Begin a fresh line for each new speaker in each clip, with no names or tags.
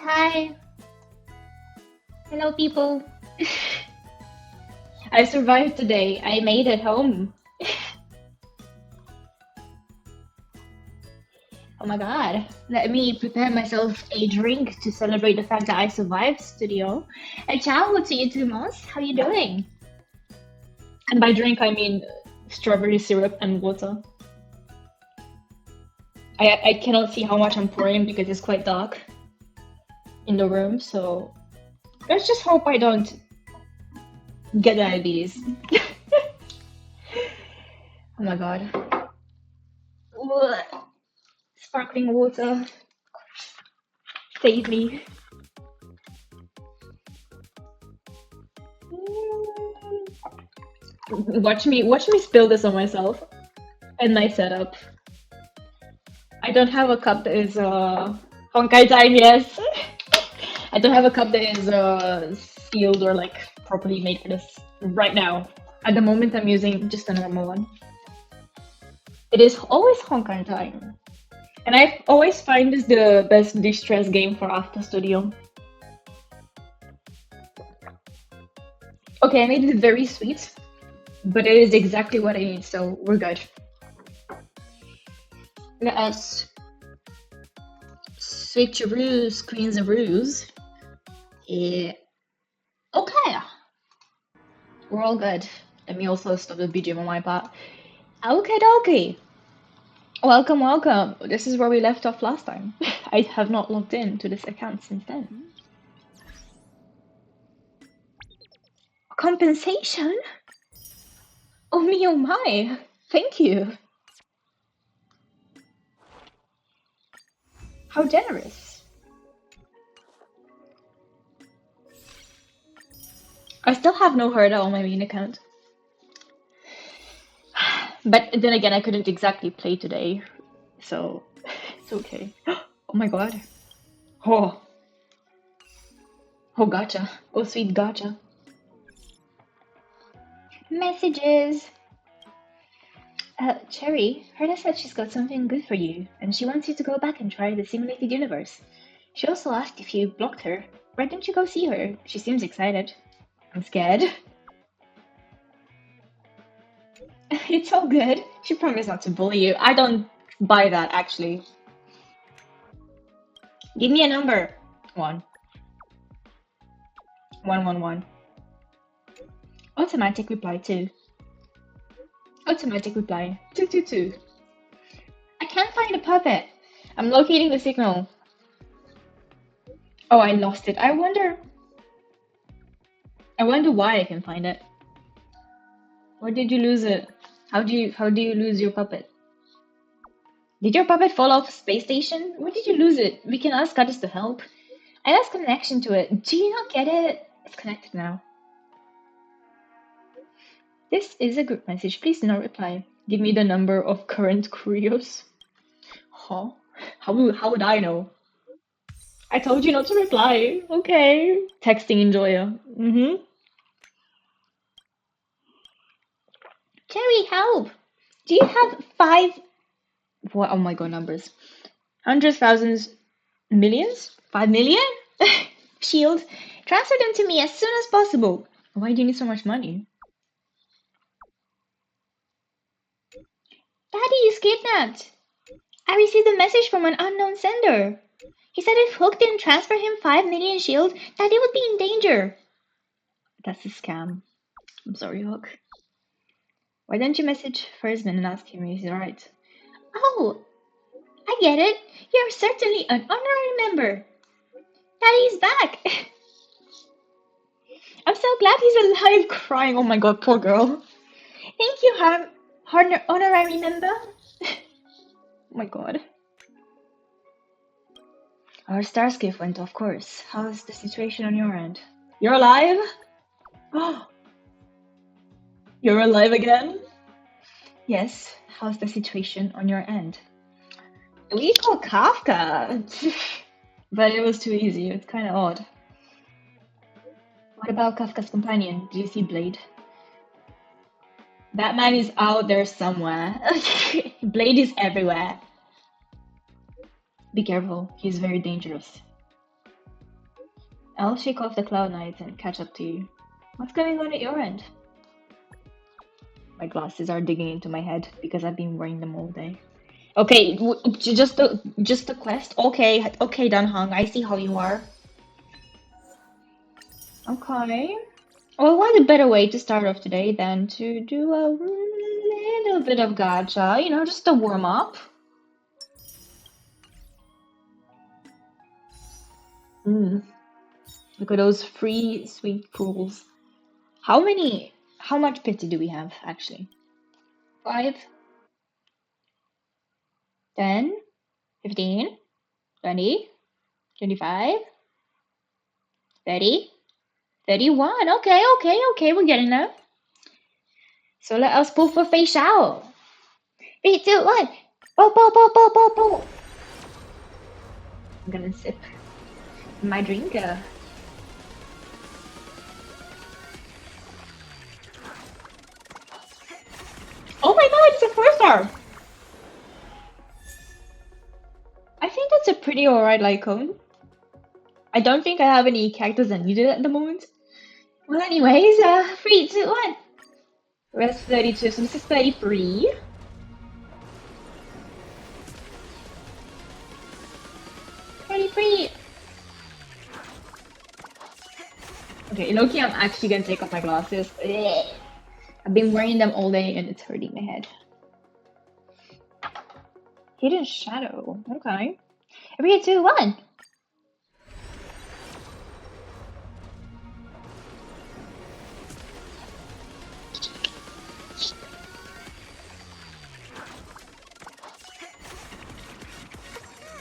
hi. Hello, people. I survived today. I made it home. Oh my god. Let me prepare myself a drink to celebrate the fact that I survived studio. And ciao to you too, Moss. How you doing? And by drink, I mean strawberry syrup and water. I cannot see how much I'm pouring because it's quite dark in the room, so let's just hope I don't get diabetes. Oh my god. Ugh. Sparkling water. Save me. Watch me spill this on myself. A nice setup. I don't have a cup that is Honkai time, yes. I don't have a cup that is sealed or like properly made for this right now. At the moment I'm using just a normal one. It is always Honkai time. And I always find this the best de-stress game for after studio. Okay, I made it very sweet, but it is exactly what I need, so we're good. Let us switcheroo screens and roos. Yeah. Okay. We're all good. Let me also stop the BGM on my part. Okay, dokie. Welcome, welcome. This is where we left off last time. I have not logged in to this account since then. Compensation? Oh me, oh my. Thank you. How generous. I still have no Herda on my main account. But then again, I couldn't exactly play today, so it's okay. Oh my god. Oh. Oh, gotcha. Oh, sweet gotcha. Messages. Cherry, Herda said she's got something good for you, and she wants you to go back and try the simulated universe. She also asked if you blocked her. Why don't you go see her? She seems excited. I'm scared. It's all good. She promised not to bully you. I don't buy that, actually. Give me a number. 1. 111. Automatic reply 2. Automatic reply 222. I can't find a puppet. I'm locating the signal. Oh, I lost it. I wonder why I can find it. Where did you lose it? How do you lose your puppet? Did your puppet fall off a space station? Where did you lose it? We can ask others to help. I lost connection to it. Do you not get it? It's connected now. This is a group message. Please do not reply. Give me the number of current curios. Huh? How would I know? I told you not to reply. Okay. Texting enjoyer. Cherry, help! Do you have 5... What? Oh my god, numbers. Hundreds, thousands, millions? 5 million? Shield. Transfer them to me as soon as possible. Why do you need so much money? Daddy is kidnapped. I received a message from an unknown sender. He said if Hook didn't transfer him 5 million shield, Daddy would be in danger. That's a scam. I'm sorry, Hook. Why don't you message Fursman and ask him if he's alright? Oh, I get it. You're certainly an honorary member. Daddy's back. I'm so glad he's alive. Crying. Oh my god, poor girl. Thank you, honorary member. Oh my god. Our Starscape went off course. How's the situation on your end? You're alive? Oh, you're alive again? Yes. How's the situation on your end? We call Kafka. But it was too easy. It's kind of odd. What about Kafka's companion? Do you see Blade? That man is out there somewhere. Blade is everywhere. Be careful. He's very dangerous. I'll shake off the cloud nights and catch up to you. What's going on at your end? My glasses are digging into my head because I've been wearing them all day. Okay, just the quest. Okay, okay, Danhang. I see how you are. Okay. Well, what a better way to start off today than to do a little bit of gacha, you know, just a warm up. Look at those free sweet pools. How much pity do we have actually? 5, 10, 15, 20, 25, 30, 31. Okay, we're getting there. So let us pull for Fei Shao. 3, 2, 1. Pull. I'm gonna sip my drink. Oh my god, it's a 4-star! I think that's a pretty alright Lycone. I don't think I have any characters that need it at the moment. Well, anyways, 3, 2, 1. Rest 32, so this is 33. Okay, Loki, I'm actually gonna take off my glasses. Ugh. I've been wearing them all day and it's hurting my head. Hidden Shadow. Okay. 3, 2, 1.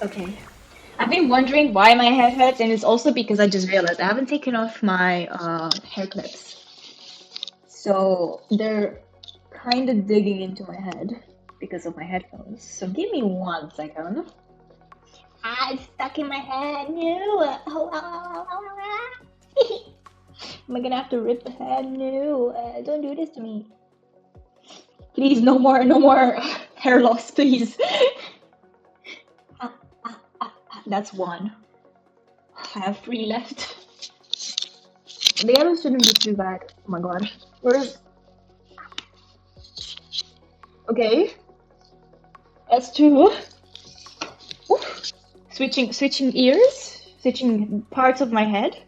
Okay. I've been wondering why my head hurts, and it's also because I just realized I haven't taken off my hair clips. So they're kind of digging into my head because of my headphones. So give me 1 second. It's stuck in my head. No. Am I gonna have to rip the head? No. Don't do this to me. Please, no more hair loss, please. That's 1. I have 3 left. The others shouldn't be too bad. Oh my god. Where's... Okay. That's 2. Oof. Switching ears. Switching parts of my head.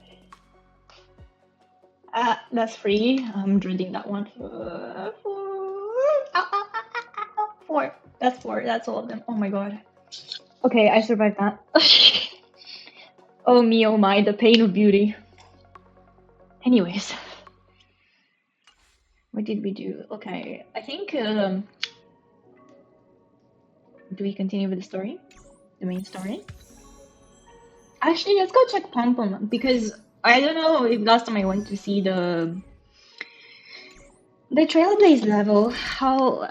That's 3. I'm dreading that one. 4. That's 4. That's all of them. Oh my god. Okay, I survived that. Oh me, oh my, the pain of beauty. Anyways. What did we do? Okay, I think, do we continue with the story? The main story? Actually, let's go check Pom Pom, because I don't know if last time I went to see the Trailblaze level, how...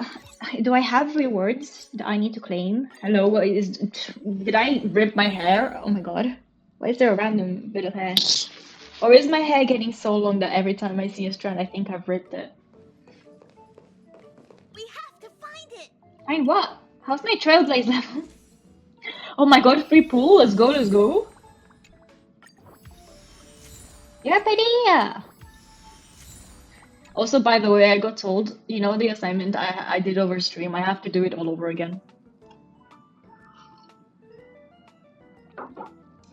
Do I have rewards that I need to claim? Hello, did I rip my hair? Oh my god. Why is there a random bit of hair? Or is my hair getting so long that every time I see a strand I think I've ripped it?
We have to find it!
Find what? How's my Trailblaze level? Oh my god, free pool, let's go. Yeah, idea! Also, by the way, I got told, you know, the assignment I did over stream, I have to do it all over again.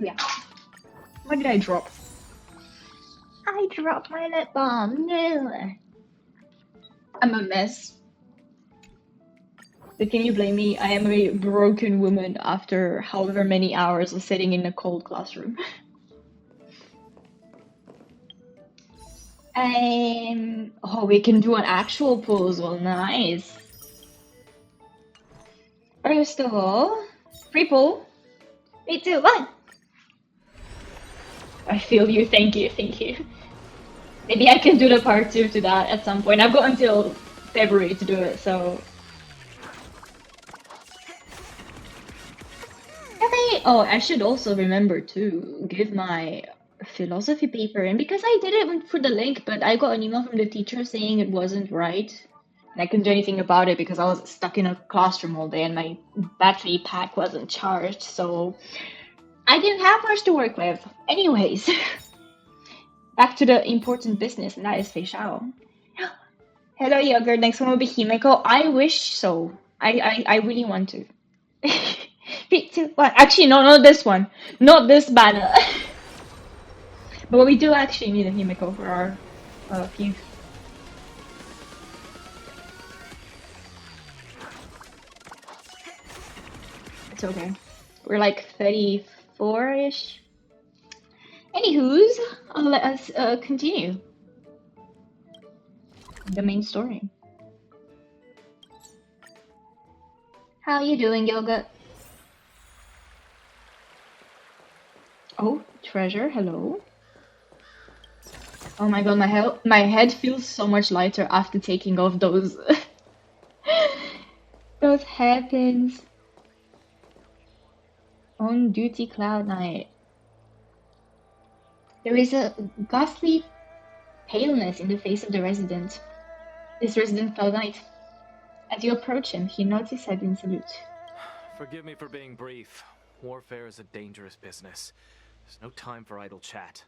Yeah. What did I drop? I dropped my lip balm. No. I'm a mess. But can you blame me? I am a broken woman after however many hours of sitting in a cold classroom. Oh, we can do an actual pull as well. Nice. First of all, free pull. 3, 2, 1. I feel you. Thank you. Maybe I can do the part 2 to that at some point. I've got until February to do it, so... Oh, I should also remember to give my philosophy paper in, because I did it for the link, but I got an email from the teacher saying it wasn't right. And I couldn't do anything about it because I was stuck in a classroom all day and my battery pack wasn't charged, so... I didn't have much to work with. Anyways... Back to the important business, and that is Feishao. Hello, Yogurt. Next one will be Himeko. I wish so. I really want to. Well, actually, no, not this one. Not this banner. But we do actually need a Himeko for our feud. It's okay. We're like 34-ish. Anywho's, let us continue the main story. How you doing, Yoga? Oh, treasure, hello. Oh my god, my head feels so much lighter after taking off those those hairpins. On duty Cloud Knight. There is a ghastly paleness in the face of the resident. This resident Cloud Knight. As you approach him, he nods his head in salute.
Forgive me for being brief. Warfare is a dangerous business. There's no time for idle chat.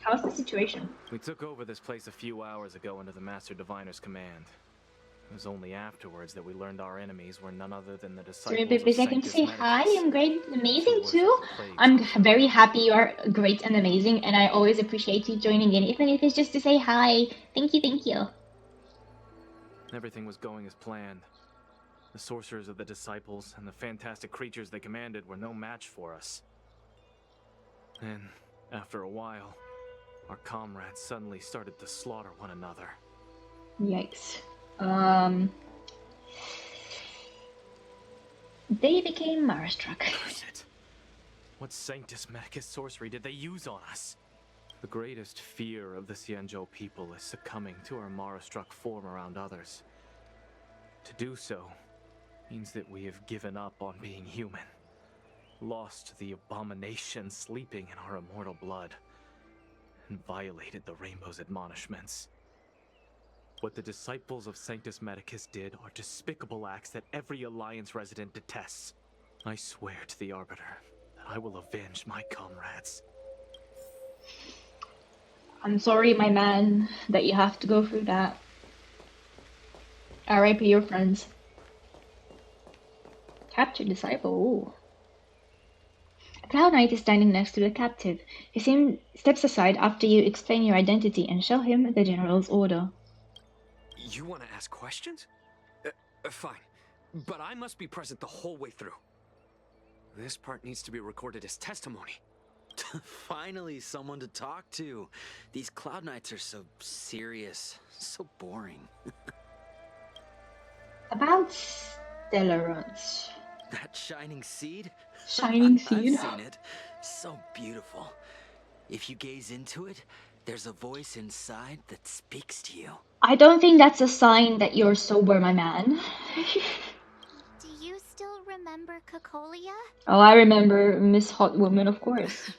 How's the situation?
We took over this place a few hours ago under the Master Diviner's command. It was only afterwards that we learned our enemies were none other than the disciples
Sorry,
of
a second to say
Sanctus
hi.
Medicus.
I'm great and amazing too. I'm very happy you are great and amazing, and I always appreciate you joining in, even if it's just to say hi. Thank you, thank you.
Everything was going as planned. The sorcerers of the disciples and the fantastic creatures they commanded were no match for us. Then, after a while, our comrades suddenly started to slaughter one another.
Yikes. They became Mara-struck.
Curse it. What Sanctus Medicus sorcery did they use on us? The greatest fear of the Xianzhou people is succumbing to our Mara-struck form around others. To do so means that we have given up on being human, lost the abomination sleeping in our immortal blood, and violated the Rainbow's admonishments. What the disciples of Sanctus Medicus did are despicable acts that every Alliance resident detests. I swear to the Arbiter that I will avenge my comrades.
I'm sorry, my man, that you have to go through that. R.I.P. your friends. Captured disciple. Ooh. A Cloud Knight is standing next to the captive. He steps aside after you explain your identity and show him the General's order.
You want to ask questions? Fine. But I must be present the whole way through. This part needs to be recorded as testimony.
Finally, someone to talk to. These Cloud Knights are so serious, so boring.
About Stellarons.
That shining seed?
Shining seed?
I've seen it. So beautiful. If you gaze into it, there's a voice inside that speaks to you.
I don't think that's a sign that you're sober, my man.
Do you still remember Cocolia?
Oh, I remember Miss Hot Woman, of course.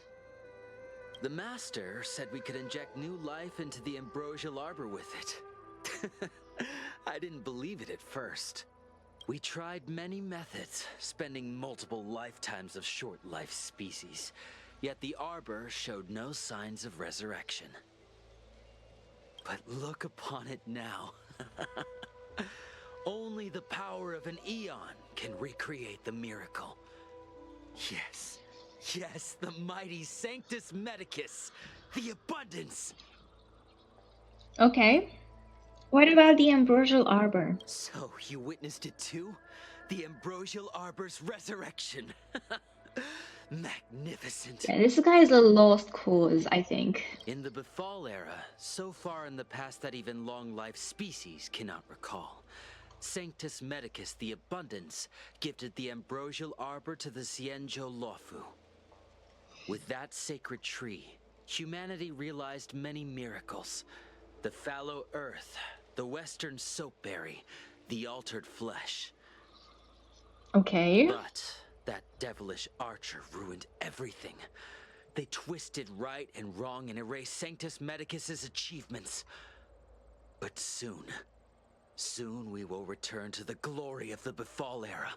The Master said we could inject new life into the ambrosial arbor with it. I didn't believe it at first. We tried many methods, spending multiple lifetimes of short-life species, yet the arbor showed no signs of resurrection. But look upon it now. Only the power of an eon can recreate the miracle. Yes, yes, the mighty Sanctus Medicus, the abundance.
Okay. What about the Ambrosial Arbor?
So, you witnessed it too? The Ambrosial Arbor's resurrection. Magnificent.
Yeah, this guy is a lost cause, I think.
In the Befall era, so far in the past that even long-life species cannot recall, Sanctus Medicus the Abundance gifted the Ambrosial Arbor to the Xianzhou Luofu. With that sacred tree, humanity realized many miracles. The fallow earth, the western soapberry, the altered flesh.
Okay.
But that devilish archer ruined everything. They twisted right and wrong and erased Sanctus Medicus's achievements. But soon we will return to the glory of the Befall era.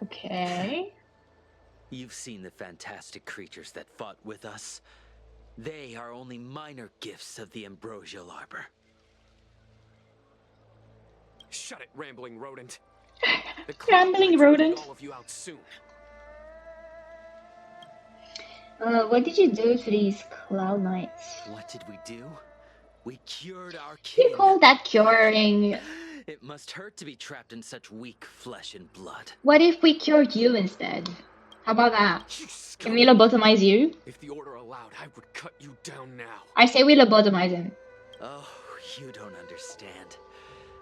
Okay.
You've seen the fantastic creatures that fought with us. They are only minor gifts of the ambrosial arbor.
Shut it, rambling rodent. The
Rambling
Cloud Knights will
rodent.
beat all of you out soon.
What did you do to these Cloud Knights?
What did we do? We cured our
You
kin.
call that curing?
It must hurt to be trapped in such weak flesh and blood.
What if we cured you instead? How about that?
You
Can we
scum.
lobotomize you?
If the order allowed, I would cut you down now.
I say we lobotomize him.
Oh, you don't understand.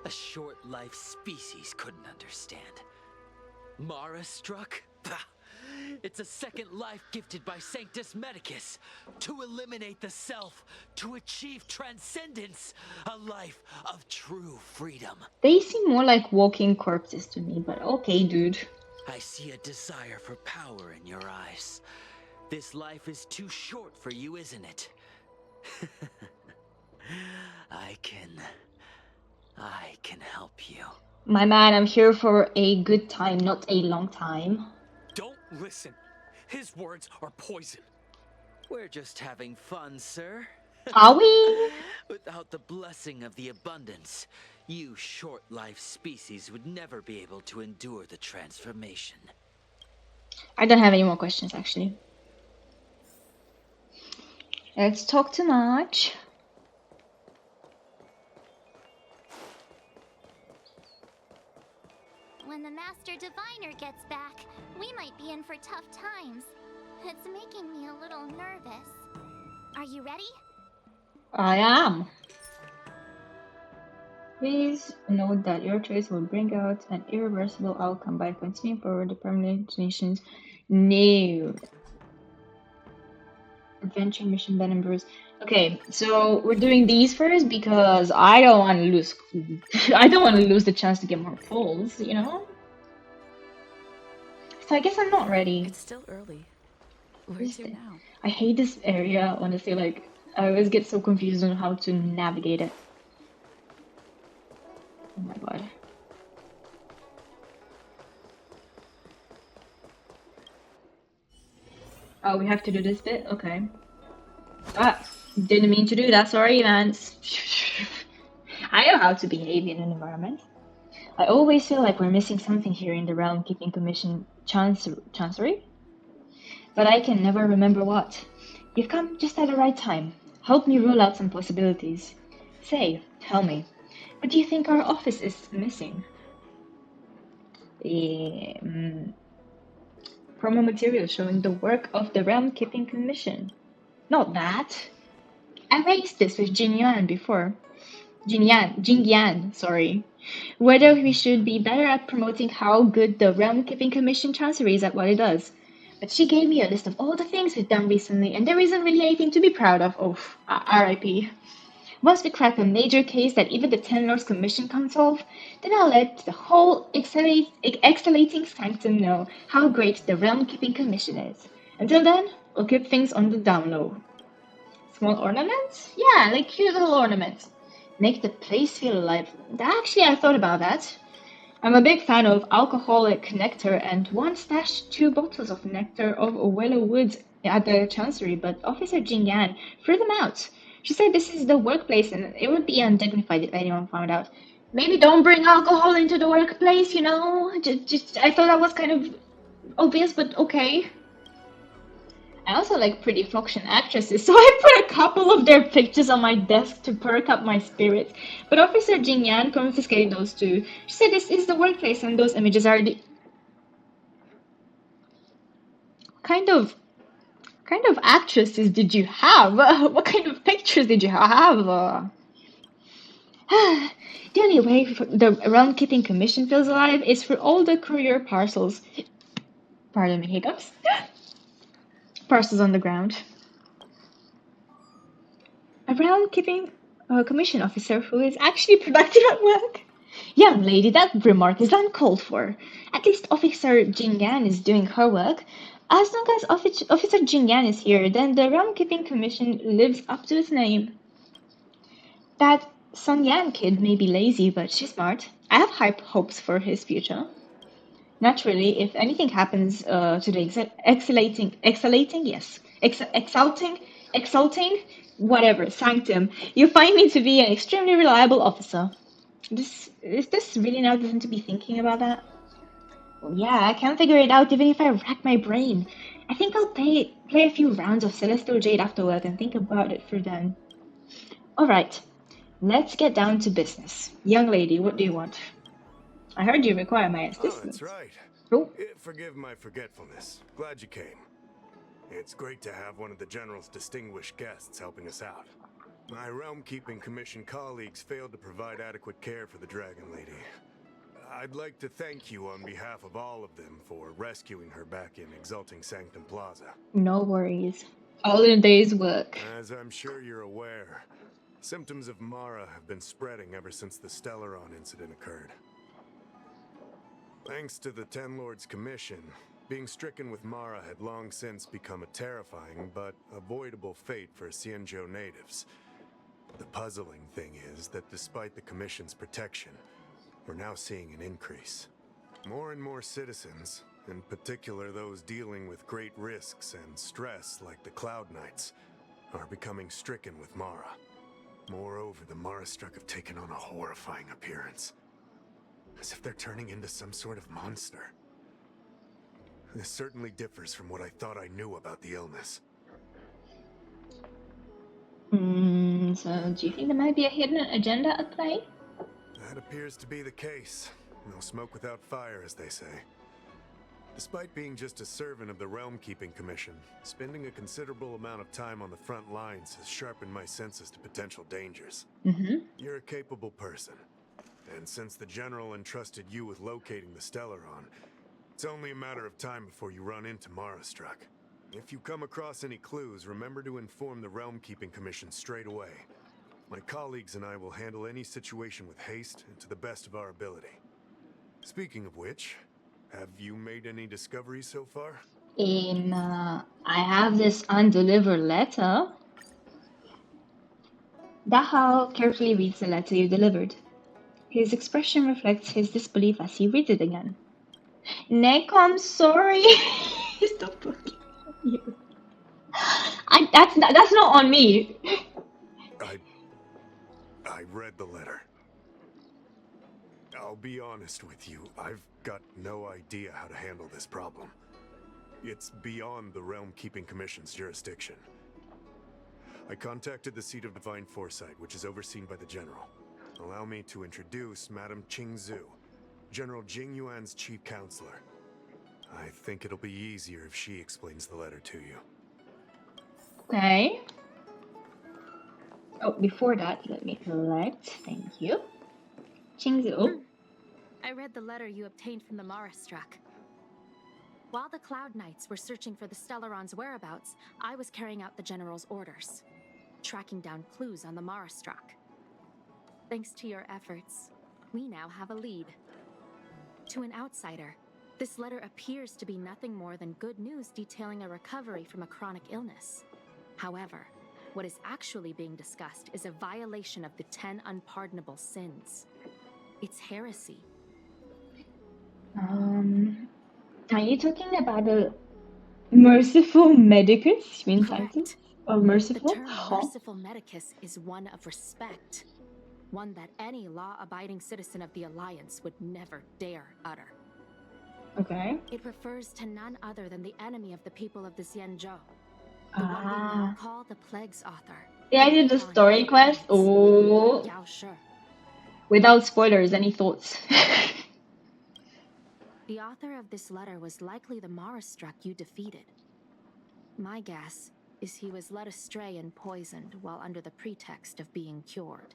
A short-life species couldn't understand. Mara struck? Pah! It's a second life gifted by Sanctus Medicus to eliminate the self, to achieve transcendence, a life of true freedom.
They seem more like walking corpses to me, but okay, dude.
I see a desire for power in your eyes. This life is too short for you, isn't it? I can help you.
My man, I'm here for a good time, not a long time.
Don't listen. His words are poison.
We're just having fun, sir.
Are we?
Without the blessing of the abundance, you short-life species would never be able to endure the transformation.
I don't have any more questions, actually. Let's talk to Marge.
When the Master Diviner gets back, we might be in for tough times. It's making me a little nervous. Are you ready?
I am. Please note that your choice will bring out an irreversible outcome by continuing forward the permanent destinations. No. Adventure mission Ben and Bruce. Okay, so we're doing these first because I don't want to lose. I don't want to lose the chance to get more pulls, you know. So I guess I'm not ready.
It's still early. Where
Is
to
it?
now?
I hate this area, honestly. Like, I always get so confused on how to navigate it. Oh my god. Oh, we have to do this bit? Okay. Ah, didn't mean to do that. Sorry, man. I know how to behave in an environment. I always feel like we're missing something here in the Realm Keeping Commission Chancery. But I can never remember what. You've come just at the right time. Help me rule out some possibilities. Say, tell me, what do you think our office is missing? Promo material showing the work of the Realm Keeping Commission. Not that. I raised this with Jin Yan before. Jing Yan, sorry. Whether we should be better at promoting how good the Realm Keeping Commission Chancery is at what it does. But she gave me a list of all the things we've done recently, and there isn't really anything to be proud of. Oh, R.I.P. Once we crack a major case that even the Ten Lords Commission can't solve, then I'll let the whole exhalating sanctum know how great the Realm Keeping Commission is. Until then, we'll keep things on the down low. Small ornaments? Yeah, like cute little ornaments. Make the place feel alive. Actually, I thought about that. I'm a big fan of alcoholic nectar and once stashed 2 bottles of nectar of Willow Woods at the Chancery, but Officer Jing Yan threw them out. She said this is the workplace and it would be undignified if anyone found out. Maybe don't bring alcohol into the workplace, you know? I thought that was kind of obvious, but okay. I also like pretty function actresses, so I put a couple of their pictures on my desk to perk up my spirits. But Officer Jing Yan confiscated those too. She said this is the workplace and those images are the... Kind of actresses did you have? What kind of pictures did you have? The only way the Realm Keeping Commission feels alive is for all the courier parcels. Pardon me, hiccups. Parcels on the ground. A Realm Keeping Commission officer who is actually productive at work. Young lady, that remark is uncalled for. At least Officer Jing Yan is doing her work. As long as Officer Jing Yan is here, then the Realm Keeping Commission lives up to its name. That Sun Yan kid may be lazy, but she's smart. I have high hopes for his future. Naturally, if anything happens to the exalting, whatever, sanctum, you find me to be an extremely reliable officer. Is this really now reason to be thinking about that? Well, yeah, I can't figure it out even if I rack my brain. I think I'll play a few rounds of Celestial Jade afterward and think about it for then. Alright, let's get down to business. Young lady, what do you want? I heard you require my assistance.
Oh, that's right.
Oh.
Forgive my forgetfulness. Glad you came. It's great to have one of the General's distinguished guests helping us out. My Realm-Keeping Commission colleagues failed to provide adequate care for the Dragon Lady. I'd like to thank you on behalf of all of them for rescuing her back in Exalting Sanctum Plaza.
No worries. All in a day's work.
As I'm sure you're aware, symptoms of Mara have been spreading ever since the Stellaron incident occurred. Thanks to the Ten Lords Commission, being stricken with Mara had long since become a terrifying but avoidable fate for Xianzhou natives. The puzzling thing is that despite the Commission's protection, we're now seeing an increase. More and more citizens, in particular those dealing with great risks and stress like the Cloud Knights, are becoming stricken with Mara. Moreover, the Mara-struck have taken on a horrifying appearance. As if they're turning into some sort of monster. This certainly differs from what I thought I knew about the illness.
So do you think there might be a hidden agenda at play?
That appears to be the case. No smoke without fire, as they say. Despite being just a servant of the Realm-Keeping Commission, spending a considerable amount of time on the front lines has sharpened my senses to potential dangers. You're a capable person. And since the General entrusted you with locating the Stellaron, it's only a matter of time before you run into Mara-struck. If you come across any clues, remember to inform the Realm-Keeping Commission straight away. My colleagues and I will handle any situation with haste and to the best of our ability. Speaking of which, have you made any discoveries so far?
I have this undelivered letter. Dahao carefully reads the letter you delivered. His expression reflects his disbelief as he reads it again. Neko, I'm sorry. Stop looking at you. That's not on me.
I read the letter. I'll be honest with you, I've got no idea how to handle this problem. It's beyond the Realm-Keeping Commission's jurisdiction. I contacted the Seat of Divine Foresight, which is overseen by the General. Allow me to introduce Madame Qingzhu, General Jing Yuan's chief counselor. I think it'll be easier if she explains the letter to you.
Okay. Oh, before that, let me collect. Thank you. Qingzhu.
I read the letter you obtained from the Mara-struck. While the Cloud Knights were searching for the Stellaron's whereabouts, I was carrying out the General's orders, tracking down clues on the Mara-struck. Thanks to your efforts, we now have a lead. To an outsider, this letter appears to be nothing more than good news detailing a recovery from a chronic illness. However, what is actually being discussed is a violation of the 10 unpardonable sins. It's heresy.
Are you talking about a merciful medicus? You mean scientist? Or merciful?
The term merciful medicus is one of respect. One that any law-abiding citizen of the Alliance would never dare utter.
Okay.
It refers to none other than the enemy of the people of the Xianzhou. The one we now call the Plague's author.
Yeah, I did the story quest. Oh.
Yao Shi.
Without spoilers, any thoughts?
The author of this letter was likely the Mara-struck you defeated. My guess is he was led astray and poisoned while under the pretext of being cured.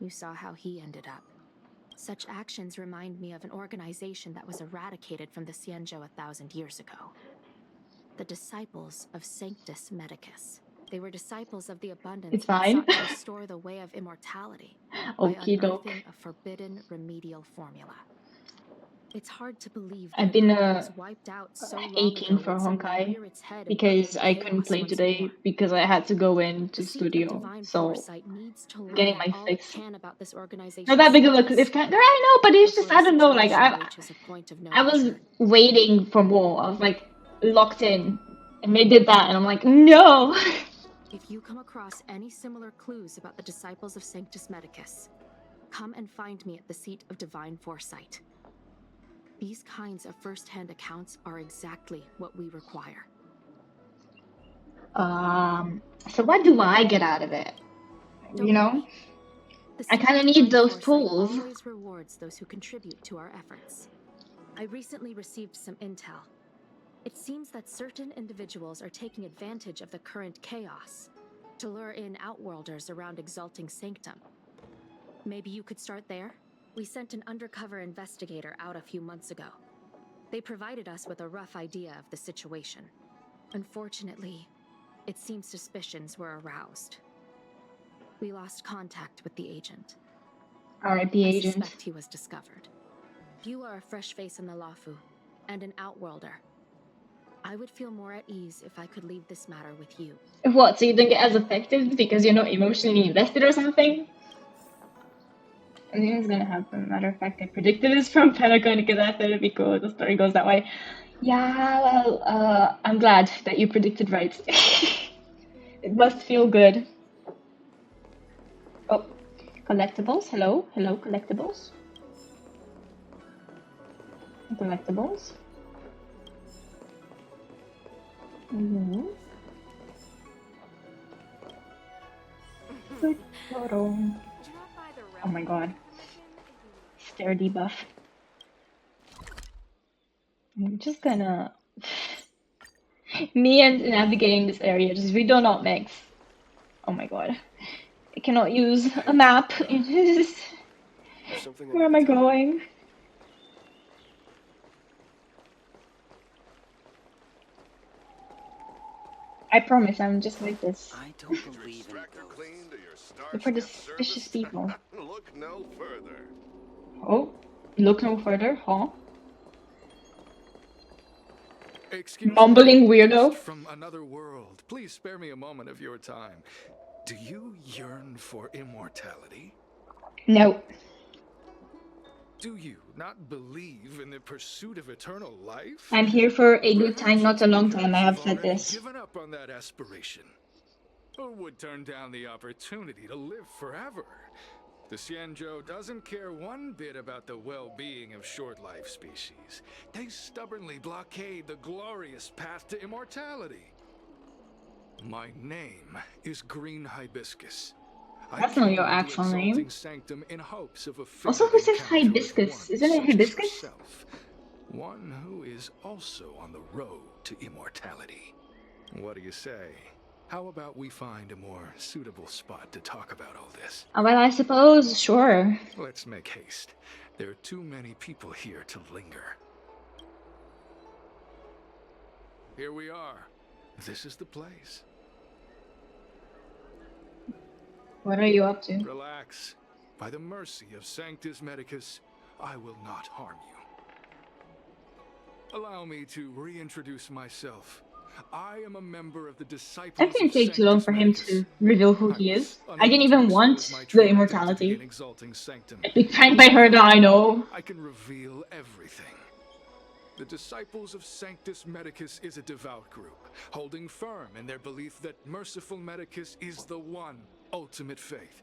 You saw how he ended up. Such actions remind me of an organization that was eradicated from the Xianzhou 1,000 years ago. The disciples of Sanctus Medicus. They were disciples of the abundance
It's fine.
that sought to restore the way of immortality by
Okie doke.
unearthing a forbidden remedial formula. It's hard to believe
I've
that
been
was wiped out so long
aching
ago
for
would suddenly
Honkai
rear its head and
because
create
I couldn't
chaos
play
once
today
more.
because I had to go into
The seat of
studio.
divine
So
foresight needs to
getting
learn
my
all
fix.
it can about this organization.
Not that big of a cliffhanger, I know, but it's just I don't know. Like I was waiting for more. I was like locked in, and they did that, and I'm like, no.
If you come across any similar clues about the disciples of Sanctus Medicus, come and find me at the seat of divine foresight. These kinds of first-hand accounts are exactly what we require.
So what do I get out of it?
Don't
You know,
worry. The
I
seat
kind of
of
need
divine
those
foresight
tools.
always rewards those who contribute to our efforts. I recently received some intel. It seems that certain individuals are taking advantage of the current chaos to lure in outworlders around Exalting Sanctum. Maybe you could start there? We sent an undercover investigator out a few months ago. They provided us with a rough idea of the situation. Unfortunately, it seems suspicions were aroused. We lost contact with the agent.
R.I.P.
I
agent.
suspect he was discovered. You are a fresh face in the Lafu, and an outworlder. I would feel more at ease if I could leave this matter with you.
What? So you don't get as affected because you're not emotionally invested or something? I think it's gonna happen. Matter of fact, I predicted this from Pentagon because I thought it'd be cool. The story goes that way. Yeah, well, I'm glad that you predicted right. It must feel good. Oh, collectibles. Hello, hello, collectibles. Collectibles. Good photo. Oh my god. Stare debuff. I'm just gonna... Me and navigating this area, just we do not mix. Oh my god. I cannot use a map in this. Where am I going? I promise I'm just like this.
I don't believe in
Look for the suspicious people.
Look no further.
Oh, look no further, huh?
Excuse
Mumbling
me,
weirdo.
guest from another world. Please spare me a moment of your time. Do you yearn for immortality?
No.
Do you not believe in the pursuit of eternal life?
I'm here for a good time, not a long
Perhaps
time. I have
you've
said
already
this.
given up on that aspiration. Who would turn down the opportunity to live forever? The Xianzhou doesn't care one bit about the well-being of short-life species. They stubbornly blockade the glorious path to immortality. My name is Green Hibiscus.
That's not your actual name.
Sanctum in hopes of a
Also, who says
encounter with
hibiscus?
one
Isn't it
such as
hibiscus?
yourself, one who is also on the road to immortality. What do you say? How about we find a more suitable spot to talk about all this?
Well, I suppose, sure.
Let's make haste. There are too many people here to linger. Here we are. This is the place.
What are you up to?
Relax. By the mercy of Sanctus Medicus, I will not harm you. Allow me to reintroduce myself. I am a member of the disciples.
That didn't
of
take too long for him
Sanctus
to reveal who he is. I didn't even want the immortality. Epic prank by her that I know.
I can reveal everything. The Disciples of Sanctus Medicus is a devout group, holding firm in their belief that merciful Medicus is the one ultimate faith.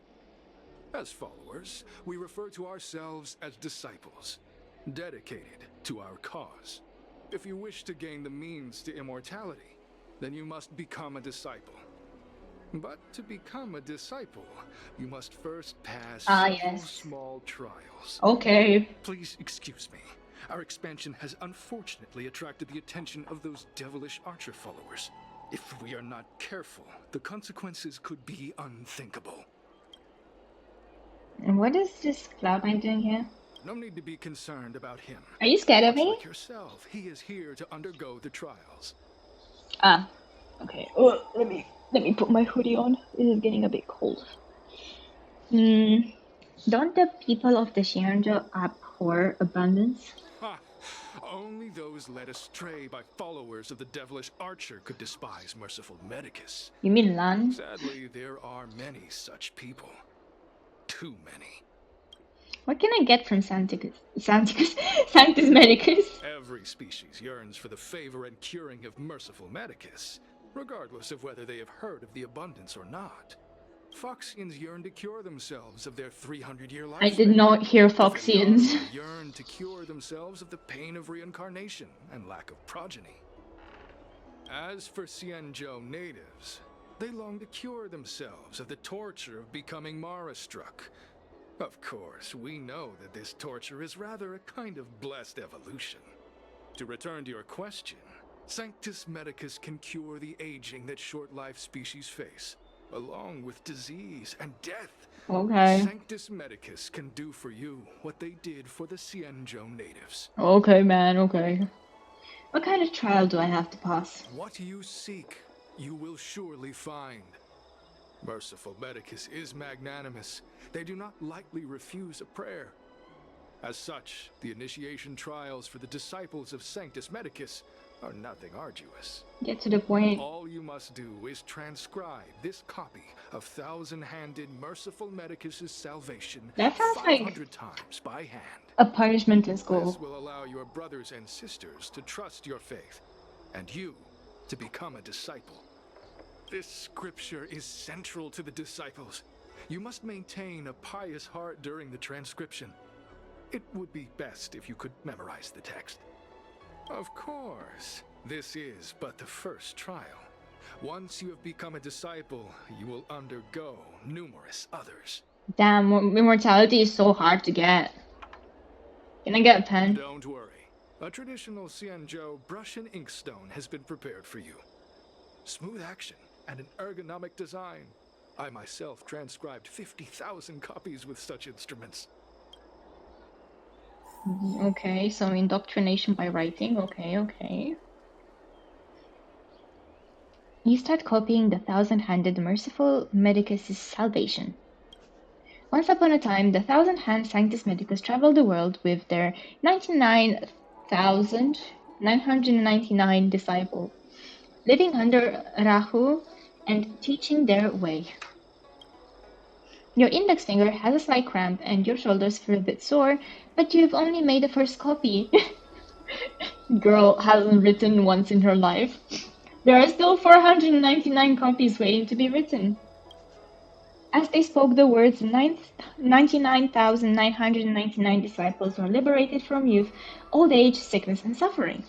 As followers, we refer to ourselves as disciples, dedicated to our cause. If you wish to gain the means to immortality, then you must become a disciple. But to become a disciple, you must first pass several small trials.
Okay.
Please excuse me. Our expansion has unfortunately attracted the attention of those devilish archer followers. If we are not careful, the consequences could be unthinkable.
And what is this Cloud9 doing here?
No need to be concerned about him.
Are you scared of
Much
me?
like yourself, he is here to undergo the trials.
Ah, okay. Oh, let me put my hoodie on. It is getting a bit cold. Don't the people of the Xianzhou abhor abundance?
Ha! Only those led astray by followers of the devilish archer could despise merciful Medicus.
You mean Lan?
Sadly, there are many such people. Too many.
What can I get from Sanctus Medicus?
Every species yearns for the favor and curing of merciful Medicus, regardless of whether they have heard of the abundance or not. Foxians yearn to cure themselves of their 300-year lifespan.
I did not hear Foxians.
The young yearn to cure themselves of the pain of reincarnation and lack of progeny. As for Xianzhou natives, they long to cure themselves of the torture of becoming Mara-struck. Of course, we know that this torture is rather a kind of blessed evolution. To return to your question, Sanctus Medicus can cure the aging that short-lived species face, along with disease and death.
Okay.
Sanctus Medicus can do for you what they did for the Xianzhou natives.
Okay, man, okay. What kind of trial do I have to pass?
What you seek, you will surely find. Merciful Medicus is magnanimous. They do not lightly refuse a prayer. As such, the initiation trials for the disciples of Sanctus Medicus are nothing arduous.
Get to the point.
All you must do is transcribe this copy of Thousand-Handed Merciful Medicus's salvation
That sounds
500
like
times by hand.
a punishment in
This
school.
will allow your brothers and sisters to trust your faith, and you to become a disciple. This scripture is central to the disciples. You must maintain a pious heart during the transcription. It would be best if you could memorize the text. Of course, this is but the first trial. Once you have become a disciple, you will undergo numerous others.
Damn, immortality is so hard to get. Can I get a pen?
Don't worry. A traditional Xianzhou brush and inkstone has been prepared for you. Smooth action and an ergonomic design. I myself transcribed 50,000 copies with such instruments.
Okay, so indoctrination by writing. Okay. You start copying the Thousand-Handed Merciful Medicus' salvation. Once upon a time, the Thousand-Hand Sanctus Medicus traveled the world with their 99,999 disciples, living under Rahu and teaching their way. Your index finger has a slight cramp and your shoulders feel a bit sore, but you've only made the first copy. Girl hasn't written once in her life. There are still 499 copies waiting to be written. As they spoke the words, 99,999 disciples were liberated from youth, old age, sickness, and suffering.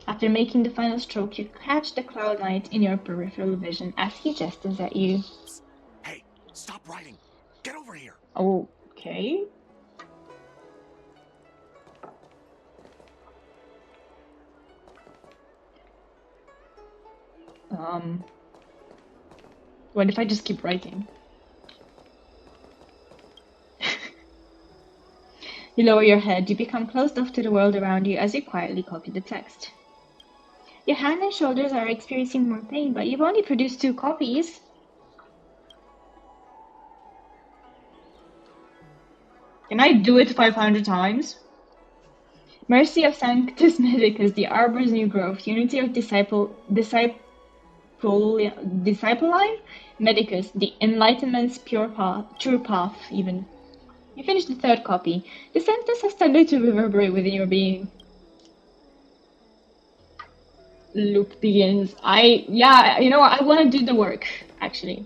After making the final stroke, you catch the Cloud Knight in your peripheral vision as he gestures at you.
Hey, stop writing. Get over here.
Okay. What if I just keep writing? You lower your head, you become closed off to the world around you as you quietly copy the text. Your hand and shoulders are experiencing more pain, but you've only produced 2 copies. Can I do it 500 times? Mercy of Sanctus Medicus, the Arbor's new growth, unity of Discipline Medicus, the Enlightenment's true path, even. You finish the 3rd copy. The sentence has started to reverberate within your being. Loop begins. You know what? I want to do the work, actually.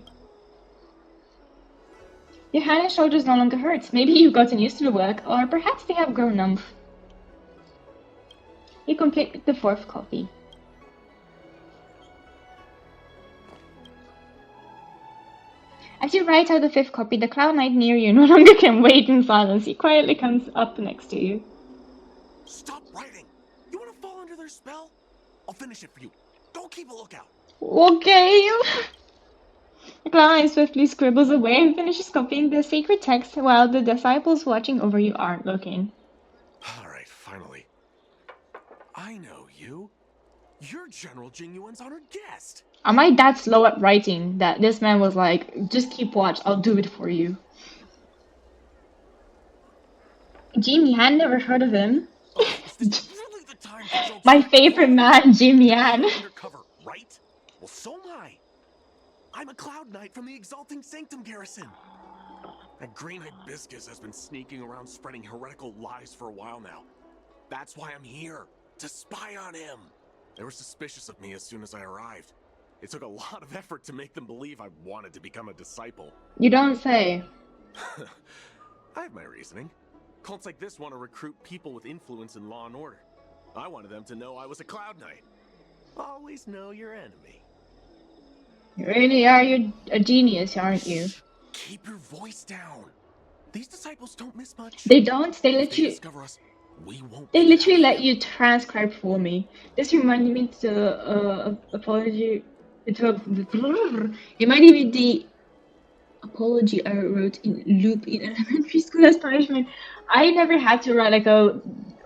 Your hand and shoulders no longer hurt. Maybe you've gotten used to the work, or perhaps they have grown numb. You complete the 4th copy. As you write out the 5th copy, the Cloud Knight near you no longer can wait in silence. He quietly comes up next to you.
Stop writing. You want to fall under their spell? I'll finish it for you. Go keep a lookout.
Okay. The Cloud Knight swiftly scribbles away and finishes copying the sacred text while the disciples watching over you aren't looking.
Alright, finally. I know you. You're General Jingyuan's honored guest.
Am I that slow at writing that this man was like, just keep watch, I'll do it for you? Jimmy had never heard of him.
Is this really joke's
My
not
favorite
funny.
man, Jim Yan.
You're undercover, right? Well, so am I. I'm a Cloud Knight from the Exalting Sanctum garrison. That green-eyed Biscus has been sneaking around spreading heretical lies for a while now. That's why I'm here, to spy on him. They were suspicious of me as soon as I arrived. It took a lot of effort to make them believe I wanted to become a disciple.
You don't say.
I have my reasoning. Cults like this want to recruit people with influence in law and order. I wanted them to know I was a Cloud Knight. Always know your enemy.
You really are a genius, aren't you?
Keep your voice down. These disciples don't miss much.
They don't. They
If they
literally.
discover us, we won't
They
get
literally
out of
let
here.
you transcribe for me. This reminded me to apology. Reminded me the apology I wrote in loop in elementary school as punishment. I never had to write like a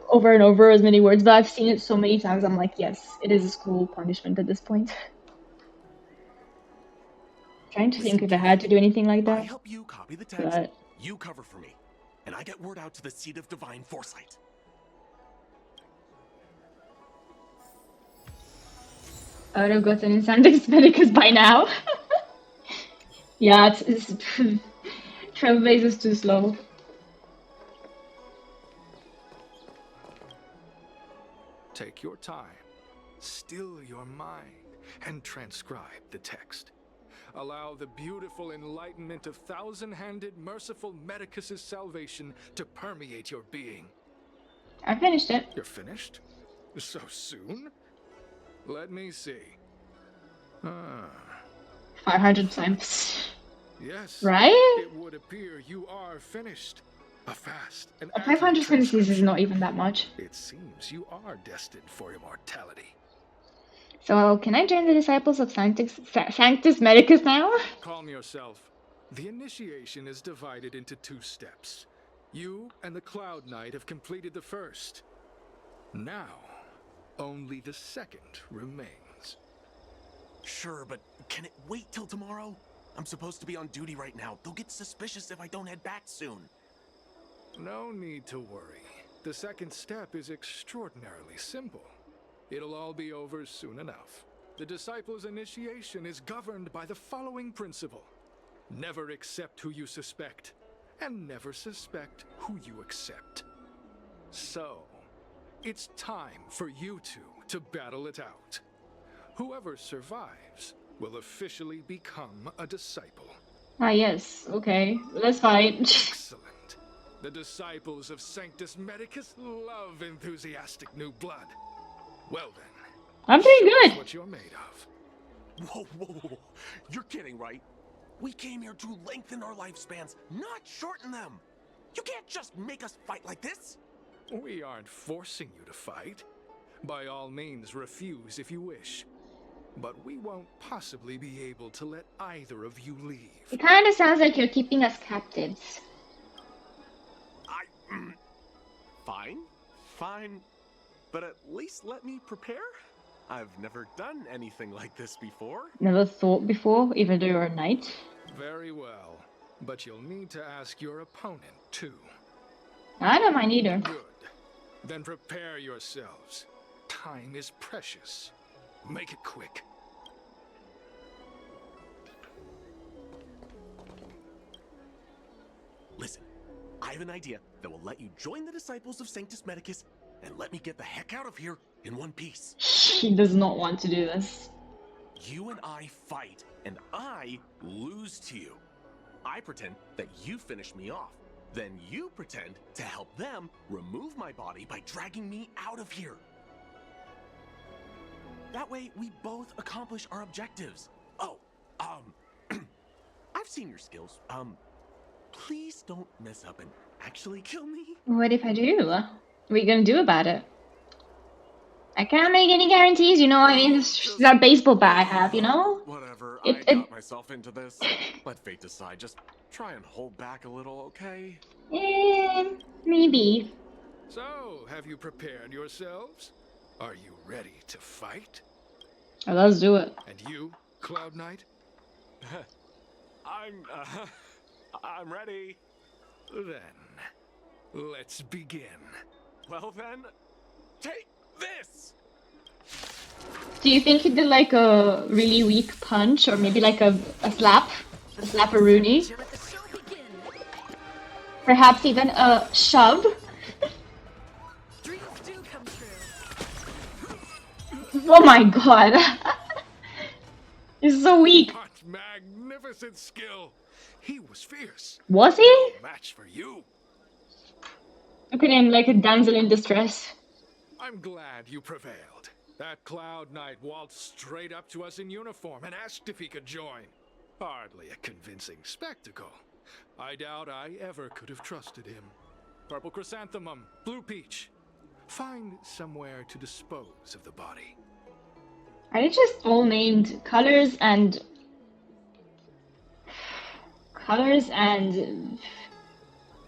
over and over as many words, but I've seen it so many times. I'm like, yes, it is a school punishment at this point. Trying to think if I had to do anything like
I
that.
help you copy the text,
But
you cover for me, and I get word out to the seat of divine foresight.
I would have gotten incentives medicus by now. Yeah, it's Trailblaze is too slow.
Take your time, still your mind, and transcribe the text. Allow the beautiful enlightenment of thousand-handed, merciful Medicus's salvation to permeate your being.
I finished it.
You're finished? So soon? Let me see.
500 times.
Yes.
Right?
It would appear you are finished. A fast and
500
accurate
sentences is
transcription.
not even that much.
It seems you are destined for immortality.
So, can I join the disciples of Sanctus Medicus now?
Calm yourself. The initiation is divided into 2 steps. You and the Cloud Knight have completed the first. Now, only the second remains.
Sure, but can it wait till tomorrow? I'm supposed to be on duty right now. They'll get suspicious if I don't head back soon.
No need to worry. The second step is extraordinarily simple. It'll all be over soon enough. The disciples' initiation is governed by the following principle. Never accept who you suspect, and never suspect who you accept. So, it's time for you two to battle it out. Whoever survives will officially become a disciple.
Ah, yes. Okay. Let's fight.
Excellent. The disciples of Sanctus Medicus love enthusiastic new blood. Well then,
I'm doing
show us
good.
what you're made of.
Whoa, whoa, whoa. You're kidding, right? We came here to lengthen our lifespans, not shorten them. You can't just make us fight like this.
We aren't forcing you to fight. By all means, refuse if you wish. But we won't possibly be able to let either of you leave.
It kind of sounds like you're keeping us captives.
Fine. But at least let me prepare. I've never done anything like this before.
Never thought before, even though you're a knight.
Very well. But you'll need to ask your opponent, too.
I don't mind either.
Good. Then prepare yourselves. Time is precious. Make it quick.
Listen, I have an idea that will let you join the disciples of Sanctus Medicus and let me get the heck out of here in one piece.
He does not want to do this.
You and I fight, and I lose to you. I pretend that you finish me off. Then you pretend to help them remove my body by dragging me out of here. That way, we both accomplish our objectives. Oh, I've seen your skills. Please don't mess up and actually kill me.
What if I do? What are you gonna do about it? I can't make any guarantees, you know. I mean, it's that baseball bat I have, you know.
Whatever,
I
got myself into this. Let fate decide. Just try and hold back a little, okay?
Maybe.
So, have you prepared yourselves? Are you ready to fight?
Oh, let's do it.
And you, Cloud Knight?
I'm ready.
Then, let's begin.
Well then, take This!
Do you think he did like a really weak punch, or maybe like a slap? A slap-a-rooney?
Let the show begin.
Perhaps even a shove?
Dreams do come true.
Oh my god. He's so weak.
What magnificent skill! He was fierce.
Was he?
Match for you.
Look at him like a damsel in distress.
I'm glad you prevailed. That Cloud Knight waltzed straight up to us in uniform and asked if he could join. Hardly a convincing spectacle. I doubt I ever could have trusted him. Purple chrysanthemum, blue peach. Find somewhere to dispose of the body.
Are they just all named colors and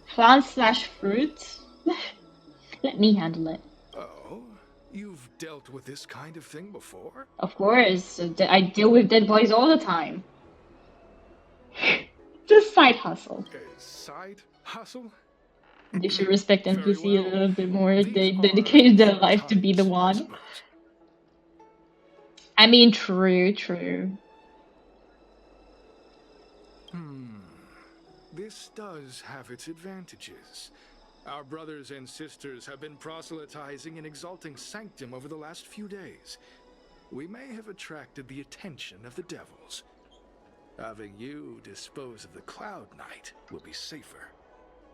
plants/fruits? Let me handle it.
Oh, you've dealt with this kind of thing before?
Of course, I deal with dead boys all the time. Just side hustle.
A side hustle?
They should respect
Very
NPC a
well.
little bit more.
These
They
are
dedicated their
your
life to be the
times, I
one.
suppose.
I mean, true.
This does have its advantages. Our brothers and sisters have been proselytizing and exalting Sanctum over the last few days. We may have attracted the attention of the devils. Having you dispose of the Cloud Knight will be safer.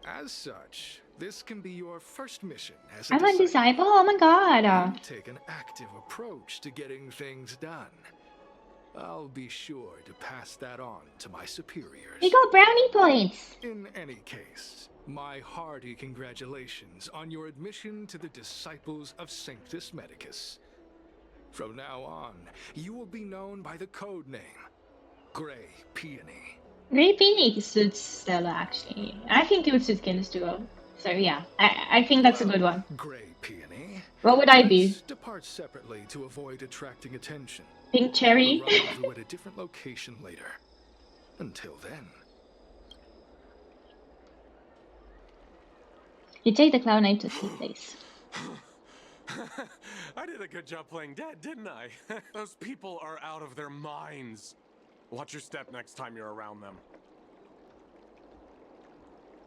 As such, this can be your first mission as a
I'm a disciple? Oh my god.
You take an active approach to getting things done. I'll be sure to pass that on to my superiors.
We got brownie points.
In any case, my hearty congratulations on your admission to the Disciples of Sanctus Medicus. From now on, you will be known by the code name, Grey Peony.
Grey Peony suits Stella, actually. I think it would suit Candace Duo. So yeah, I think that's a good one.
Grey Peony.
What would I be?
Let's depart separately to avoid attracting attention.
Pink Cherry?
We'll rendezvous at a different location later. Until then.
You take the Cloud Knight to see place.
I did a good job playing dead, didn't I? Those people are out of their minds. Watch your step next time you're around them.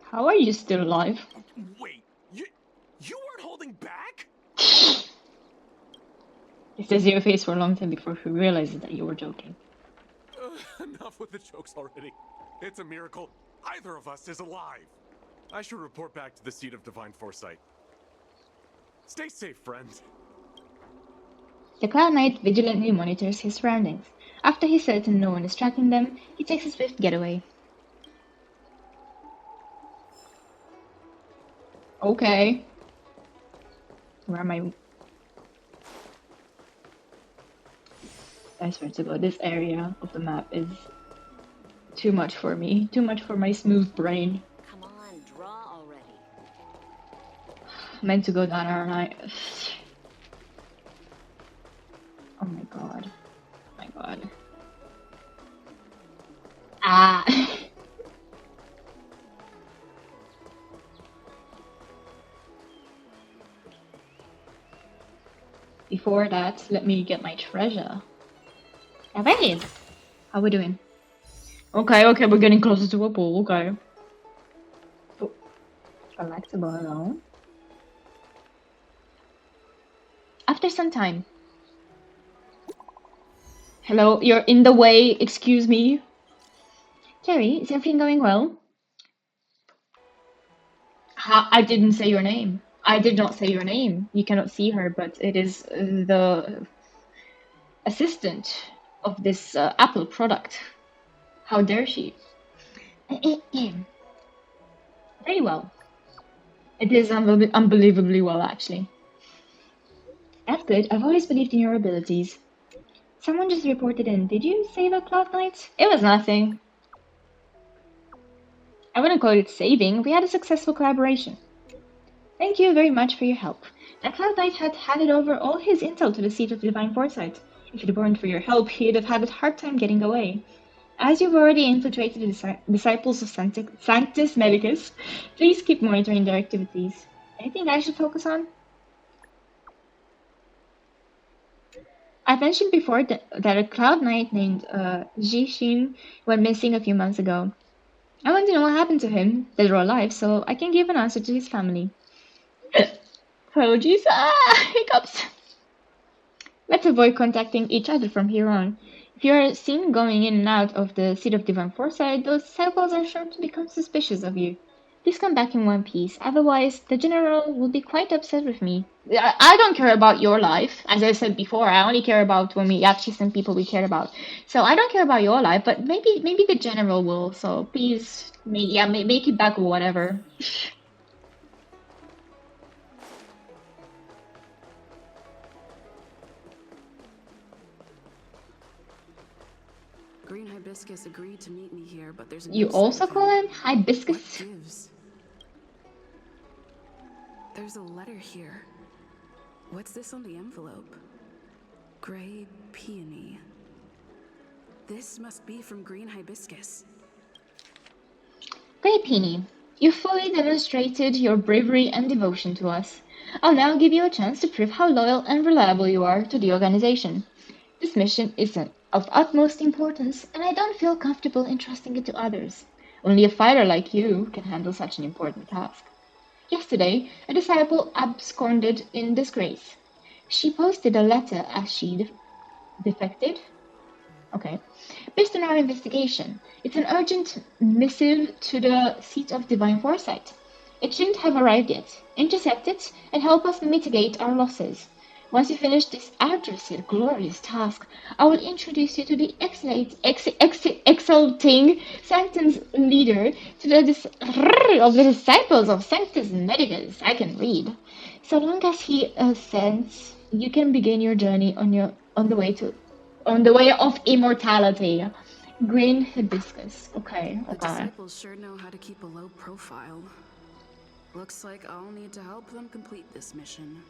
How are you still alive?
Wait, you weren't holding back?
He stays in your face for a long time before he realizes that you were joking.
Enough with the jokes already. It's a miracle either of us is alive. I should report back to the seat of divine foresight. Stay safe, friends.
The Cloud Knight vigilantly monitors his surroundings. After he's certain no one is tracking them, he takes a swift getaway. Okay. Where am I? I swear to God, this area of the map is too much for me. Too much for my smooth brain.
Come on, draw already.
Meant to go down, aren't I? Oh my god. Oh my god. Ah! Before that, let me get my treasure. Alright! How we doing? Okay, we're getting closer to a pool, okay. Oh. Collectible, hello. After some time. Hello, you're in the way, excuse me. Terry, is everything going well? I didn't say your name. I did not say your name. You cannot see her, but it is the assistant of this Apple product. How dare she? Very well. It is unbelievably well, actually. That's good. I've always believed in your abilities. Someone just reported in. Did you say the Cloud Knight? It was nothing. I wouldn't call it saving. We had a successful collaboration. Thank you very much for your help. The Cloud Knight had handed over all his intel to the seat of Divine Foresight. If it weren't for your help, he'd have had a hard time getting away. As you've already infiltrated the Disciples of Sanctus Medicus, please keep monitoring their activities. Anything I should focus on? I mentioned before that a Cloud Knight named Jishin went missing a few months ago. I want to know what happened to him, dead or alive, so I can give an answer to his family. Apologies. Hiccups. Let's avoid contacting each other from here on. If you are seen going in and out of the Seat of Divine Foresight, those disciples are sure to become suspicious of you. Please come back in one piece, otherwise the General will be quite upset with me. I don't care about your life. As I said before, I only care about when we actually send people we care about. So I don't care about your life, but maybe the General will, so please, make it back or whatever.
Green Hibiscus agreed to meet me here, but there's
You also call him Hibiscus?
What gives? There's a letter here. What's this on the envelope? Gray peony. This must be from Green Hibiscus.
Great, Peony. You fully demonstrated your bravery and devotion to us. I'll now give you a chance to prove how loyal and reliable you are to the organization. This mission is of utmost importance, and I don't feel comfortable entrusting it to others. Only a fighter like you can handle such an important task. Yesterday, a disciple absconded in disgrace. She posted a letter as she defected. Okay. Based on our investigation, it's an urgent missive to the Seat of Divine Foresight. It shouldn't have arrived yet. Intercept it and help us mitigate our losses. Once you finish this arduous yet glorious task, I will introduce you to the exulting Sanctum's leader, to the disciples of Sanctus Medicus. I can read. So long as he assents, you can begin your journey on the way of immortality. Green Hibiscus. Okay.
The disciples sure know how to keep a low profile. Looks like I'll need to help them complete this mission.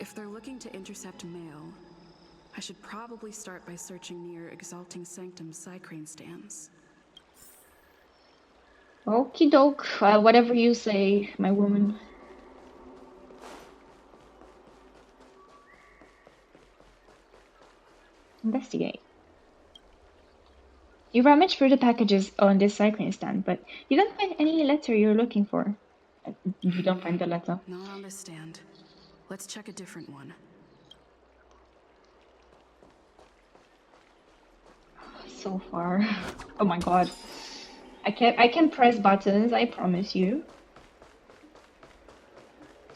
If they're looking to intercept mail, I should probably start by searching near Exalting Sanctum's Psycrane stands.
Okie doke. Whatever you say, my woman. Investigate. You rummage through the packages on this Psycrane stand, but you don't find any letter you're looking for. You don't find the letter.
Not on this stand. Let's check a different one.
So far. Oh my god. I can press buttons, I promise you.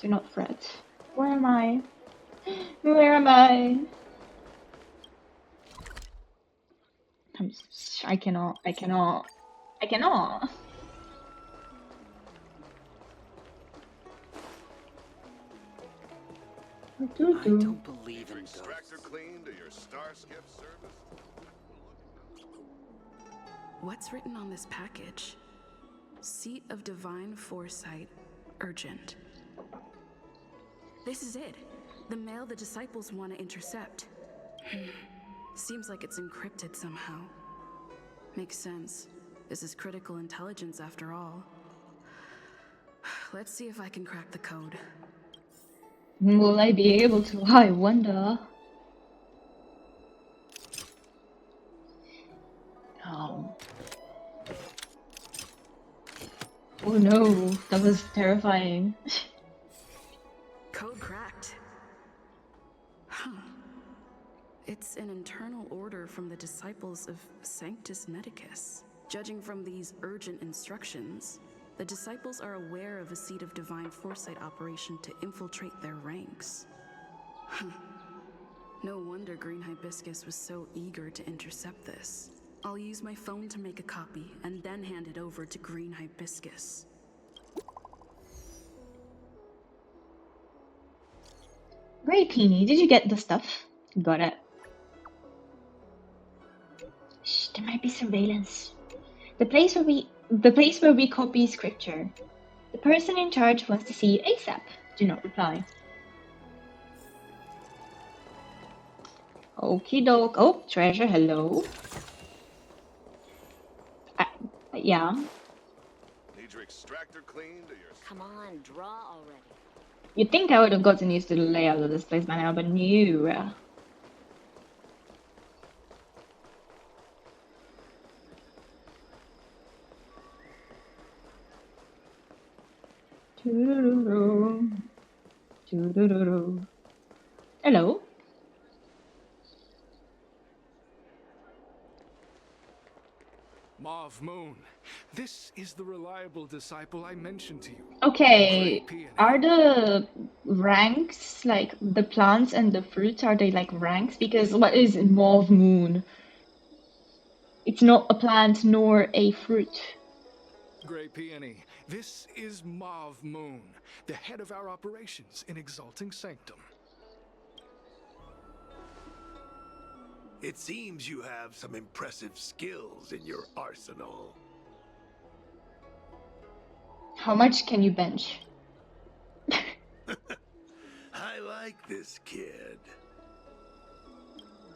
Do not fret. Where am I? Where am I? I cannot.
I don't believe in ghosts.
Extractor clean to your Starskip service.
What's written on this package? Seat of Divine Foresight, urgent. This is it. The mail the disciples want to intercept. Seems like it's encrypted somehow. Makes sense. This is critical intelligence after all. Let's see if I can crack the code.
Will I be able to? I wonder. Oh no, that was terrifying.
Code cracked. Huh. It's an internal order from the disciples of Sanctus Medicus. Judging from these urgent instructions, the disciples are aware of a Seat of Divine Foresight operation to infiltrate their ranks. Huh. No wonder Green Hibiscus was so eager to intercept this. I'll use my phone to make a copy and then hand it over to Green Hibiscus.
Great, Peony. Did you get the stuff? Got it. Shh, there might be surveillance. The place where we copy scripture. The person in charge wants to see you ASAP. Do not reply. Okie doke. Oh, treasure. Hello. Yeah.
Need your extractor clean to your...
Come on, draw already.
You'd think I would have gotten used to the layout of this place by now, but no. Doo-doo-doo-doo. Doo-doo-doo-doo. Hello.
Mauve Moon, this is the reliable disciple I mentioned to you.
Okay,
Great peony.
are the ranks, like the plants and the fruits, are they like ranks? Because what is mauve moon? It's not a plant nor a fruit.
Grey Peony, this is Mauve Moon, the head of our operations in Exalting Sanctum.
It seems you have some impressive skills in your arsenal.
How much can you bench?
I like this kid.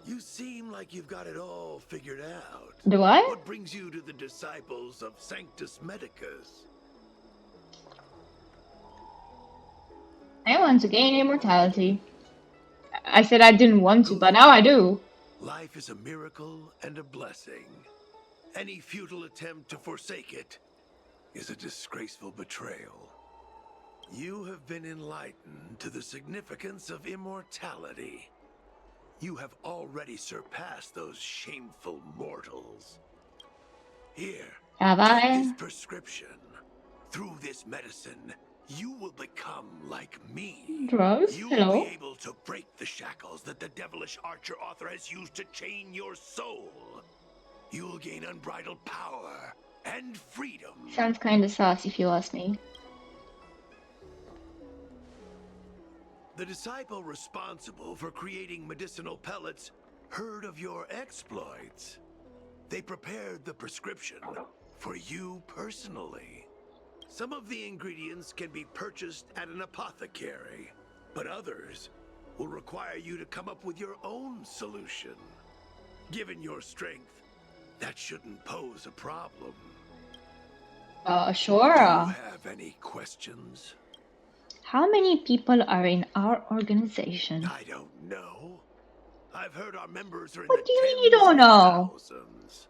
You seem like you've got it all figured out.
Do I?
What brings you to the disciples of Sanctus Medicus?
I want to gain immortality. I said I didn't want to, but now I do.
Life is a miracle and a blessing. Any futile attempt to forsake it is a disgraceful betrayal. You have been enlightened to the significance of immortality. You have already surpassed those shameful mortals. Here,
Have
take
I?
this prescription. Through this medicine, you will become like me.
Drugs?
You
Hello?
will be able to break the shackles that the devilish archer author has used to chain your soul. You will gain unbridled power and freedom.
Sounds kinda sus if you ask me.
The disciple responsible for creating medicinal pellets heard of your exploits. They prepared the prescription for you personally. Some of the ingredients can be purchased at an apothecary, but others will require you to come up with your own solution. Given your strength, that shouldn't pose a problem.
Sure.
Do you have any questions?
How many people are in our organization?
I don't know. I've heard our members are in
What
the
do you mean you
tens
don't
of
know?
thousands.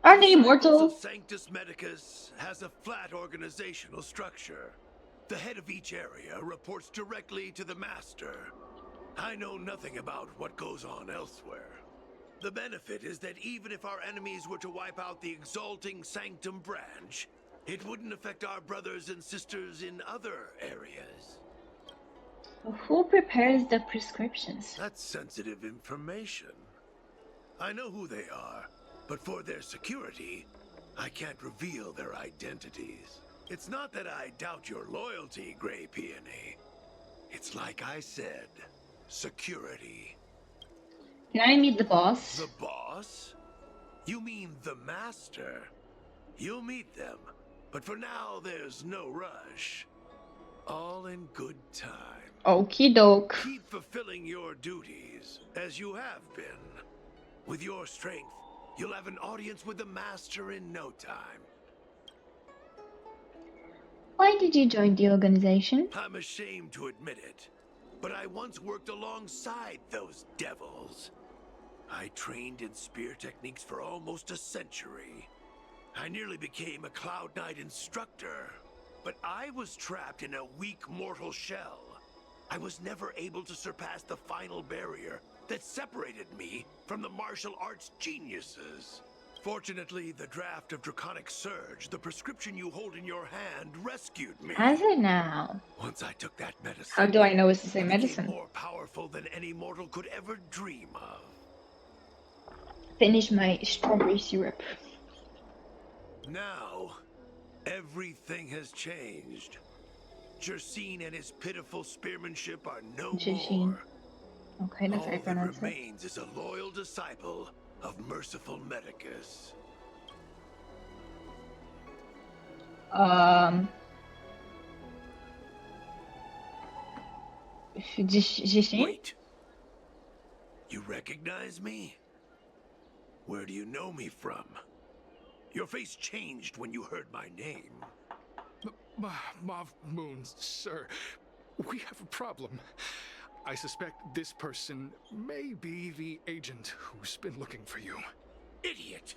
Aren't they
Disciples
immortal?
of Sanctus Medicus has a flat organizational structure. The head of each area reports directly to the master. I know nothing about what goes on elsewhere. The benefit is that even if our enemies were to wipe out the Exalting Sanctum branch, it wouldn't affect our brothers and sisters in other areas.
Who prepares the prescriptions?
That's sensitive information. I know who they are, but for their security, I can't reveal their identities. It's not that I doubt your loyalty, Grey Peony. It's like I said, security.
Can I meet the boss?
The boss? You mean the master? You'll meet them, but for now there's no rush. All in good time.
Okie doke.
Keep fulfilling your duties, as you have been. With your strength, you'll have an audience with the master in no time.
Why did you join the organization?
I'm ashamed to admit it, but I once worked alongside those devils. I trained in spear techniques for almost a century. I nearly became a Cloud Knight instructor, but I was trapped in a weak mortal shell. I was never able to surpass the final barrier that separated me from the martial arts geniuses. Fortunately, the draft of Draconic Surge, the prescription you hold in your hand, rescued me.
Has it now?
Once I took that medicine,
How do I know it's the same
I became
medicine?
more powerful than any mortal could ever dream of.
Finish my strawberry syrup.
Now, everything has changed. Jersine and his pitiful spearmanship are no
Jersine.
more.
Okay, that's how I
All that
pronounce it.
remains is a loyal disciple of merciful Medicus.
Jersine?
Wait. You recognize me? Where do you know me from? Your face changed when you heard my name.
Mauve Moon, sir, we have a problem. I suspect this person may be the agent who's been looking for you.
Idiot!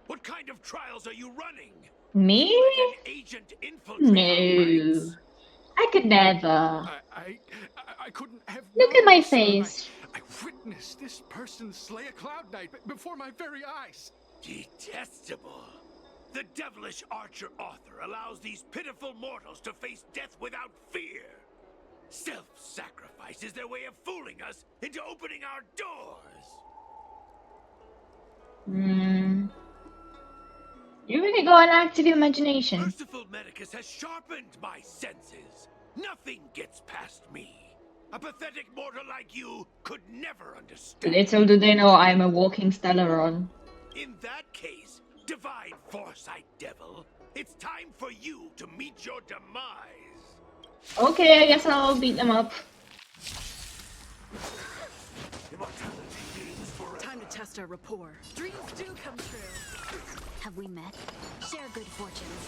What kind of trials are you running?
Me?
You let an agent infiltrate our
No.
ranks?
I could never.
I couldn't have
Look at my
known, sir.
face.
I witnessed this person slay a Cloud Knight before my very eyes.
Detestable. The devilish archer author allows these pitiful mortals to face death without fear. Self-sacrifice is their way of fooling us into opening our doors.
You really go on active imagination.
Merciful Medicus has sharpened my senses. Nothing gets past me. A pathetic mortal like you could never understand.
Little do they know I'm a walking Stellaron.
In that case, divine foresight, devil, it's time for you to meet your demise.
Okay, I guess I'll beat them up.
Time to test our rapport. Dreams do come true.
Have we met? Share good fortunes.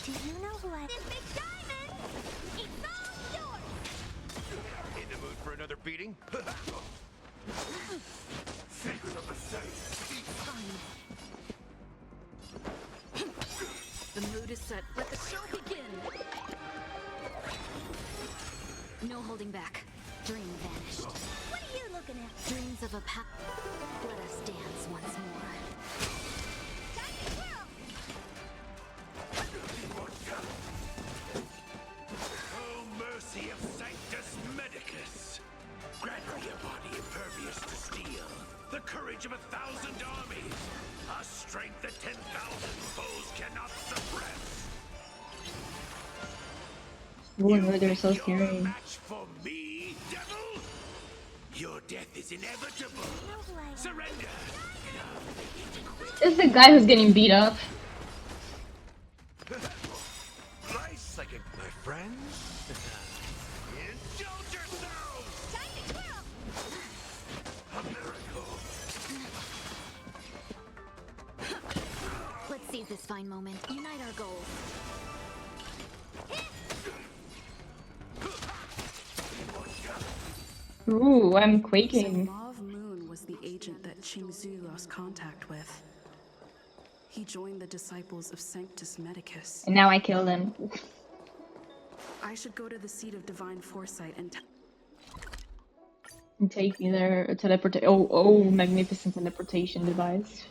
Do you know who I... Big Diamond! It's all yours!
In the mood for another beating? Secret of the
The mood is set. Let the show begin.
No holding back. Dream vanished.
What are you looking at?
Dreams of a path. Let us dance once more.
Time to twirl!
Oh, mercy of Sanctus Medicus! Grant me a body impervious to steel, the courage of 1,000 armies, a strength that 10,000 foes cannot suppress.
Ooh, they're so scary.
Match for me, devil? Your death is inevitable. Surrender.
This is the guy who's getting beat up.
Nice second, my friends. Indulge yourselves.
Time to twirl!
A miracle.
Let's seize this fine moment. Unite our goals.
Ooh, I'm
So
quaking.
Mauve Moon was the agent that Qingzhu lost contact with. He joined the disciples of Sanctus Medicus.
And now I killed him.
I should go to the seat of divine foresight and
And take me there. Oh, magnificent teleportation device.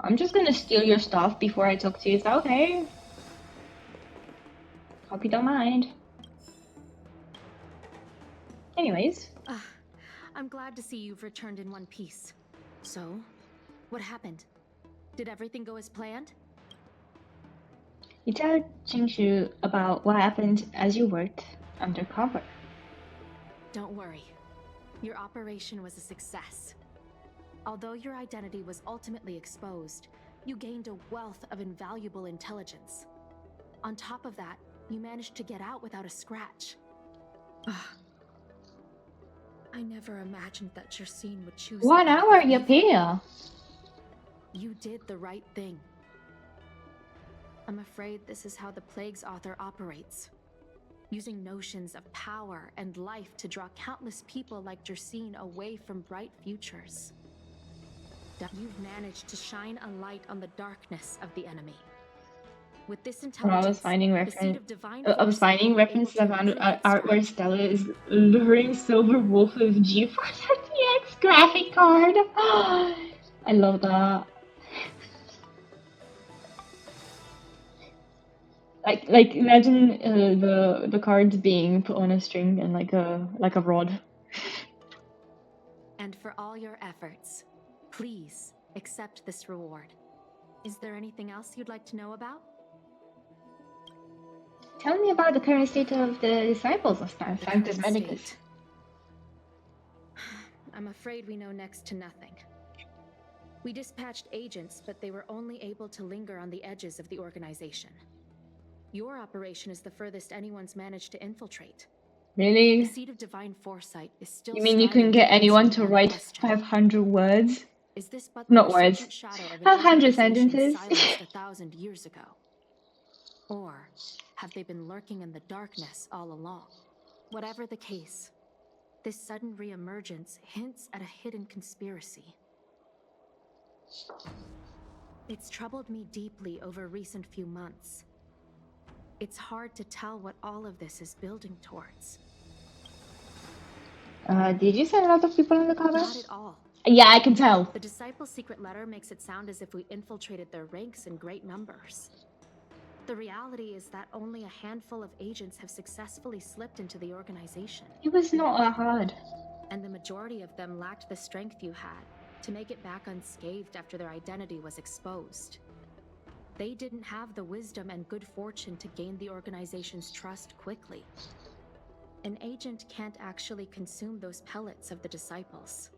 I'm just gonna steal your stuff before I talk to you. Is that okay? Hope you don't mind. Anyways.
I'm glad to see you've returned in one piece. So, what happened? Did everything go as planned?
You tell Qingzhu about what happened as you worked undercover.
Don't worry. Your operation was a success. Although your identity was ultimately exposed, you gained a wealth of invaluable intelligence. On top of that, you managed to get out without a scratch. I never imagined that Jersine would choose.
1 hour, Yapia.
You did the right thing. I'm afraid this is how the Plague's author operates. Using notions of power and life to draw countless people like Jersine away from bright futures. You've managed to shine a light on the darkness of the enemy. With this intelligence,
I was finding
the seed of divine
references.
foresight
I found art where Stella is luring Silver Wolf with GeForce RTX graphic card. I love that. Like imagine the cards being put on a string and like a rod.
And for all your efforts, please accept this reward. Is there anything else you'd like to know about?
Tell me about the current state of the disciples of Sanctus Medicus.
I'm afraid we know next to nothing. We dispatched agents, but they were only able to linger on the edges of the organization. Your operation is the furthest anyone's managed to infiltrate.
Really?
The seed of divine foresight is still.
You mean you couldn't get anyone to write 500 words?
Is this but
not words? 500 sentences?
1,000 years ago? Or have they been lurking in the darkness all along? Whatever the case, this sudden reemergence hints at a hidden conspiracy. It's troubled me deeply over recent few months. It's hard to tell what all of this is building towards.
Did you send a lot of people in the cover?
Not at all.
Yeah, I can tell.
The Disciples' secret letter makes it sound as if we infiltrated their ranks in great numbers. The reality is that only a handful of agents have successfully slipped into the organization.
It was not that hard.
And the majority of them lacked the strength you had to make it back unscathed after their identity was exposed. They didn't have the wisdom and good fortune to gain the organization's trust quickly. An agent can't actually consume those pellets of the Disciples.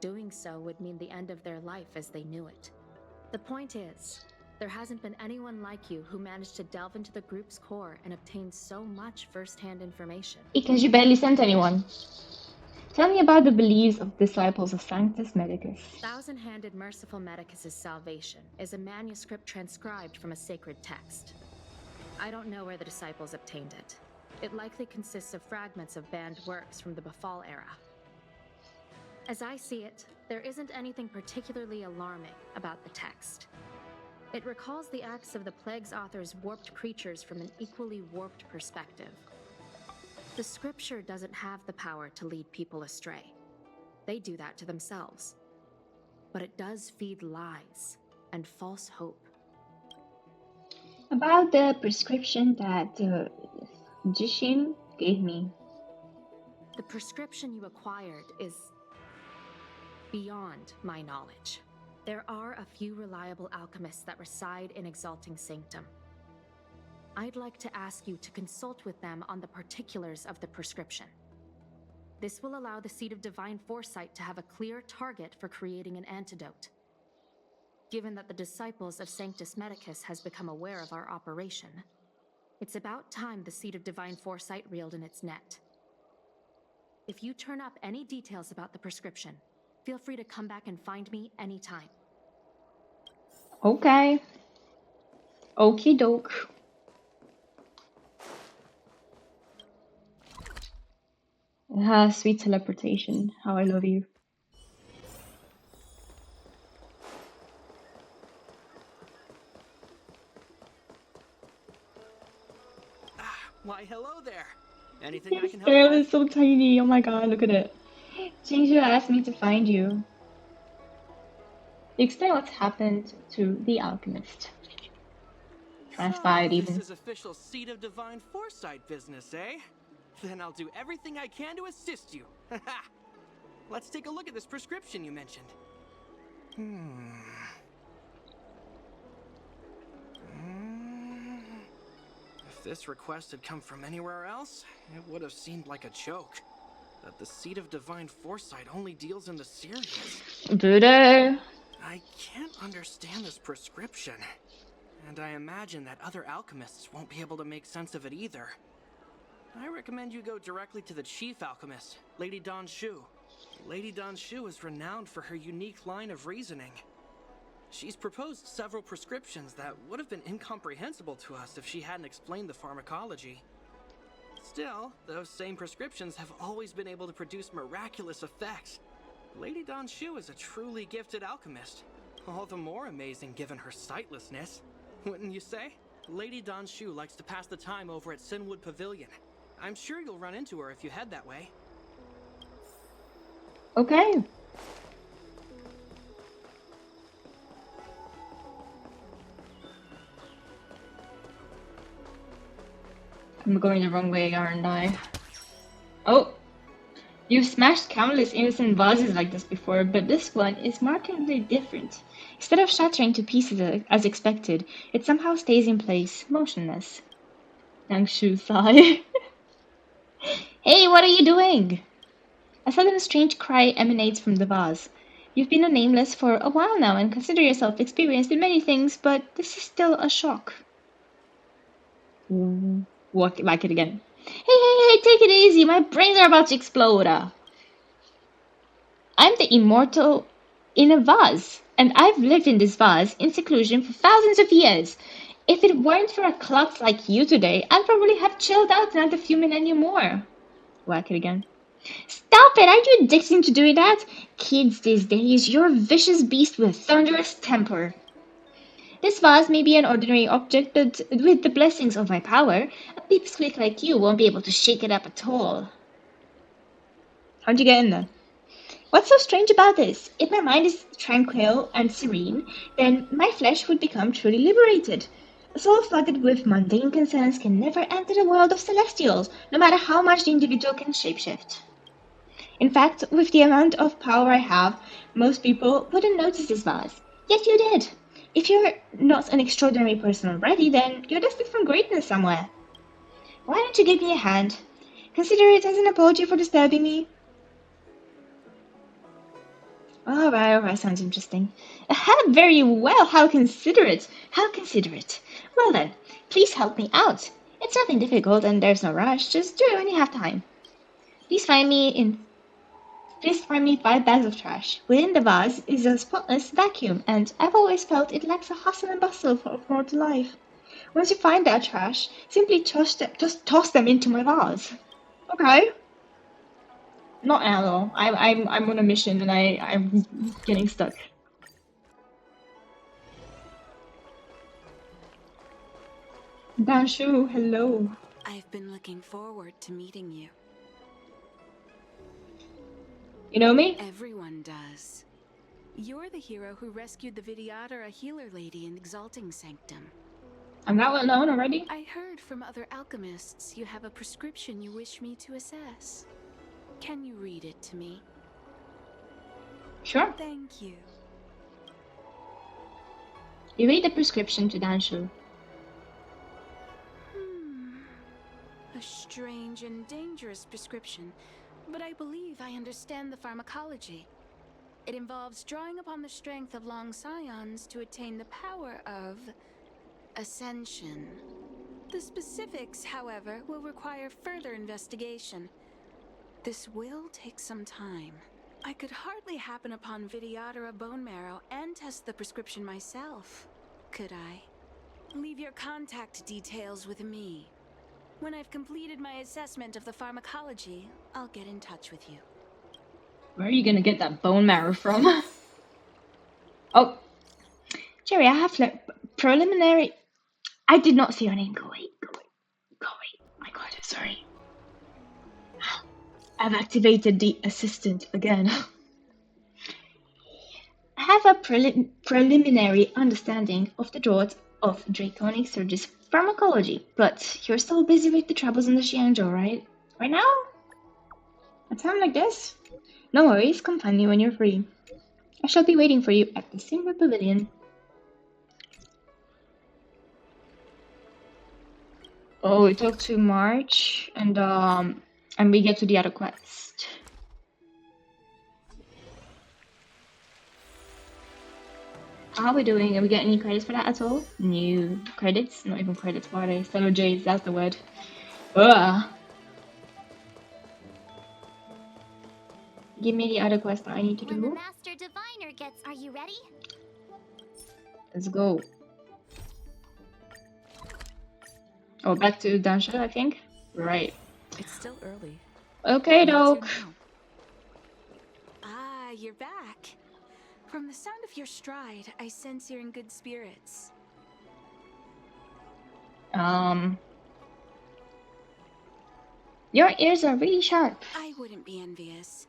Doing so would mean the end of their life as they knew it. The point is, there hasn't been anyone like you who managed to delve into the group's core and obtain so much first-hand information.
Because you barely sent anyone. Tell me about the beliefs of disciples of Sanctus Medicus.
Thousand-Handed Merciful Medicus's Salvation is a manuscript transcribed from a sacred text. I don't know where the disciples obtained it. It likely consists of fragments of banned works from the Befall era. As I see it, there isn't anything particularly alarming about the text. It recalls the acts of the Plague's author's warped creatures from an equally warped perspective. The scripture doesn't have the power to lead people astray. They do that to themselves. But it does feed lies and false hope.
About the prescription that Jishin gave me.
The prescription you acquired is beyond my knowledge. There are a few reliable alchemists that reside in Exalting Sanctum. I'd like to ask you to consult with them on the particulars of the prescription. This will allow the Seed of Divine Foresight to have a clear target for creating an antidote. Given that the Disciples of Sanctus Medicus has become aware of our operation, it's about time the Seed of Divine Foresight reeled in its net. If you turn up any details about the prescription, feel free to come back and find me anytime.
Okay. Okie doke. Sweet teleportation. How I love you.
Why, hello there. Anything I
This
can help
girl
with?
is so tiny. Oh my god, look at it. Jinju asked me to find you. Explain what's happened to the alchemist. Transpired even.
This is official Seed of Divine Foresight business, eh? Then I'll do everything I can to assist you. Let's take a look at this prescription you mentioned. If this request had come from anywhere else, it would have seemed like a joke. That the Seed of Divine Foresight only deals in the serious.
Do they?
I can't understand this prescription. And I imagine that other alchemists won't be able to make sense of it either. I recommend you go directly to the chief alchemist, Lady Dan Shu. Lady Dan Shu is renowned for her unique line of reasoning. She's proposed several prescriptions that would have been incomprehensible to us if she hadn't explained the pharmacology. Still, those same prescriptions have always been able to produce miraculous effects. Lady Dan Shu is a truly gifted alchemist. All the more amazing given her sightlessness. Wouldn't you say? Lady Dan Shu likes to pass the time over at Sinwood Pavilion. I'm sure you'll run into her if you head that way.
Okay. I'm going the wrong way, aren't I? Oh! You've smashed countless innocent vases like this before, but this one is markedly different. Instead of shattering to pieces as expected, it somehow stays in place, motionless. Yangshu sigh. Hey, what are you doing? A sudden strange cry emanates from the vase. You've been a nameless for a while now and consider yourself experienced in many things, but this is still a shock. Walk back it again. Hey, take it easy. My brains are about to explode. I'm the immortal in a vase, and I've lived in this vase in seclusion for thousands of years. If it weren't for a klutz like you today, I'd probably have chilled out another few millennia more. Whack it again. Stop it! Aren't you addicted to doing that? Kids these days, you're a vicious beast with a thunderous temper. This vase may be an ordinary object, but with the blessings of my power, a pipsqueak like you won't be able to shake it up at all. How'd you get in there? What's so strange about this? If my mind is tranquil and serene, then my flesh would become truly liberated. A soul flooded with mundane concerns can never enter the world of celestials, no matter how much the individual can shapeshift. In fact, with the amount of power I have, most people wouldn't notice this vase. Yet you did. If you're not an extraordinary person already, then you're destined for greatness somewhere. Why don't you give me a hand? Consider it as an apology for disturbing me. Alright, sounds interesting. Very well, how considerate. How considerate. Well then, please help me out. It's nothing difficult and there's no rush, just do it when you have time. Please find me 5 bags of trash. Within the vase is a spotless vacuum, and I've always felt it lacks a hustle and bustle of mortal life. Once you find that trash, simply just toss them into my vase. Okay. Not at all. I'm on a mission and I'm getting stuck. Danshu, hello.
I've been looking forward to meeting you.
You know me?
Everyone does. You're the hero who rescued the Vidyadhara healer lady in Exalting Sanctum.
I'm not well known already.
I heard from other alchemists you have a prescription you wish me to assess. Can you read it to me?
Sure.
Thank you.
You read the prescription to Danshu.
A strange and dangerous prescription, but I believe I understand the pharmacology. It involves drawing upon the strength of long scions to attain the power of ascension. The specifics, however, will require further investigation. This will take some time. I could hardly happen upon Vidyadhara bone marrow and test the prescription myself, could I? Leave your contact details with me. When I've completed my assessment of the pharmacology, I'll get in touch with you.
Where are you gonna get that bone marrow from? Oh, Jerry, I have preliminary. I did not see your name. Go away. My God, sorry. I've activated the assistant again. I have a preliminary understanding of the draught of Draconic Surge's pharmacology, but you're still busy with the troubles in the Xianzhou, right? Right now? A time like this? No worries, come find me when you're free. I shall be waiting for you at the Silver Pavilion. Oh, we talked to March, and we get to the other quest. How are we doing? Are we getting any credits for that at all? New credits? Not even credits, what are they? Fellow J's, that's the word. Ugh. Give me the other quest that I need to do.
When the Master Diviner gets... Are you ready?
Let's go. Oh, back to Dansha, I think? Right.
It's still early.
Okay, Doc.
Ah, you're back. From the sound of your stride, I sense you're in good spirits.
Your ears are really sharp.
I wouldn't be envious.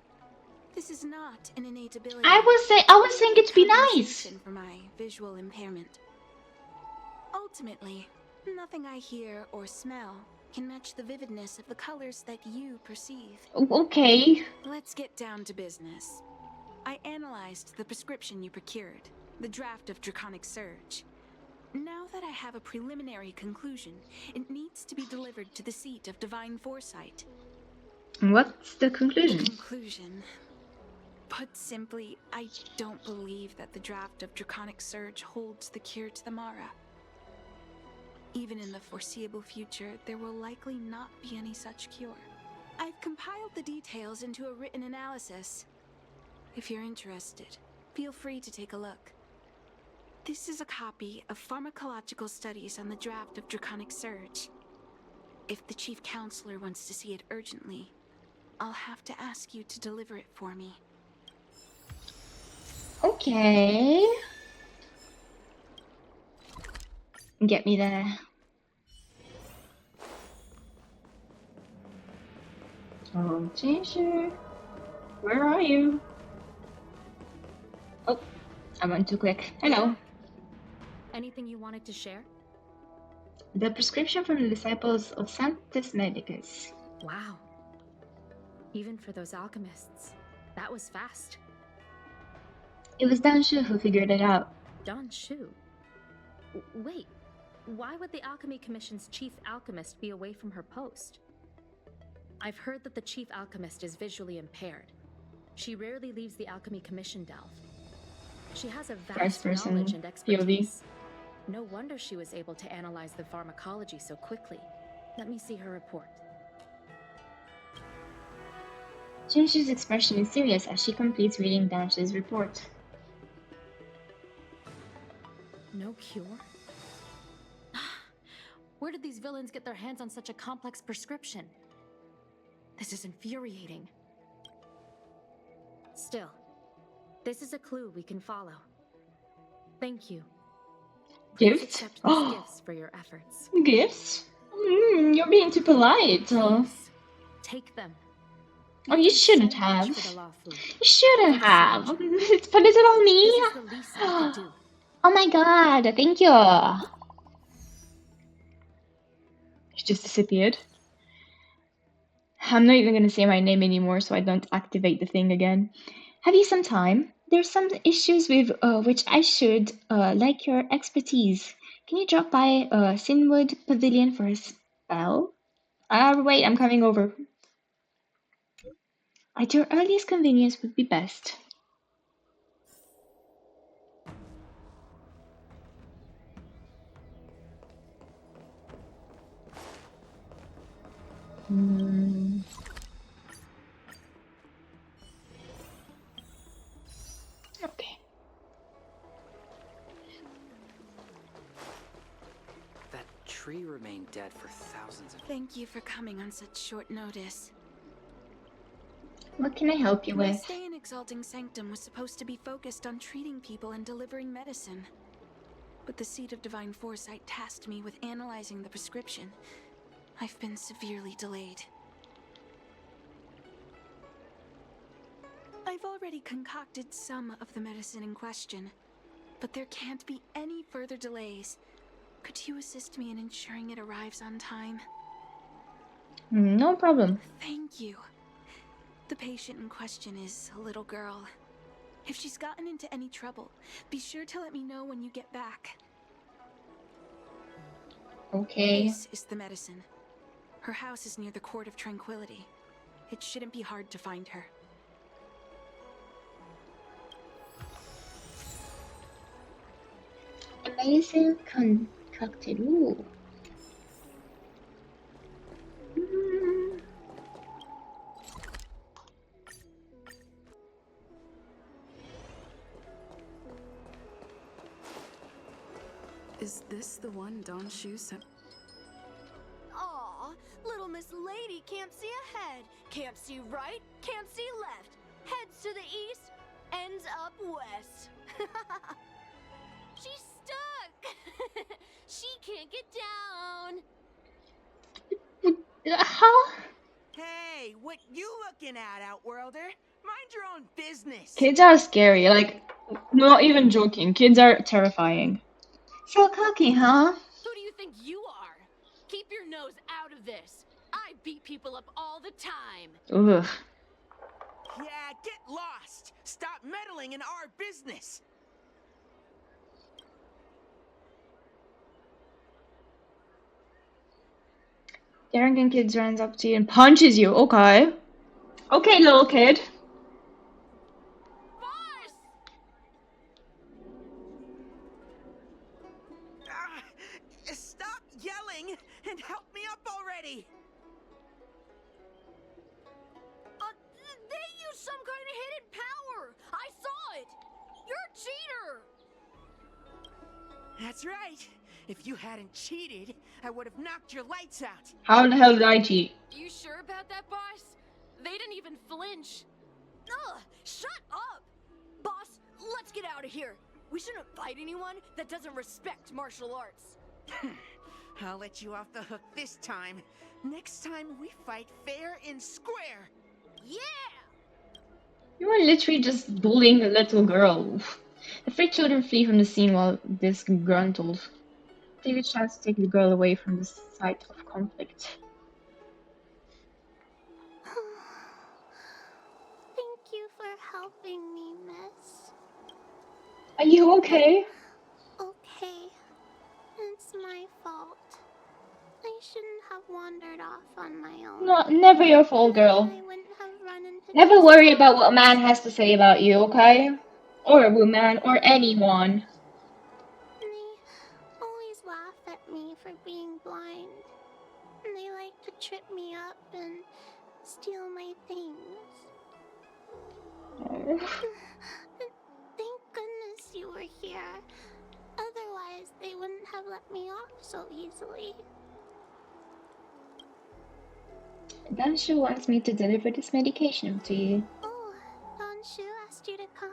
This is not an innate ability.
I was saying it to be nice.
For my visual impairment. Ultimately, nothing I hear or smell can match the vividness of the colors that you perceive.
Okay.
Let's get down to business. I analyzed the prescription you procured, the draft of Draconic Surge. Now that I have a preliminary conclusion, it needs to be delivered to the seat of Divine Foresight.
What's the conclusion?
Conclusion. Put simply, I don't believe that the draft of Draconic Surge holds the cure to the Mara. Even in the foreseeable future, there will likely not be any such cure. I've compiled the details into a written analysis. If you're interested, feel free to take a look. This is a copy of pharmacological studies on the draft of Draconic Surge. If the Chief Counselor wants to see it urgently, I'll have to ask you to deliver it for me.
Okay. Get me there. Oh, teacher. Where are you? Oh, I went too quick. Hello.
Anything you wanted to share?
The prescription from the disciples of Sanctus Medicus.
Wow. Even for those alchemists, that was fast.
It was Danshu who figured it out.
Don Shu? Wait, why would the Alchemy Commission's chief alchemist be away from her post? I've heard that the chief alchemist is visually impaired. She rarely leaves the Alchemy Commission delve. She has a vast knowledge and expertise. No wonder she was able to analyze the pharmacology so quickly. Let me see her report.
Danshu's expression is serious as she completes reading Danshu's report.
No cure? Where did these villains get their hands on such a complex prescription? This is infuriating. Still, this is a clue we can follow. Thank you. Please
Gifts?
accept these gifts for your efforts.
Gifts? You're being too polite.
Take them.
Oh, you shouldn't have. You shouldn't have. But is it on me?
This is the least I can do.
Oh my god, thank you. She just disappeared. I'm not even gonna say my name anymore so I don't activate the thing again. Have you some time? There's some issues with which I should like your expertise. Can you drop by Sinwood Pavilion for a spell? Wait, I'm coming over. At your earliest convenience would be best. Okay.
That tree remained dead for thousands of years.
Thank you for coming on such short notice.
What can I help you
My
with?
stay in Exalting Sanctum was supposed to be focused on treating people and delivering medicine. But the Seat of Divine Foresight tasked me with analyzing the prescription. I've been severely delayed. I've already concocted some of the medicine in question, but there can't be any further delays. Could you assist me in ensuring it arrives on time?
No problem.
Thank you. The patient in question is a little girl. If she's gotten into any trouble, be sure to let me know when you get back.
Okay.
This is the medicine. Her house is near the Court of Tranquility. It shouldn't be hard to find her.
Amazing concocted. Ooh.
Is this the one Don Shu sent?
Aw, little Miss Lady can't see ahead, can't see right, can't see left. Heads to the east, ends up west.
She's stuck! She can't get down!
How?
Hey, what you looking at, Outworlder? Mind your own business.
Kids are scary, like, not even joking. Kids are terrifying. So cocky, huh?
Who do you think you are? Keep your nose out of this. I beat people up all the time.
Ugh.
Yeah, get lost. Stop meddling in our business.
The arrogant kid runs up to you and punches you. Okay. Okay, little kid.
Stop yelling and help me up already.
They use some kind of hidden power. I saw it. You're a cheater.
That's right. If you hadn't cheated, I would have knocked your lights out.
How the hell did I cheat?
You sure about that, boss? They didn't even flinch.
Ugh, shut up! Boss, let's get out of here. We shouldn't fight anyone that doesn't respect martial arts.
I'll let you off the hook this time. Next time we fight fair and square.
Yeah!
You are literally just bullying a little girl. The three children flee from the scene while disgruntled. David shouts to take the girl away from the site of conflict.
Thank you for helping me, miss.
Are you okay?
Okay. It's my fault. I shouldn't have wandered off on my own.
No, never your fault, girl.
I wouldn't have run into
Never
those
worry about what a man
monsters.
has to say about you, okay? Or a woman, or anyone.
They always laugh at me for being blind. And they like to trip me up and steal my things.
Oh.
Thank goodness you were here. Otherwise, they wouldn't have let me off so easily.
Danshu wants me to deliver this medication to you.
Oh, Danshu asked you to come?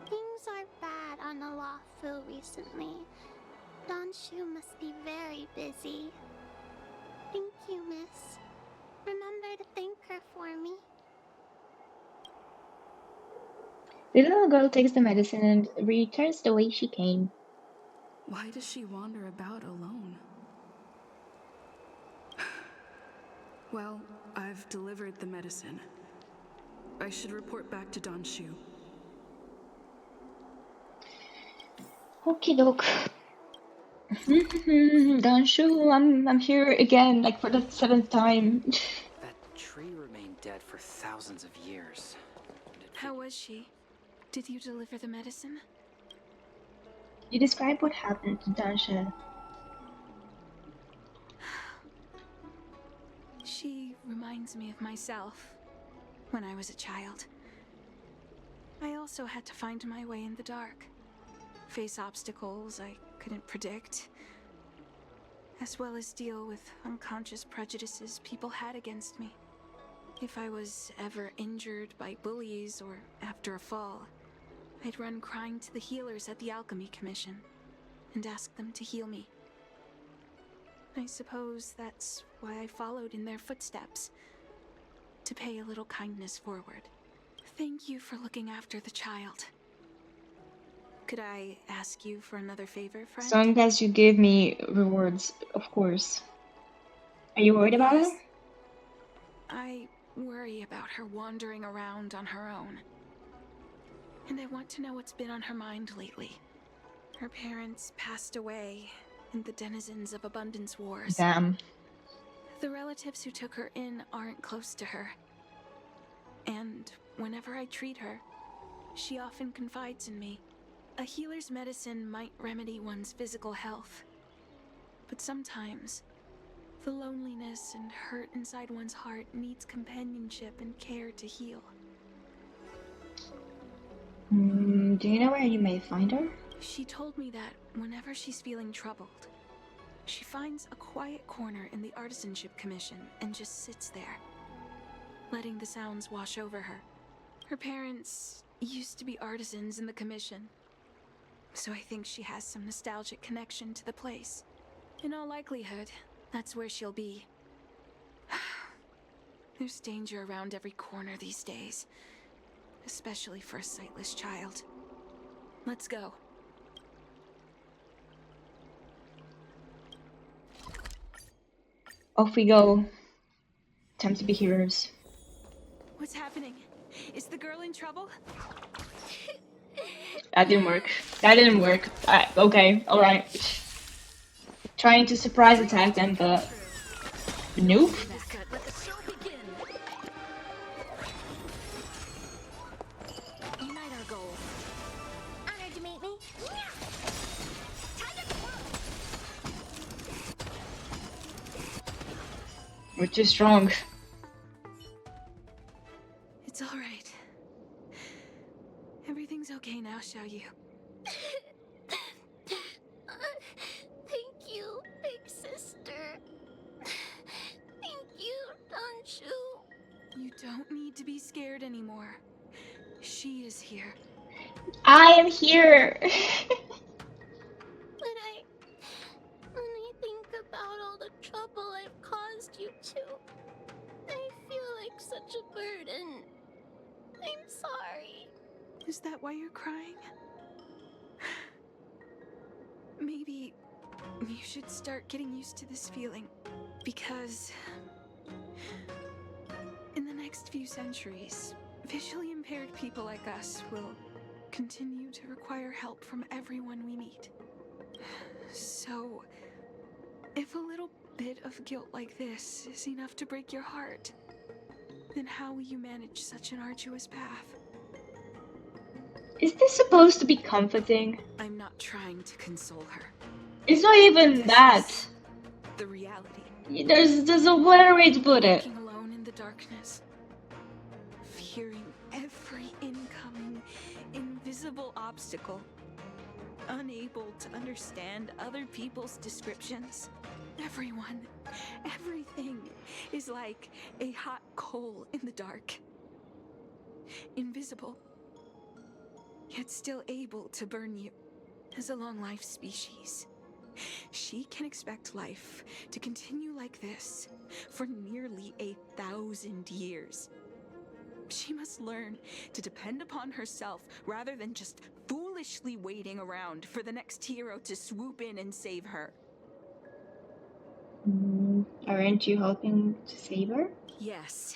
Things are bad on the Lafu recently. Danshu must be very busy. Thank you, miss. Remember to thank her for me.
The little girl takes the medicine and returns the way she came.
Why does she wander about alone? Well, I've delivered the medicine. I should report back to Danshu.
Okie doke. Danshu, I'm here again, like for the 7th time.
That tree remained dead for thousands of years.
How was she? Did you deliver the medicine?
You describe what happened to Danshu.
She reminds me of myself when I was a child. I also had to find my way in the dark, face obstacles I couldn't predict, as well as deal with unconscious prejudices people had against me. If I was ever injured by bullies or after a fall, I'd run crying to the healers at the Alchemy Commission and ask them to heal me. I suppose that's why I followed in their footsteps, to pay a little kindness forward. Thank you for looking after the child. Could I ask you for another favor, friend?
As long as you give me rewards, of course. Are you worried about her?
I worry about her wandering around on her own. And I want to know what's been on her mind lately. Her parents passed away in the denizens of Abundance Wars.
Damn.
The relatives who took her in aren't close to her. And whenever I treat her, she often confides in me. A healer's medicine might remedy one's physical health, but sometimes the loneliness and hurt inside one's heart needs companionship and care to heal.
Do you know where you may find her?
She told me that whenever she's feeling troubled, she finds a quiet corner in the Artisanship Commission and just sits there, letting the sounds wash over her. Her parents used to be artisans in the commission, so I think she has some nostalgic connection to the place. In all likelihood, that's where she'll be. There's danger around every corner these days, especially for a sightless child. Let's go.
Off we go. Time to be heroes.
What's happening? Is the girl in trouble?
That didn't work. That didn't work. Okay, alright. Trying to surprise attack them, but... Nope.
Unite our goals. Honored to meet me.
We're too strong.
It's all right. Everything's okay now, Xiao Yu.
Thank you, big sister. Thank you, Danshu.
You don't need to be scared anymore. She is here.
I am here.
When I think about all the trouble I've caused you two, I feel like such a burden. I'm sorry.
Is that why you're crying? Maybe you should start getting used to this feeling, because in the next few centuries, visually impaired people like us will continue to require help from everyone we meet. So, if a little bit of guilt like this is enough to break your heart, then how will you manage such an arduous path?
Is this supposed to be comforting?
I'm not trying to console her.
It's not even that.
The reality.
There's a better way to put it.
Walking alone in the darkness, fearing every incoming, invisible obstacle, unable to understand other people's descriptions. Everyone, everything is like a hot coal in the dark. Invisible, yet still able to burn you. As a long-life species, she can expect life to continue like this for nearly 1,000 years. She must learn to depend upon herself rather than just foolishly waiting around for the next hero to swoop in and save her.
Aren't you hoping to save her?
Yes.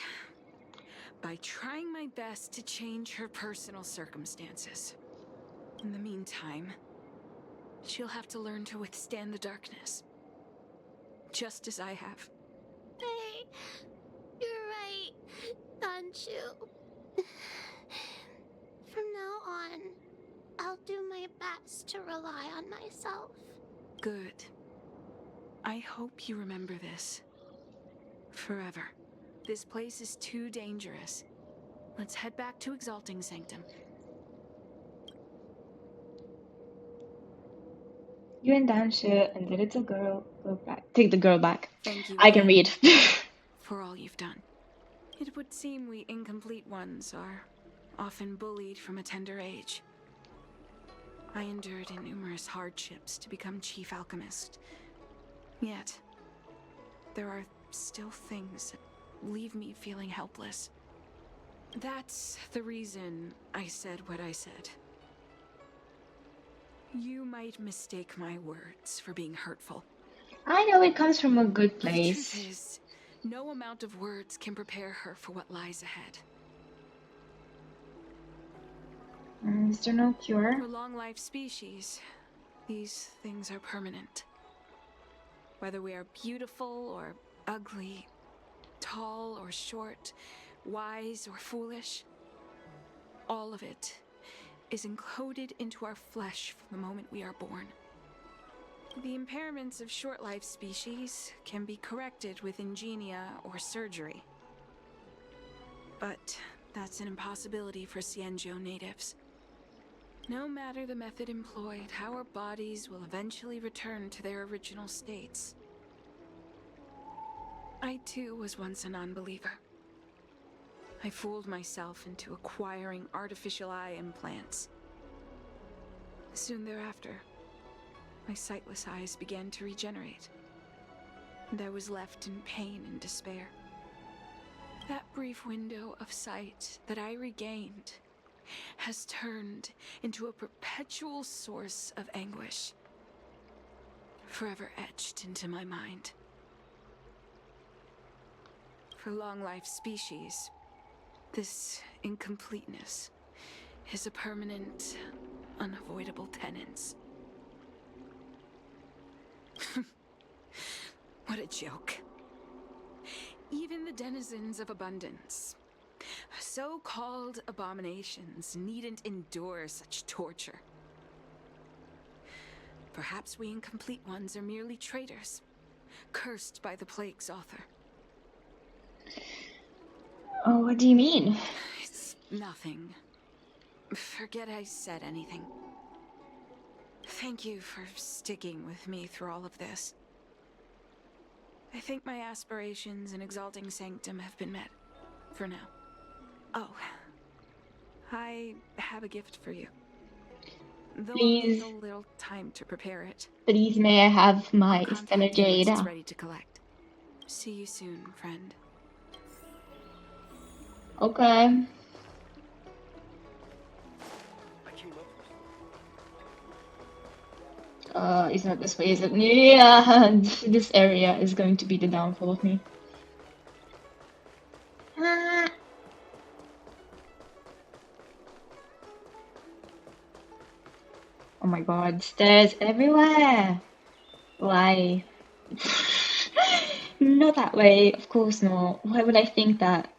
By trying my best to change her personal circumstances. In the meantime, she'll have to learn to withstand the darkness. Just as I have.
Hey, you're right, Danshu. From now on, I'll do my best to rely on myself.
Good. I hope you remember this. Forever. This place is too dangerous. Let's head back to Exalting Sanctum.
You and Danshu and the little girl go back. Take the girl back.
Thank you
I can read.
for all you've done. It would seem we incomplete ones are often bullied from a tender age. I endured numerous hardships to become chief alchemist. Yet, there are still things that leave me feeling helpless. That's the reason I said what I said. You might mistake my words for being hurtful.
I know it comes from a good
The truth
place.
is, no amount of words can prepare her for what lies ahead.
Is there no cure?
For long-life species, these things are permanent. Whether we are beautiful or ugly, tall or short, wise or foolish, all of it is encoded into our flesh from the moment we are born. The impairments of short-life species can be corrected with ingenia or surgery. But that's an impossibility for Xianzhou natives. No matter the method employed, our bodies will eventually return to their original states. I too was once a non-believer. I fooled myself into acquiring artificial eye implants. Soon thereafter, my sightless eyes began to regenerate, and I was left in pain and despair. That brief window of sight that I regained has turned into a perpetual source of anguish, forever etched into my mind. For long-life species, this incompleteness is a permanent, unavoidable tenance. What a joke. Even the denizens of abundance, so-called abominations, needn't endure such torture. Perhaps we incomplete ones are merely traitors, cursed by the plague's author.
Oh, what do you mean?
It's nothing. Forget I said anything.
Thank you for sticking with me through all of this. I think my aspirations in Exalting Sanctum have been met. For now. Oh. I have a gift for you. Though I'll need
Please.
a little time to prepare it.
Please, may I have my
I'll
stellar
contact you once
jade?
it's ready to collect. See you soon, friend.
Okay. It's not this way, is it? Yeah, this area is going to be the downfall of me. Ah. Oh my god, stairs everywhere! Why? Not that way, of course not. Why would I think that?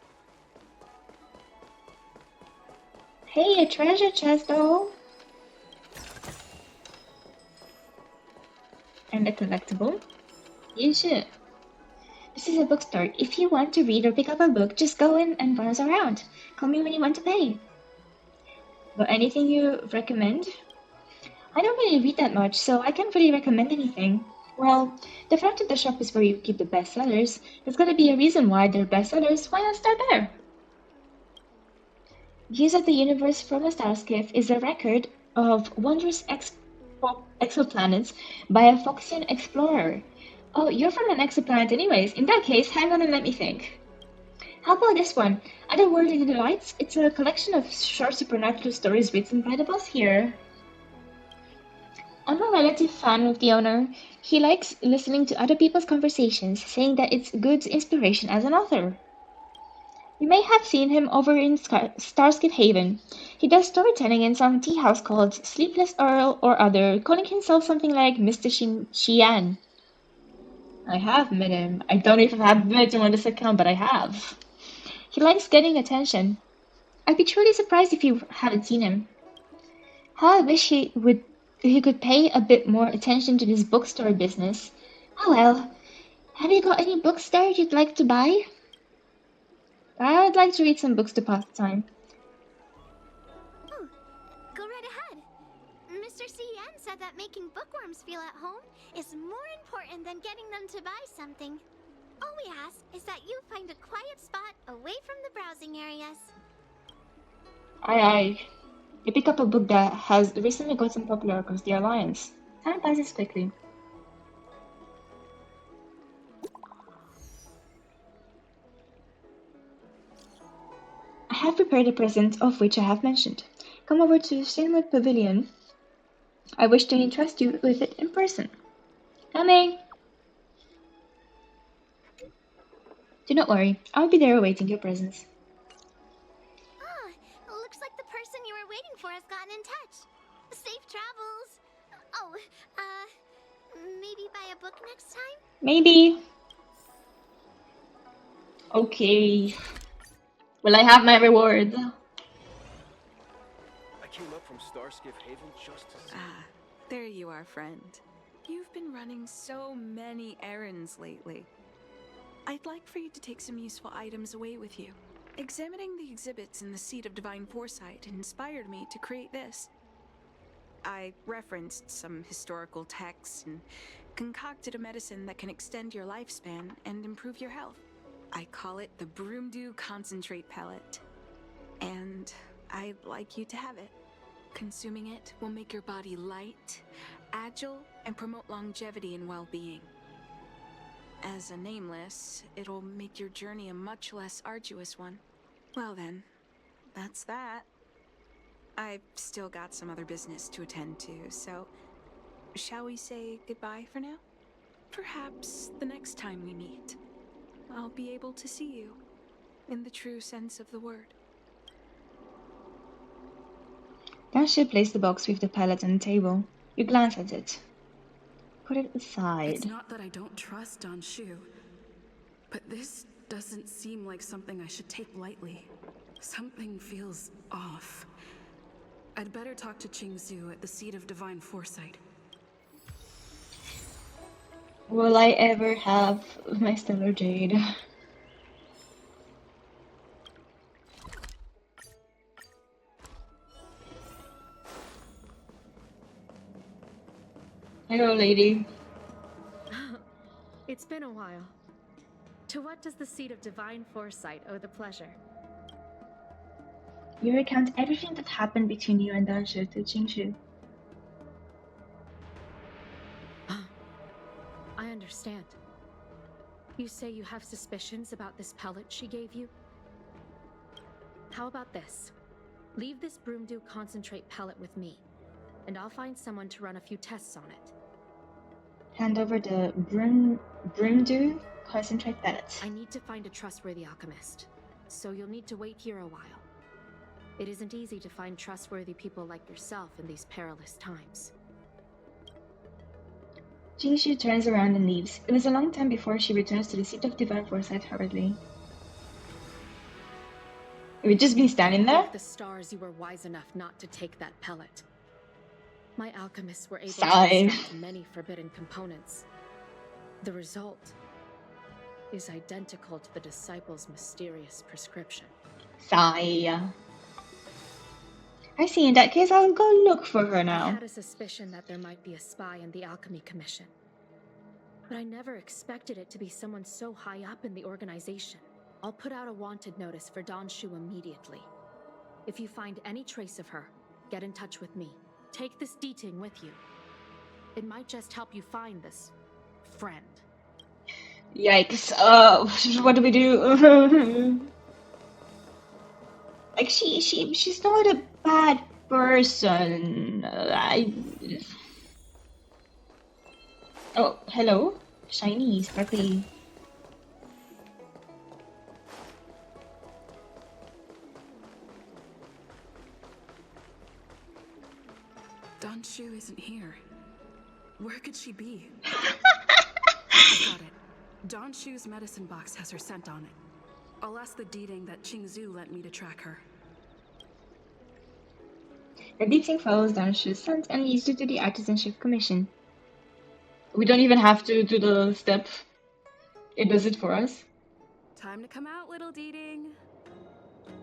Hey, a treasure chest though! And a collectible. You should. This is a bookstore. If you want to read or pick up a book, just go in and browse around. Call me when you want to pay. But anything you recommend? I don't really read that much, so I can't really recommend anything. Well, the front of the shop is where you keep the bestsellers. There's gotta be a reason why they're bestsellers. Why not start there? Views of the Universe from a Starskiff is a record of wondrous exoplanets by a Foxian explorer. Oh, you're from an exoplanet anyways. In that case, hang on and let me think. How about this one? Otherworldly Delights? It's a collection of short supernatural stories written by the boss here. I'm a relative fan of the owner. He likes listening to other people's conversations, saying that it's good inspiration as an author. You may have seen him over in Starskip Haven. He does storytelling in some tea house called Sleepless Earl or other, calling himself something like Mr. Xian. I have met him. I don't know if I have met him on this account, but I have. He likes getting attention. I'd be truly surprised if you haven't seen him. How I wish he could pay a bit more attention to this bookstore business. Oh well. Have you got any books there you'd like to buy? I would like to read some books to pass the time.
Oh, go right ahead. Mr. CN said that making bookworms feel at home is more important than getting them to buy something. All we ask is that you find a quiet spot away from the browsing areas.
Aye. You pick up a book that has recently gotten popular across the Alliance. Time passes quickly. I have prepared a present of which I have mentioned. Come over to Shenwood Pavilion. I wish to entrust you with it in person. Coming! Do not worry, I'll be there awaiting your presence.
Ah, looks like the person you were waiting for has gotten in touch. Safe travels. Oh, maybe buy a book next time?
Maybe. Okay. Will I have my reward?
I came up from Starskiff Haven just to see.
Ah, there you are, friend. You've been running so many errands lately. I'd like for you to take some useful items away with you. Examining the exhibits in the Seat of Divine Foresight inspired me to create this. I referenced some historical texts and concocted a medicine that can extend your lifespan and improve your health. I call it the Broomdew Concentrate Pellet. And I'd like you to have it. Consuming it will make your body light, agile, and promote longevity and well-being. As a nameless, it'll make your journey a much less arduous one. Well then, that's that. I've still got some other business to attend to, so shall we say goodbye for now? Perhaps the next time we meet, I'll be able to see you, in the true sense of the word.
Dansha placed the box with the pellet on the table. You glance at it. Put it aside.
It's not that I don't trust Danshu, but this doesn't seem like something I should take lightly. Something feels off. I'd better talk to Qingzu at the Seat of Divine Foresight.
Will I ever have my stellar jade? Hello, lady.
It's been a while. To what does the seat of divine foresight owe the pleasure?
You recount everything that happened between you and Danshu to Jingshu.
I understand. You say you have suspicions about this pellet she gave you? How about this? Leave this Broomdew concentrate pellet with me, and I'll find someone to run a few tests on it.
Hand over the Broomdew concentrate pellets.
I need to find a trustworthy alchemist, so you'll need to wait here a while. It isn't easy to find trustworthy people like yourself in these perilous times.
Jingshu turns around and leaves. It was a long time before she returns to the seat of divine foresight hurriedly. We've just been standing there?
Thank the stars you were wise enough not to take that pellet. My alchemists were able
Sigh.
to extract many forbidden components. The result is identical to the disciples' mysterious prescription.
Sigh. I see. In that case, I'll go look for her
I
now.
had a suspicion that there might be a spy in the Alchemy Commission, but I never expected it to be someone so high up in the organization. I'll put out a wanted notice for Danshu immediately. If you find any trace of her, get in touch with me. Take this Deeting with you. It might just help you find this friend.
Yikes. What do we do? Like, she's not a bad person. Oh, hello. Shiny, sparkly.
Danshu isn't here. Where could she be? I got it. Danshu's medicine box has her scent on it. I'll ask the Deeting that Qingzhu lent me to track her.
The Deeting follows Danshu's scent and leads you to the Artisanship Commission. We don't even have to do the step. It does it for us.
Time to come out, little Deeting.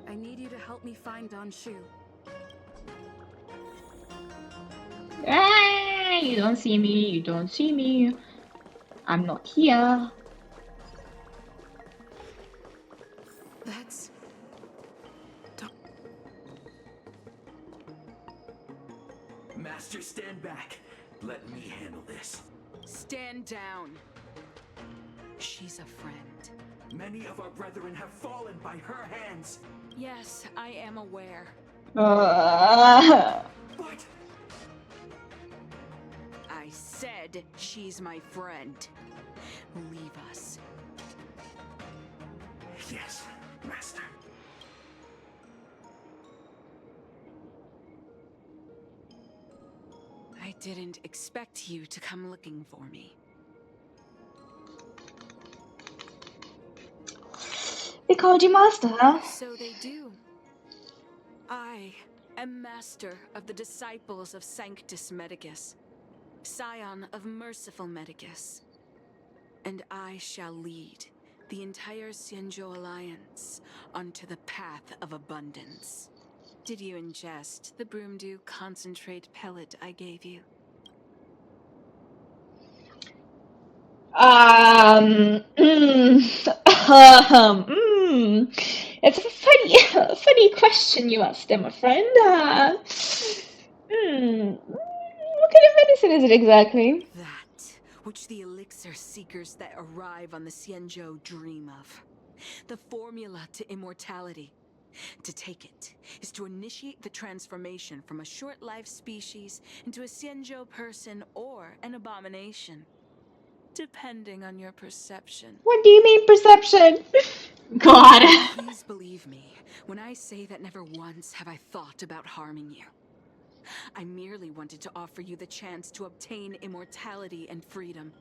I need you to help me find Danshu.
Ah, you don't see me, you don't see me. I'm not here.
That's...
Master, stand back. Let me handle this.
Stand down. She's a friend.
Many of our brethren have fallen by her hands.
Yes, I am aware.
But
I said she's my friend. Leave us.
Yes, Master.
I didn't expect you to come looking for me.
They called you master, huh?
So they do. I am master of the disciples of Sanctus Medicus, scion of merciful Medicus, and I shall lead the entire Xianzhou Alliance onto the path of abundance. Did you ingest the Broomdew concentrate pellet I gave you?
It's a funny question you asked there, my friend. What kind of medicine is it exactly?
That which the elixir seekers that arrive on the Xianzhou dream of. The formula to immortality. To take it is to initiate the transformation from a short-lived species into a Xianzhou person or an abomination. Depending on your perception.
What do you mean perception? God.
Please believe me when I say that never once have I thought about harming you. I merely wanted to offer you the chance to obtain immortality and freedom.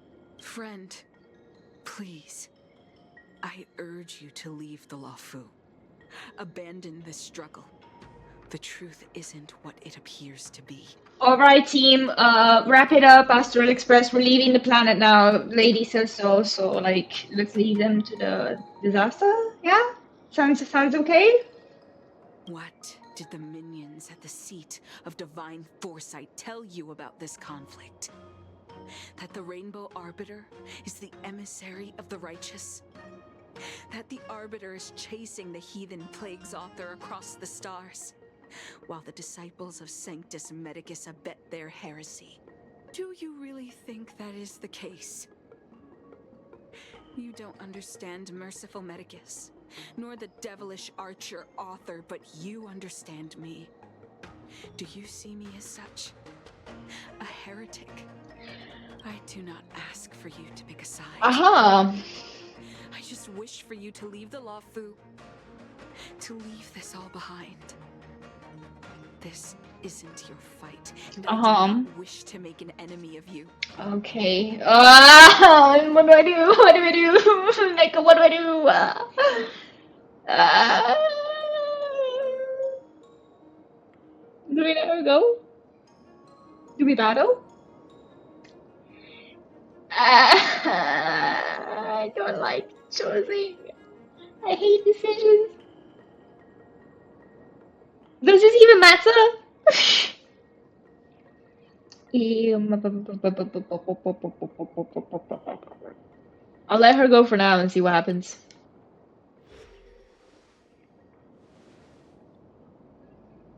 Friend, please, I urge you to leave the Luofu. Abandon this struggle. The truth isn't what it appears to be.
Alright, team, wrap it up. Astral Express, we're leaving the planet now. Lady says so, so, like, let's leave them to the disaster? Yeah? Sounds okay?
What did the minions at the seat of divine foresight tell you about this conflict? That the Rainbow Arbiter is the emissary of the righteous? That the Arbiter is chasing the heathen plagues author across the stars, while the disciples of Sanctus Medicus abet their heresy? Do you really think that is the case? You don't understand Merciful Medicus, nor the devilish archer author, but you understand me. Do you see me as such? A heretic? I do not ask for you to pick a side.
Aha!
I just wish for you to leave the Law Fu. To leave this all behind. This isn't your fight, and I do not wish to make an enemy of you.
Okay. What do I do? What do I do? Like, what do I do? Do we never go? Do we battle? I don't like choosing. I hate decisions. Does this even matter? I'll let her go for now and see what happens.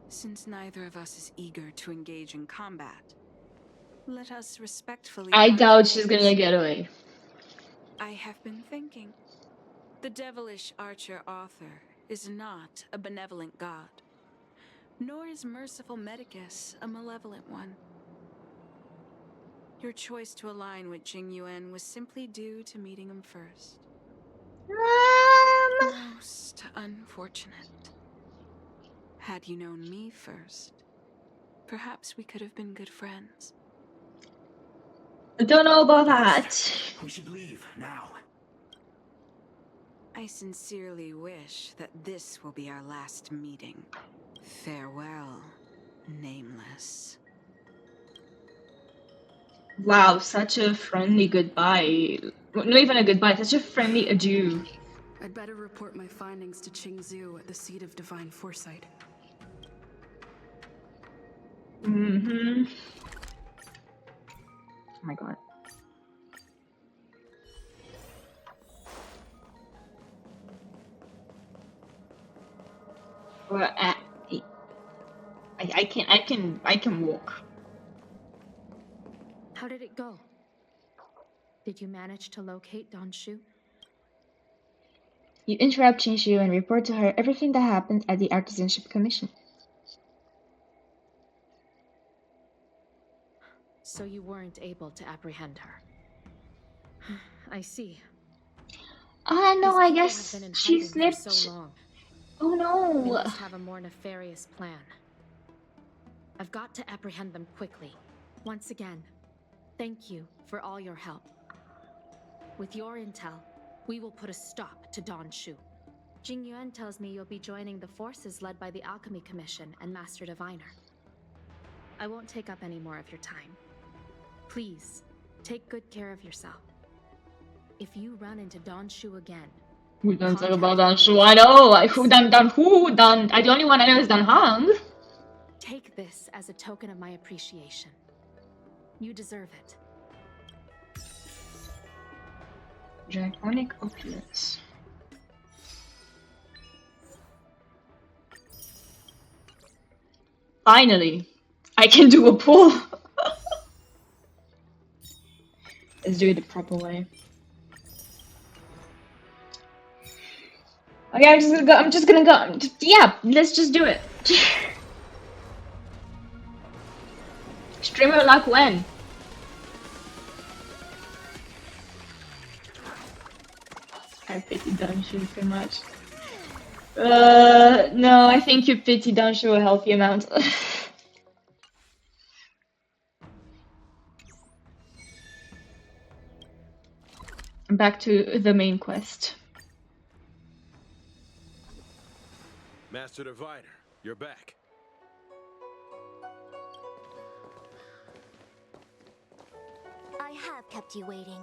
Since neither of us is eager to engage in combat, let us respectfully...
I doubt she's gonna get away.
I have been thinking. The devilish archer author is not a benevolent god, nor is Merciful Medicus a malevolent one. Your choice to align with Jing Yuan was simply due to meeting him first. Most unfortunate. Had you known me first, perhaps we could have been good friends.
I don't know about that.
We should leave now.
I sincerely wish that this will be our last meeting. Farewell, Nameless.
Wow, such a friendly goodbye. Not even a goodbye, such a friendly adieu.
I'd better report my findings to Qingzhou at the seat of divine foresight.
Mm-hmm. Oh my god. Well, I can walk.
How did it go? Did you manage to locate Donshu?
You interrupt Qingzhou and report to her everything that happened at the Artisanship Commission.
So you weren't able to apprehend her. I see.
No, I guess she slipped.
So long.
Oh no!
They must have a more nefarious plan. I've got to apprehend them quickly. Once again, thank you for all your help. With your intel, we will put a stop to Donshu. Jing Yuan tells me you'll be joining the forces led by the Alchemy Commission and Master Diviner. I won't take up any more of your time. Please, take good care of yourself. If you run into Donshu again...
Who don't talk about Donshu? I know! Who done? The only one I know is Dan Hang.
Take this as a token of my appreciation. You deserve it.
Draconic opulence. Finally, I can do a pull. Let's do it the proper way. Okay, I'm just gonna go. Yeah, let's just do it. Streamer luck when? I pity Donshu too much. No, I think you pity Donshu a healthy amount. Back to the main quest.
Master Diviner, you're back.
I have kept you waiting,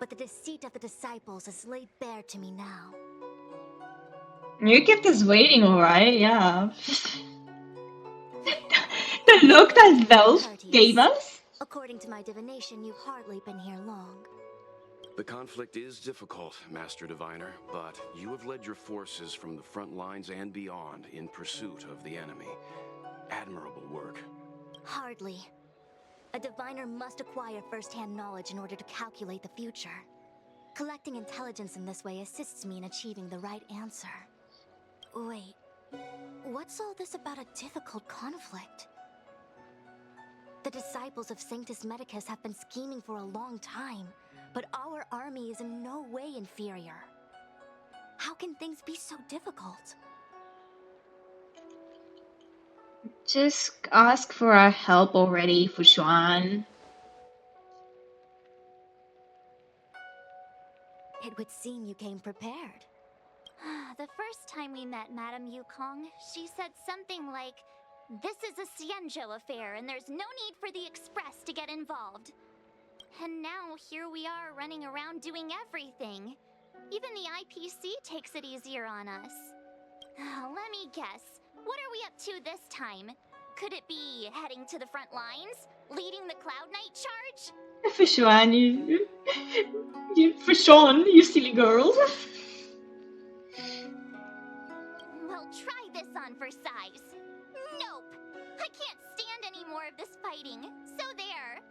but the deceit of the disciples is laid bare to me now.
You kept us waiting, alright, yeah. The look that Velf gave us?
A According to my divination, you've hardly been here long.
The conflict is difficult, Master Diviner, but you have led your forces from the front lines and beyond in pursuit of the enemy. Admirable work.
Hardly. A diviner must acquire first-hand knowledge in order to calculate the future. Collecting intelligence in this way assists me in achieving the right answer. Wait, what's all this about a difficult conflict? The disciples of Sanctus Medicus have been scheming for a long time, but our army is in no way inferior. How can things be so difficult?
Just ask for our help already, Fushuan.
It would seem you came prepared.
The first time we met Madame Yukong, she said something like, "This is a Xianzhou affair and there's no need for the Express to get involved." And now here we are running around doing everything. Even the IPC takes it easier on us. Let me guess, what are we up to this time? Could it be heading to the front lines? Leading the Cloud Knight charge?
Fushuan, Fushuan, you silly girl.
Well, try this on for size. Nope! I can't stand any more of this fighting, so there!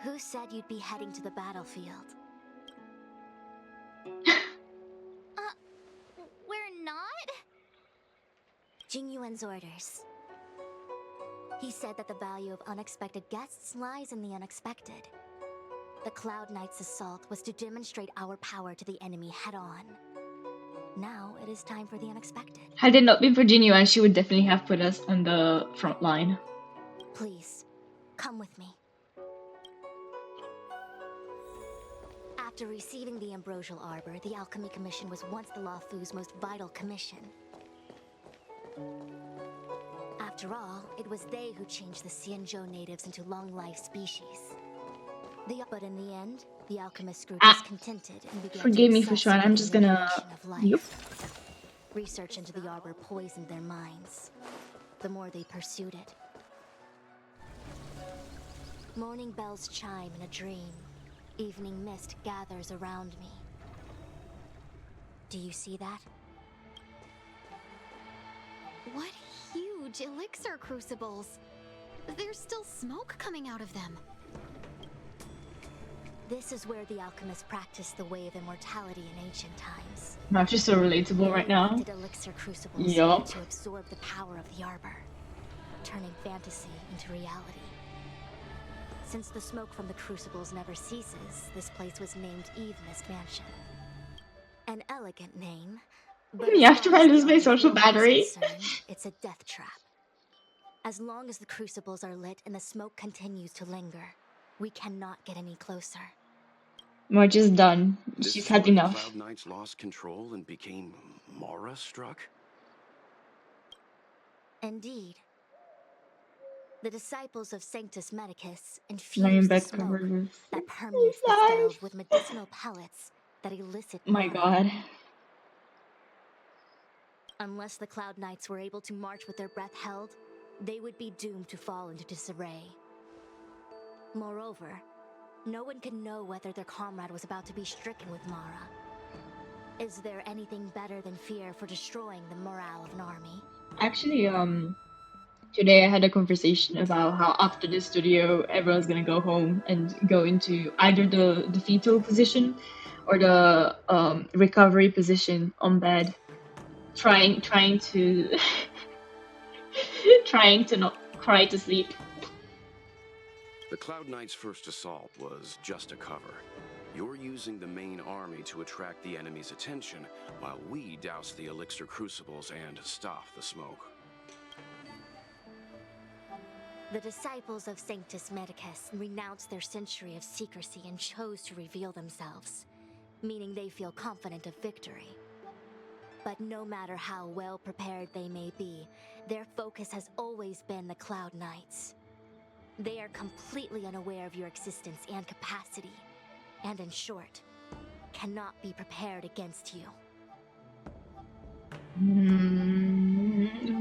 Who said you'd be heading to the battlefield?
We're not?
Jingyuan's orders. He said that the value of unexpected guests lies in the unexpected. The Cloud Knight's assault was to demonstrate our power to the enemy head-on. Now it is time for the unexpected.
Had it not been for Jingyuan, she would definitely have put us on the front line.
Please, come with me. After receiving the Ambrosial Arbor, the Alchemy Commission was once the Luofu's most vital commission. After all, it was they who changed the Xianzhou natives into long-life species. But in the end, the alchemist grew discontented and began
Forgive
to
me,
obsess
Fushuan,
over
I'm
the
just gonna...
elimination of life.
Yep.
Research into the arbor poisoned their minds. The more they pursued it. Morning bells chime in a dream. Evening mist gathers around me. Do you see that?
What huge elixir crucibles! There's still smoke coming out of them.
This is where the alchemists practiced the way of immortality in ancient times.
Not just so relatable right now.
Elixir crucibles
Yup.
to absorb the power of the arbor, turning fantasy into reality. Since the smoke from the crucibles never ceases, this place was named Evenist Mansion. An elegant name, but
You have to find this my social battery.
it's a death trap. As long as the crucibles are lit and the smoke continues to linger, we cannot get any closer.
Marge is done. She's had enough.
Cloud Knights lost control and became Mara-struck?
Indeed. The disciples of Sanctus Medicus
Lying
infused the
back
smoke
over.
that permeates the stove with medicinal pellets that elicit
My
mana.
god.
Unless the Cloud Knights were able to march with their breath held, they would be doomed to fall into disarray. Moreover, no one could know whether their comrade was about to be stricken with Mara. Is there anything better than fear for destroying the morale of an army?
Actually, today I had a conversation about how after the studio, everyone's gonna go home and go into either the fetal position or the recovery position on bed, trying to trying to not cry to sleep.
The Cloud Knight's first assault was just a cover. You're using the main army to attract the enemy's attention, while we douse the elixir crucibles and stop the smoke.
The disciples of Sanctus Medicus renounced their century of secrecy and chose to reveal themselves, meaning they feel confident of victory. But no matter how well prepared they may be, their focus has always been the Cloud Knights. They are completely unaware of your existence and capacity, and in short, cannot be prepared against you.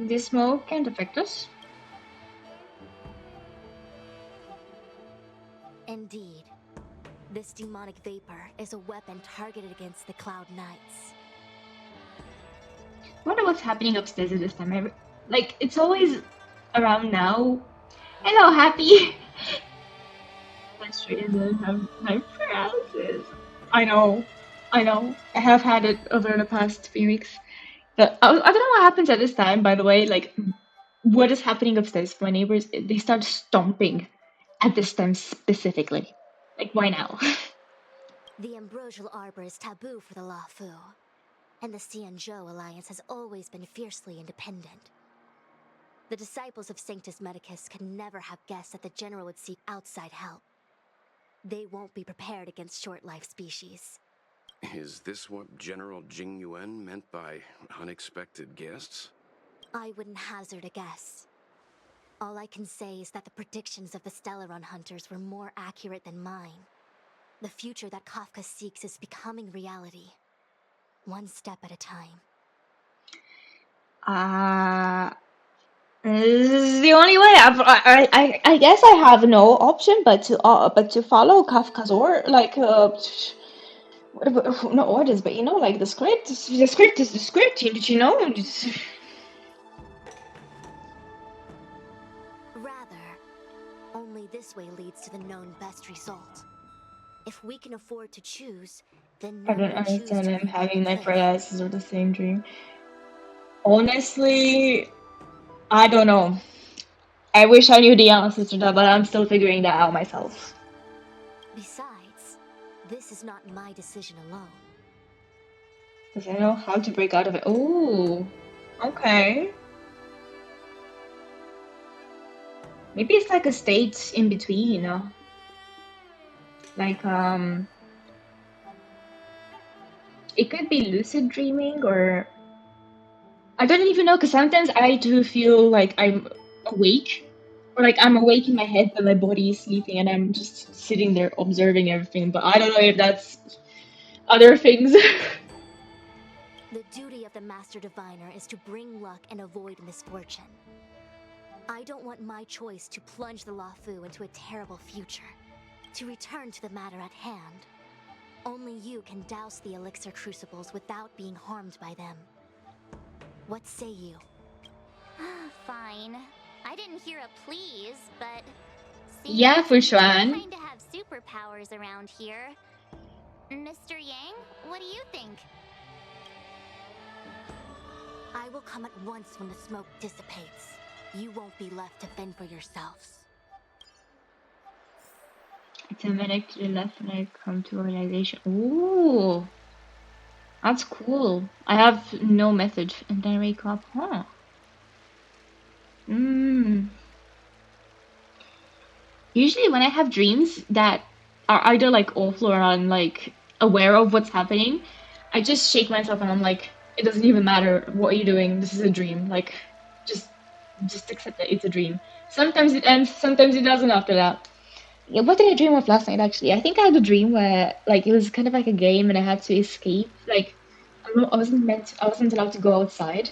The smoke can't affect us.
Indeed. This demonic vapor is a weapon targeted against the Cloud Knights.
I wonder what's happening upstairs at this time. Like, it's always around now. Hello, Happy! Frustrated that I have my paralysis. I know. I have had it over the past few weeks. But I don't know what happens at this time, by the way. Like, what is happening upstairs? My neighbors, they start stomping at this time specifically. Like, why now?
The Ambrosial Arbor is taboo for the Luofu, and the Xianzhou Alliance has always been fiercely independent. The disciples of Sanctus Medicus could never have guessed that the General would seek outside help. They won't be prepared against short-life species.
Is this what General Jing Yuan meant by unexpected guests?
I wouldn't hazard a guess. All I can say is that the predictions of the Stellaron hunters were more accurate than mine. The future that Kafka seeks is becoming reality. One step at a time.
This is the only way. I guess I have no option but to follow Kafka's not orders, but you know, like the script. The script is the script. Did you know?
Rather, only this way leads to the known best result. If we can afford to choose, then
I don't understand him having my paralysis or the same dream. Honestly, I don't know. I wish I knew the answer to that, but I'm still figuring that out myself.
Besides, this is not my decision alone.
Because I know how to break out of it. Oh, okay. Maybe it's like a state in between, you know? Like, it could be lucid dreaming, or I don't even know, because sometimes I do feel like I'm awake, or like I'm awake in my head but my body is sleeping and I'm just sitting there observing everything, but I don't know if that's other things.
The duty of the Master Diviner is to bring luck and avoid misfortune. I don't want my choice to plunge the Luofu into a terrible future. To return to the matter at hand, only you can douse the elixir crucibles without being harmed by them. What say you?
Fine. I didn't hear a please, but...
Yeah, for sure.
Kind to have superpowers around here. Mr. Yang, what do you think?
I will come at once when the smoke dissipates. You won't be left to fend for yourselves.
It's a minute to the left and I come to a realization. Ooh, that's cool. I have no method and then I wake up. Huh. Usually when I have dreams that are either like awful or I'm like aware of what's happening, I just shake myself and I'm like, it doesn't even matter what you're doing. This is a dream. Like, just accept that it's a dream. Sometimes it ends, sometimes it doesn't after that. Yeah, what did I dream of last night actually? I think I had a dream where like it was kind of like a game and I had to escape. Like I wasn't allowed to go outside,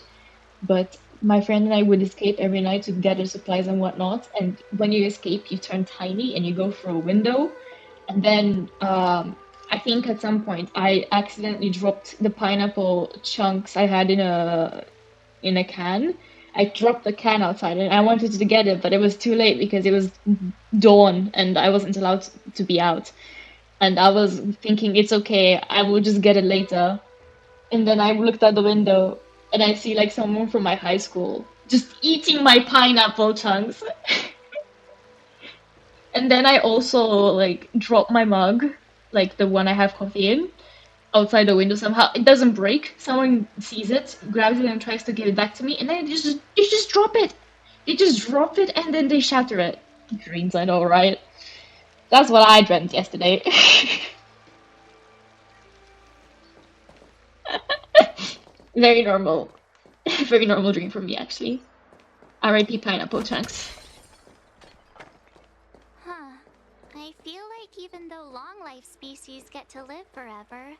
but my friend and I would escape every night to gather supplies and whatnot. And when you escape, you turn tiny and you go through a window. And then I think at some point I accidentally dropped the pineapple chunks I had in a can. I dropped the can outside and I wanted to get it, but it was too late because it was dawn and I wasn't allowed to be out. And I was thinking, it's okay, I will just get it later. And then I looked out the window and I see like someone from my high school just eating my pineapple chunks. And then I also like dropped my mug, like the one I have coffee in, outside the window somehow. It doesn't break. Someone sees it, grabs it and tries to give it back to me, and then they just drop it. They just drop it and then they shatter it. Dreams, I know, right? That's what I dreamt yesterday. Very normal. Very normal dream for me, actually. R.I.P. pineapple chunks.
Huh. I feel like even though long-life species get to live forever,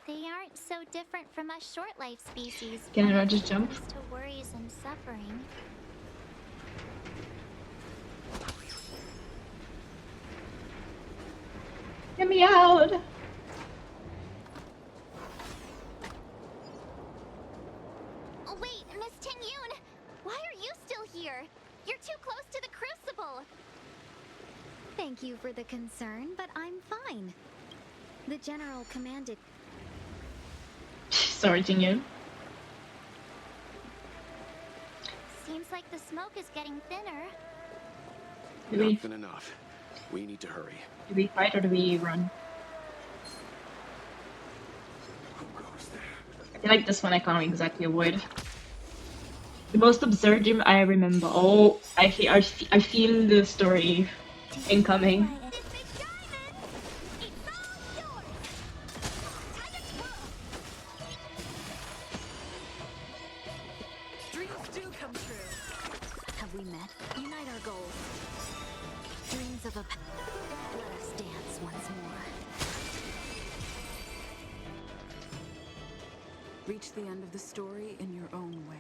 they aren't so different from us short-life species.
Can I just jump?
To worries and suffering.
me out!
Oh, wait, Miss Ting-Yun! Why are you still here? You're too close to the Crucible! Thank you for the concern, but I'm fine. The General commanded...
Sorry, Ting-Yun.
Seems like the smoke is getting thinner.
Not thin enough. We need to hurry.
Do we fight or do we run? I feel like this one I can't exactly avoid. The most absurd dream I remember. Oh, I feel the story incoming.
Dreams do come true. Have we met? Unite our goals. Dreams of a... Let us dance once more.
Reach the end of the story in your own way.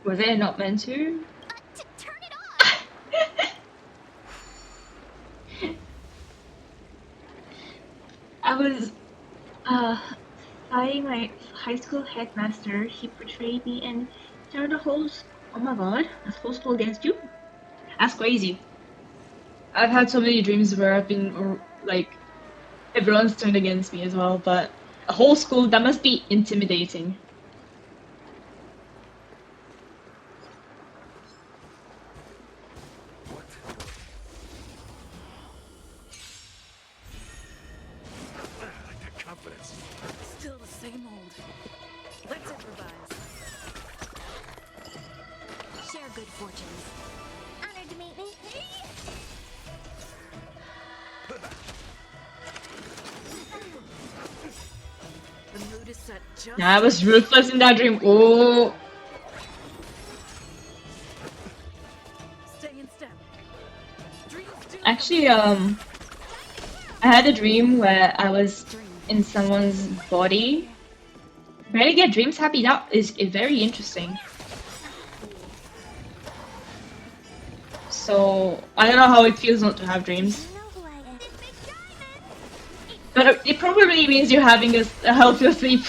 Was it not meant to?
Turn it off!
I was fighting my high school headmaster. He betrayed me and turned the whole oh my god, the whole school against you? That's crazy. I've had so many dreams where I've been like everyone's turned against me as well, but a whole school, that must be intimidating.
Still the same old. Let's improvise.
Share good fortunes. Honored to meet me.
The mood is set just...
Yeah, I was ruthless in that dream. Oh.
Stay in step. Dreams do...
Actually, I had a dream where I was in someone's body. Rarely get dreams happy. That is very interesting. So I don't know how it feels not to have dreams. But it probably means you're having a healthier sleep.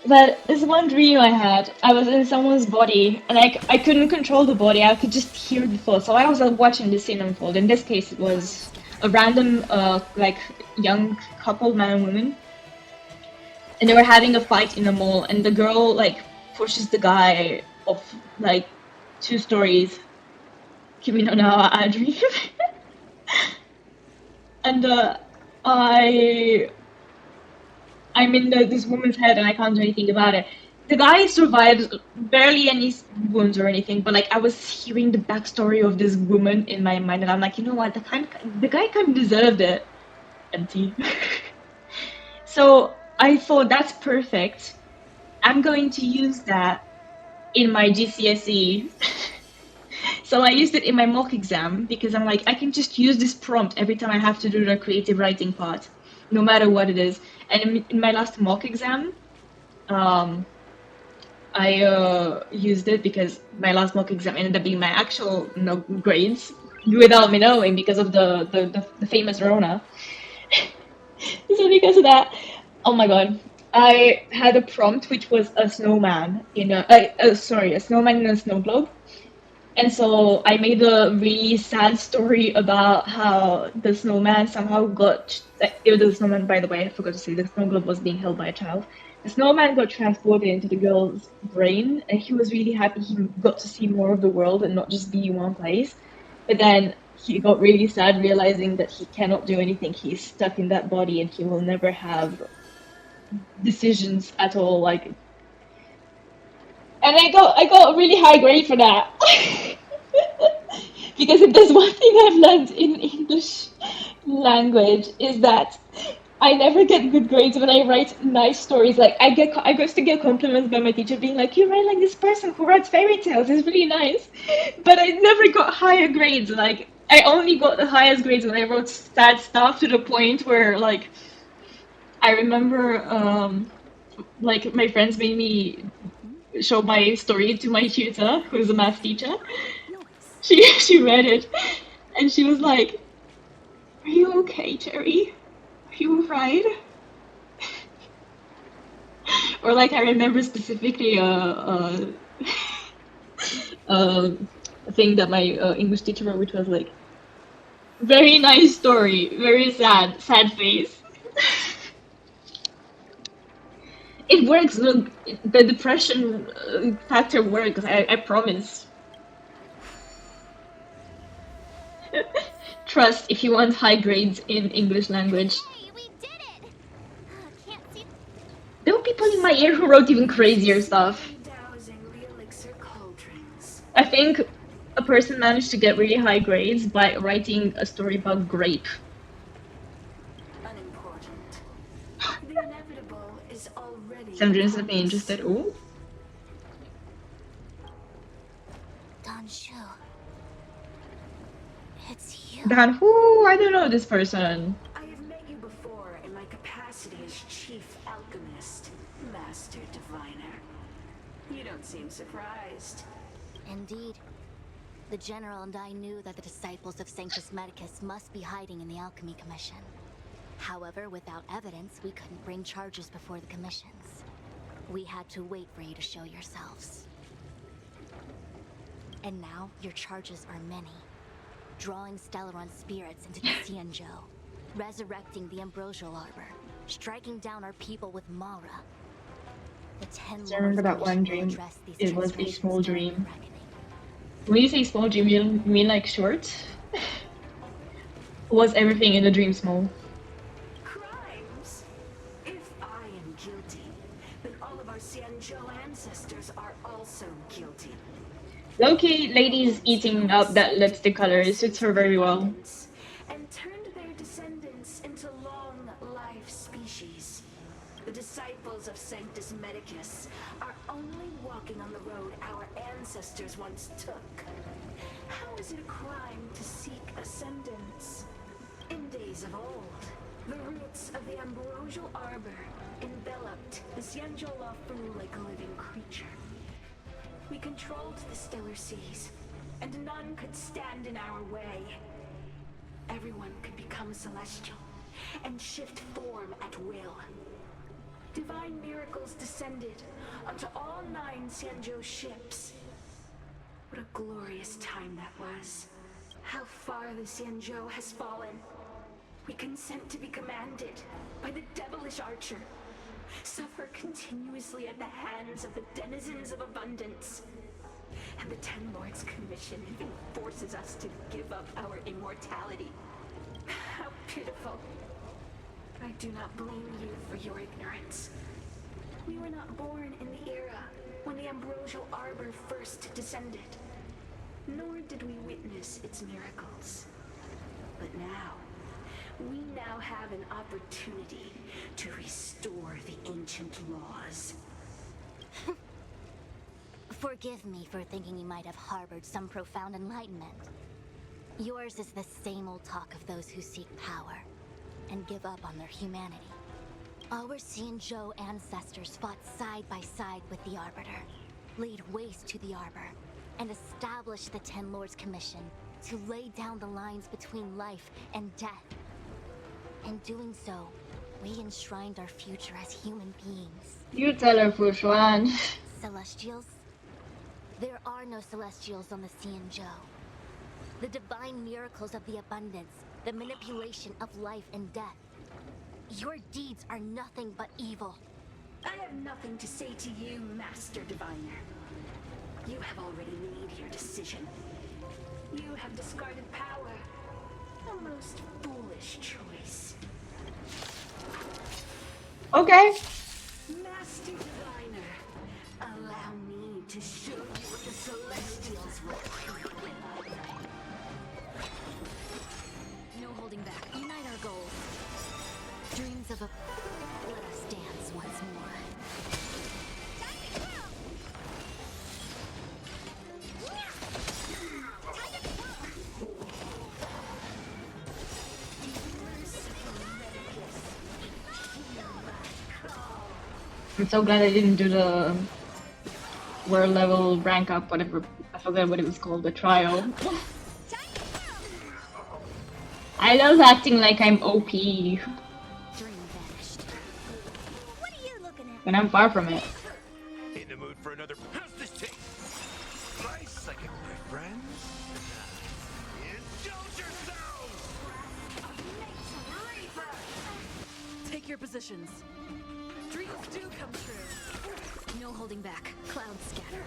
But this one dream I had, I was in someone's body, and I couldn't control the body, I could just hear the thoughts. So I was watching the scene unfold. In this case, it was a random, like, young couple, man and woman. And they were having a fight in a mall, and the girl, like, pushes the guy off, like, 2 stories. Kimi no na wa a dream. And I'm in this woman's head and I can't do anything about it. The guy survives, barely any wounds or anything, but like I was hearing the backstory of this woman in my mind, and I'm like, you know what, the guy kind of deserved it. Empty. So I thought that's perfect. I'm going to use that in my GCSE. So I used it in my mock exam because I'm like, I can just use this prompt every time I have to do the creative writing part, no matter what it is. And in my last mock exam, I used it because my last mock exam ended up being my actual grades without me knowing because of the famous Rona. So because of that, oh my god, I had a prompt which was a snowman in a snowman in a snow globe. And so I made a really sad story about how the snowman somehow got... The snowman, by the way, I forgot to say, the snow globe was being held by a child. The snowman got transported into the girl's brain, and he was really happy he got to see more of the world and not just be in one place. But then he got really sad realizing that he cannot do anything. He's stuck in that body and he will never have decisions at all. Like... And I got a really high grade for that. Because if there's one thing I've learned in English language is that I never get good grades when I write nice stories. Like I used to get compliments by my teacher being like, you write like this person who writes fairy tales, it's really nice. But I never got higher grades. Like I only got the highest grades when I wrote sad stuff, to the point where like I remember like my friends made me show my story to my tutor, who's a math teacher. She read it, and she was like, "Are you okay, Jerry? Are you alright?" Or like I remember specifically a thing that my English teacher wrote, which was like, "Very nice story, very sad face." It works. Look, the depression factor works. I promise. Trust if you want high grades in English language. There were people in my year who wrote even crazier stuff. I think a person managed to get really high grades by writing a story about grape.
The inevitable is already.
Sandrine is me interested. Ooh.
Danshu. It's you.
Dan, who? I don't know this person.
I have met you before in my capacity as chief alchemist, master diviner. You don't seem surprised.
Indeed. The General and I knew that the disciples of Sanctus Medicus must be hiding in the Alchemy Commission. However, without evidence, we couldn't bring charges before the commissions. We had to wait for you to show yourselves. And now, your charges are many. Drawing Stellaron spirits into the Xianzhou, resurrecting the Ambrosial Arbor, striking down our people with Mara. The 10
I remember that one dream. It was a small dream.
reckoning.
When you say small dream, you mean like short? Was everything in the dream small?
Crimes? If I am guilty, then all of our Xianzhou ancestors are also guilty.
Loki, ladies eating up that lipstick color suits her very well.
And turned their descendants into long-life species. The disciples of Sanctus Medicus are only walking on the road our ancestors once took. How is it a crime to seek ascendance? In days of old, the roots of the Ambrosial Arbor enveloped the Xianzhou like a living creature. We controlled the stellar seas, and none could stand in our way. Everyone could become celestial and shift form at will. Divine miracles descended onto all 9 Xianzhou ships. What a glorious time that was. How far the Xianzhou has fallen. We consent to be commanded by the devilish archer. Suffer continuously at the hands of the denizens of abundance. And the Ten Lords Commission even forces us to give up our immortality. How pitiful. I do not blame you for your ignorance. We were not born in the era when the Ambrosial Arbor first descended, nor did we witness its miracles. But now, we now have an opportunity to restore the ancient laws.
Forgive me for thinking you might have harbored some profound enlightenment. Yours is the same old talk of those who seek power and give up on their humanity. Our Xianzhou ancestors fought side by side with the Arbiter, laid waste to the Arbor, and established the Ten Lords Commission to lay down the lines between life and death. In doing so, we enshrined our future as human beings.
You tell her, Fushuan.
Celestials? There are no Celestials on the Xianzhou. The divine miracles of the abundance, the manipulation of life and death. Your deeds are nothing but evil.
I have nothing to say to you, Master Diviner. You have already made your decision. You have discarded power. A most foolish choice.
Okay.
Master Diviner, allow me to show you what the Celestials will do.
No holding back. Unite our goals. Dreams of a... Let us dance once more.
I'm so glad I didn't do the were level rank up, whatever. I forgot what it was called, the trial. I love acting like I'm OP when I'm far from it.
In the mood for another. How's this taste? Nice second, my friends. Indulge yourselves!
Take your positions. Dreams do come true. No holding back. Cloud scatter.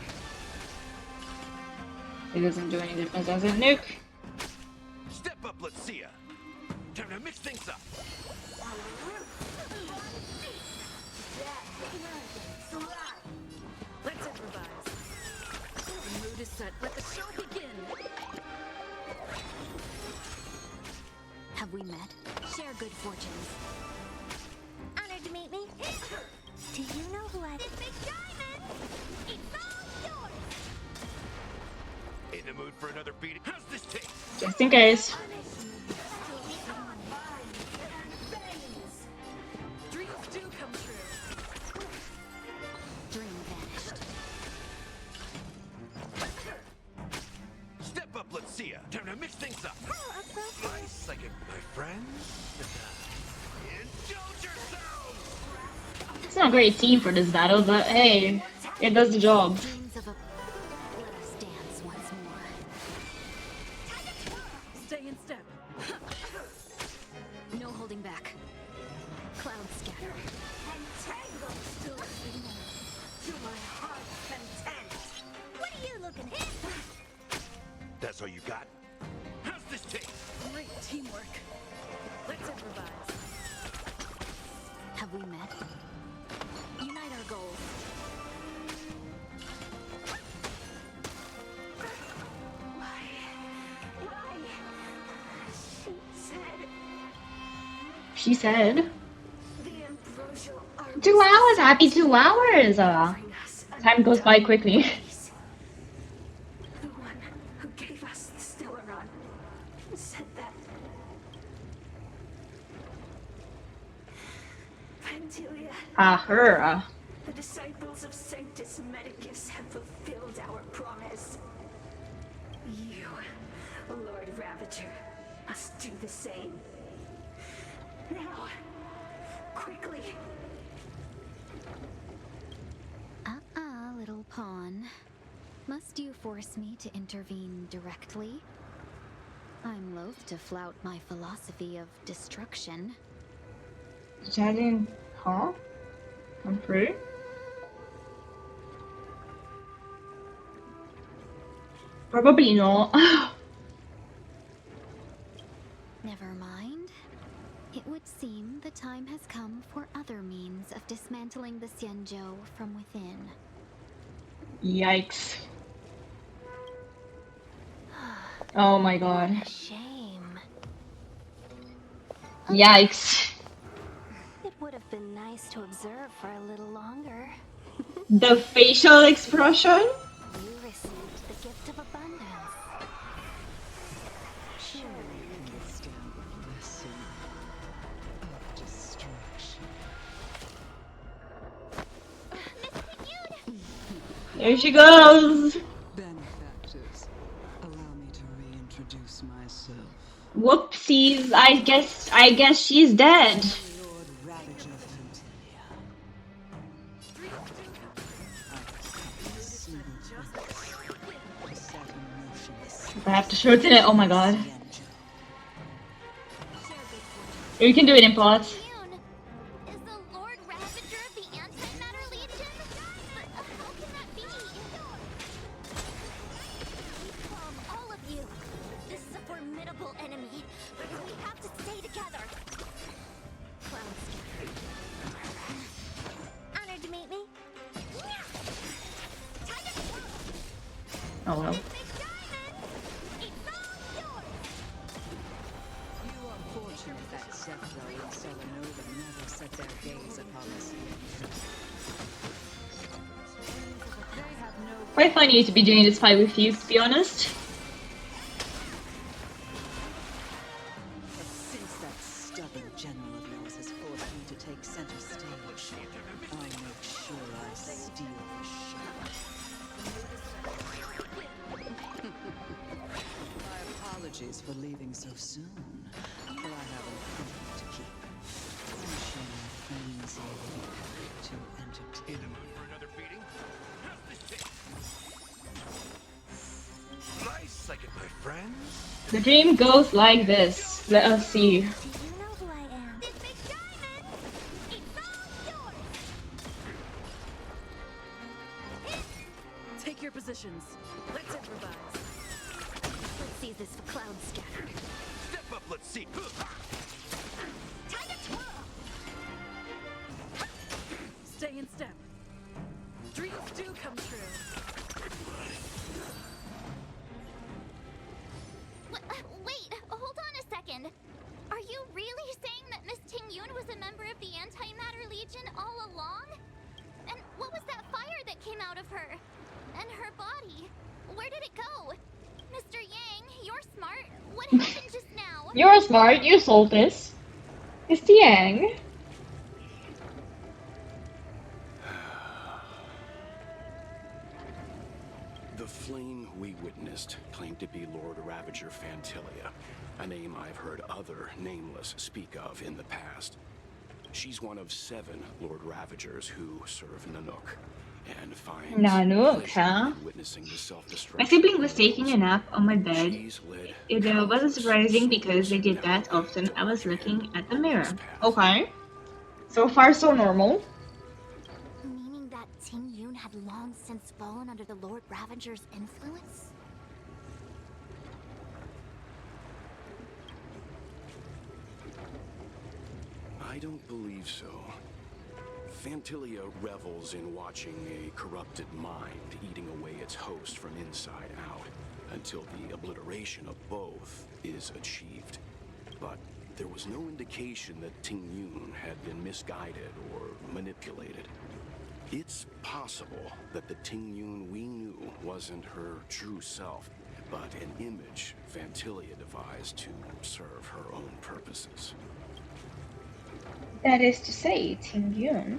It doesn't do any difference as a nuke.
Step up, let's see ya. Time to mix things up.
Let's improvise. The mood is set. Let the show begin.
Have we met? Share good fortunes. Honored to meet me. Do you know who I...
This big diamond! It's all yours!
In the mood for another beating. How's this taste?
Just in case.
Dreams do come true.
Dream vanished.
Step up, let's see ya. Time to mix things up. Nice second, my friends. Indulge yourselves!
It's not a great team for this battle, but hey, it does the job.
Dreams of a... Let us dance once more.
Stay in step. No holding back. Cloud scatter.
To my heart's content! What are you looking at?
That's all you got? How's this taste?
Great teamwork. Let's improvise.
Have we met?
Unite our goals.
Why?
She said.
The ambrosial arbor
2 hours, happy 2 hours! Time goes by quickly.
The one who gave us the Stellaron said that Pantilia,
Her.
the disciples of Sanctus Medicus have fulfilled our promise. You, Lord Ravager, must do the same. Now, quickly.
Little pawn. Must you force me to intervene directly? I'm loath to flout my philosophy of destruction.
Chatting, huh? I'm free? Probably not.
Never mind. It would seem the time has come for other means of dismantling the Xianzhou from within.
Yikes. Oh my god.
Shame.
Yikes.
It would have been nice to observe for a little longer.
The facial expression?
You received the gift of abundance.
Surely you understand the lesson of destruction.
There she goes.
Benefactors, allow me to reintroduce myself.
Whoopsies. I guess she's dead.
Lord Ravager Fantilia.
I have to shorten it. Oh my god. You can do it in plots.
Is the Lord Ravager of the Antimatter Legion? But how can that be? All of you. This is a formidable enemy, but we have to stay together. Cloud scatter. Honored to meet me.
Oh well.
You are fortunate that Zephyr and Selenova never set their gaze upon the Cienjo. They have no
Quite funny to be doing this fight with you, to be honest.
But since that stubborn general of yours has forced me to take center stage, I'll make sure I steal the show. apologies for leaving so soon, but I have an appointment to keep. I'm sure my friends will be happy to entertain me.
For another beating? Nice second, my friends.
The dream goes like this. Let us see.
Do you know who I am? This big diamond! It's all yours!
Take your positions. Let's improvise.
Let's see this for cloud scatter.
Step up, let's see.
Time to twirl!
Stay in step. Dreams do come true.
Wait, hold on a second. Are you really saying that Miss Ting Yun was a member of the Antimatter Legion all along? And what was that fire that came out of her? And her body? Where did it go? Mr. Yang, you're smart. What happened just now?
You're smart, you sold this. It's the Yang.
The flame we witnessed claimed to be Lord Ravager Fantilia, a name I've heard other nameless speak of in the past. She's one of 7 Lord Ravagers who serve Nanook, and finds
Nanook,
pleasure
huh?
in witnessing the
My
self-destruction.
sibling was taking a nap on my bed. It wasn't surprising because they did that often. I was looking at the mirror. Okay. So far, so normal.
Meaning that Ting Yun had long since fallen under the Lord Ravager's influence?
I don't believe so. Fantilia revels in watching a corrupted mind eating away its host from inside out, until the obliteration of both is achieved. But there was no indication that Ting Yun had been misguided or manipulated. It's possible that the Ting Yun we knew wasn't her true self, but an image Fantilia devised to serve her own purposes.
That is to say, Ting Yun.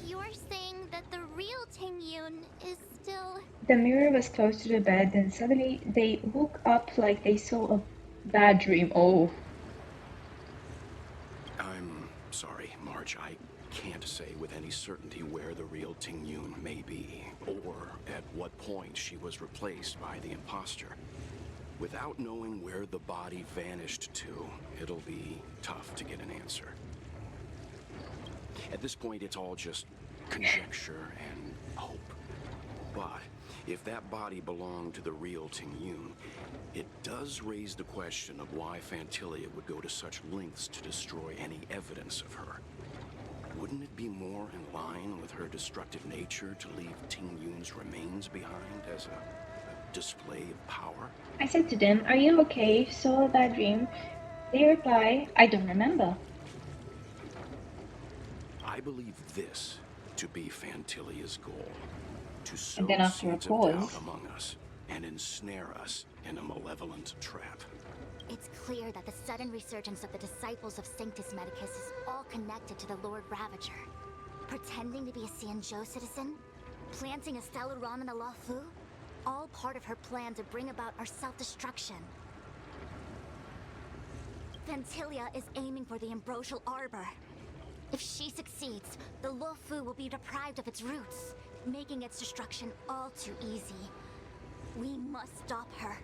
You're saying that the real Ting Yun is still...
The mirror was close to the bed, then suddenly they woke up like they saw a bad dream. Oh.
I'm sorry, March. I can't say with any certainty where the real Ting Yun may be, or at what point she was replaced by the imposter. Without knowing where the body vanished to, it'll be tough to get an answer. At this point, it's all just conjecture and hope. But if that body belonged to the real Ting Yun, it does raise the question of why Fantilia would go to such lengths to destroy any evidence of her. Wouldn't it be more in line with her destructive nature to leave Ting Yun's remains behind as a display of power?
I said to them, "Are you okay? Saw a bad dream?" They reply, "I don't remember."
I believe this to be Fantilia's goal. To sow
And then after a
seeds of
pause.
doubt among us and ensnare us in a malevolent trap.
It's clear that the sudden resurgence of the disciples of Sanctus Medicus is all connected to the Lord Ravager. Pretending to be a Xianzhou citizen? Planting a Stellaron in the Luofu? All part of her plan to bring about our self-destruction. Fantilia is aiming for the Ambrosial Arbor. If she succeeds, the Luofu will be deprived of its roots, making its destruction all too easy. We must stop her.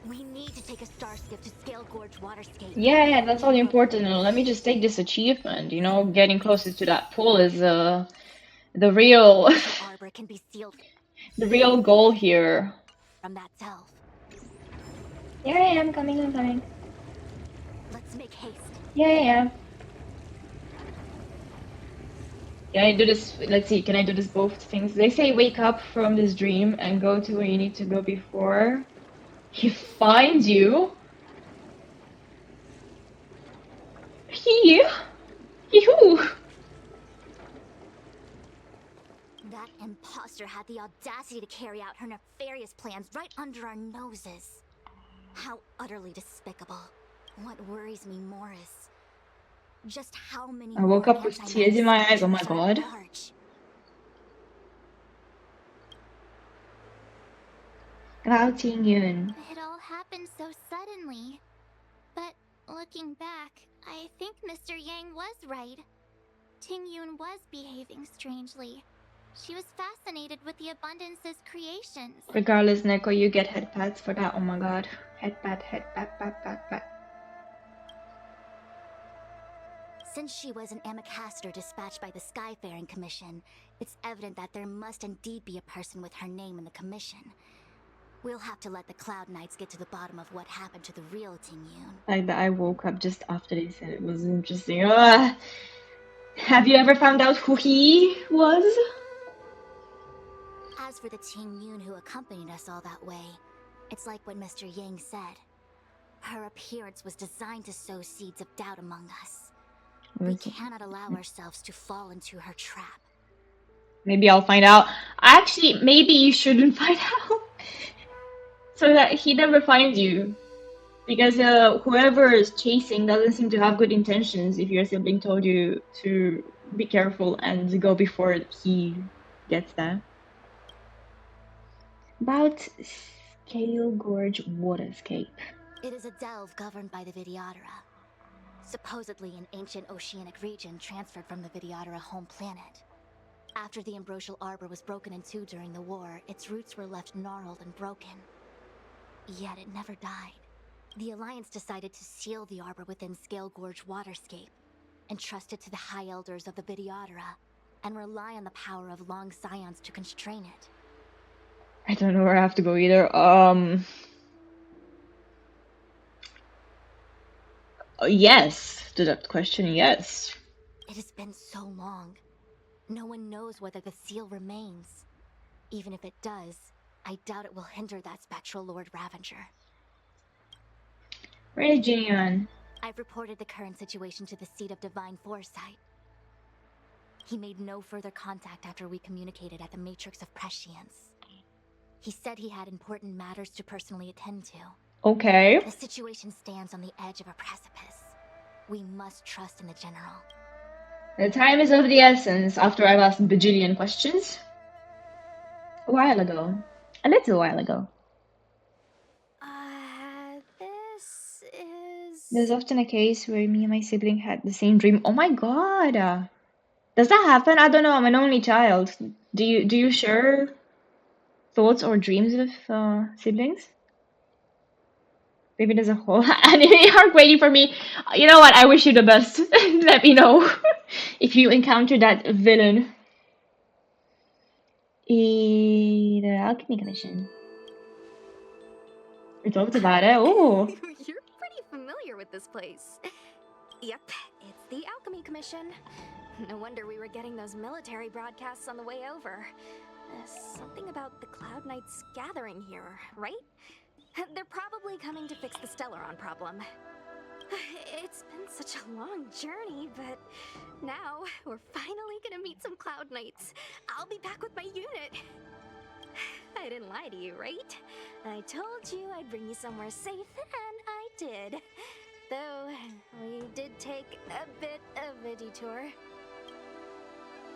We need to take a star skiff to Scale Gorge Waterscape.
Yeah, that's all important. And let me just take this achievement. You know, getting closer to that pool is the real,
Arbor can be sealed
the real goal here.
from that self.
Yeah, yeah, I'm coming.
Let's make haste.
Yeah. Can I do this? Let's see, can I do this both things? They say wake up from this dream and go to where you need to go before he finds you. Who?
That imposter had the audacity to carry out her nefarious plans right under our noses. How utterly despicable. What worries me more is just how many
I woke
more
up with tears in my eyes. Oh my god. Wow, Ting Yun.
It all happened so suddenly. But looking back, I think Mr. Yang was right. Ting Yun was behaving strangely. She was fascinated with the Abundance's creations.
Regardless, Neko, you get head pats for that. Oh my god. Head pat, pat.
Since she was an Amicastor dispatched by the Skyfaring Commission, it's evident that there must indeed be a person with her name in the commission. We'll have to let the Cloud Knights get to the bottom of what happened to the real Ting Yun.
Like that I woke up just after they said it was interesting. Ugh. Have you ever found out who he was?
As for the Ting Yun who accompanied us all that way, it's like what Mr. Yang said. Her appearance was designed to sow seeds of doubt among us. We cannot allow ourselves to fall into her trap.
Maybe I'll find out. Actually, maybe you shouldn't find out. So that he never finds you. Because whoever is chasing doesn't seem to have good intentions if your sibling told you to be careful and go before he gets there. About Scale Gorge Waterscape.
It is a delve governed by the Vidyadhara. Supposedly an ancient oceanic region transferred from the Vidyadhara home planet. After the Ambrosial Arbor was broken in two during the war, its roots were left gnarled and broken. Yet it never died. The Alliance decided to seal the arbor within Scale Gorge Waterscape, entrust it to the High Elders of the Vidyadhara, and rely on the power of Long Scions to constrain it.
I don't know where I have to go either. Yes, to that question, yes.
It has been so long. No one knows whether the seal remains. Even if it does, I doubt it will hinder that spectral Lord Ravager.
Where is Jinyan?
I've reported the current situation to the Seat of Divine Foresight. He made no further contact after we communicated at the Matrix of Prescience. He said he had important matters to personally attend to.
Okay.
The situation stands on the edge of a precipice. We must trust in the General.
The time is of the essence after I've asked a bajillion questions. A while ago. A little while ago.
This is...
There's often a case where me and my sibling had the same dream. Oh my god! Does that happen? I don't know, I'm an only child. Do you share thoughts or dreams with siblings? Maybe there's a whole anime arc waiting for me. You know what? I wish you the best. Let me know if you encounter that villain. The Alchemy Commission. We talked about it. Oh.
You're pretty familiar with this place. Yep, it's the Alchemy Commission. No wonder we were getting those military broadcasts on the way over. Something about the Cloud Knights gathering here, right? They're probably coming to fix the Stellaron problem. It's been such a long journey, but now we're finally gonna meet some Cloud Knights. I'll be back with my unit. I didn't lie to you, right? I told you I'd bring you somewhere safe, and I did. Though, we did take a bit of a detour.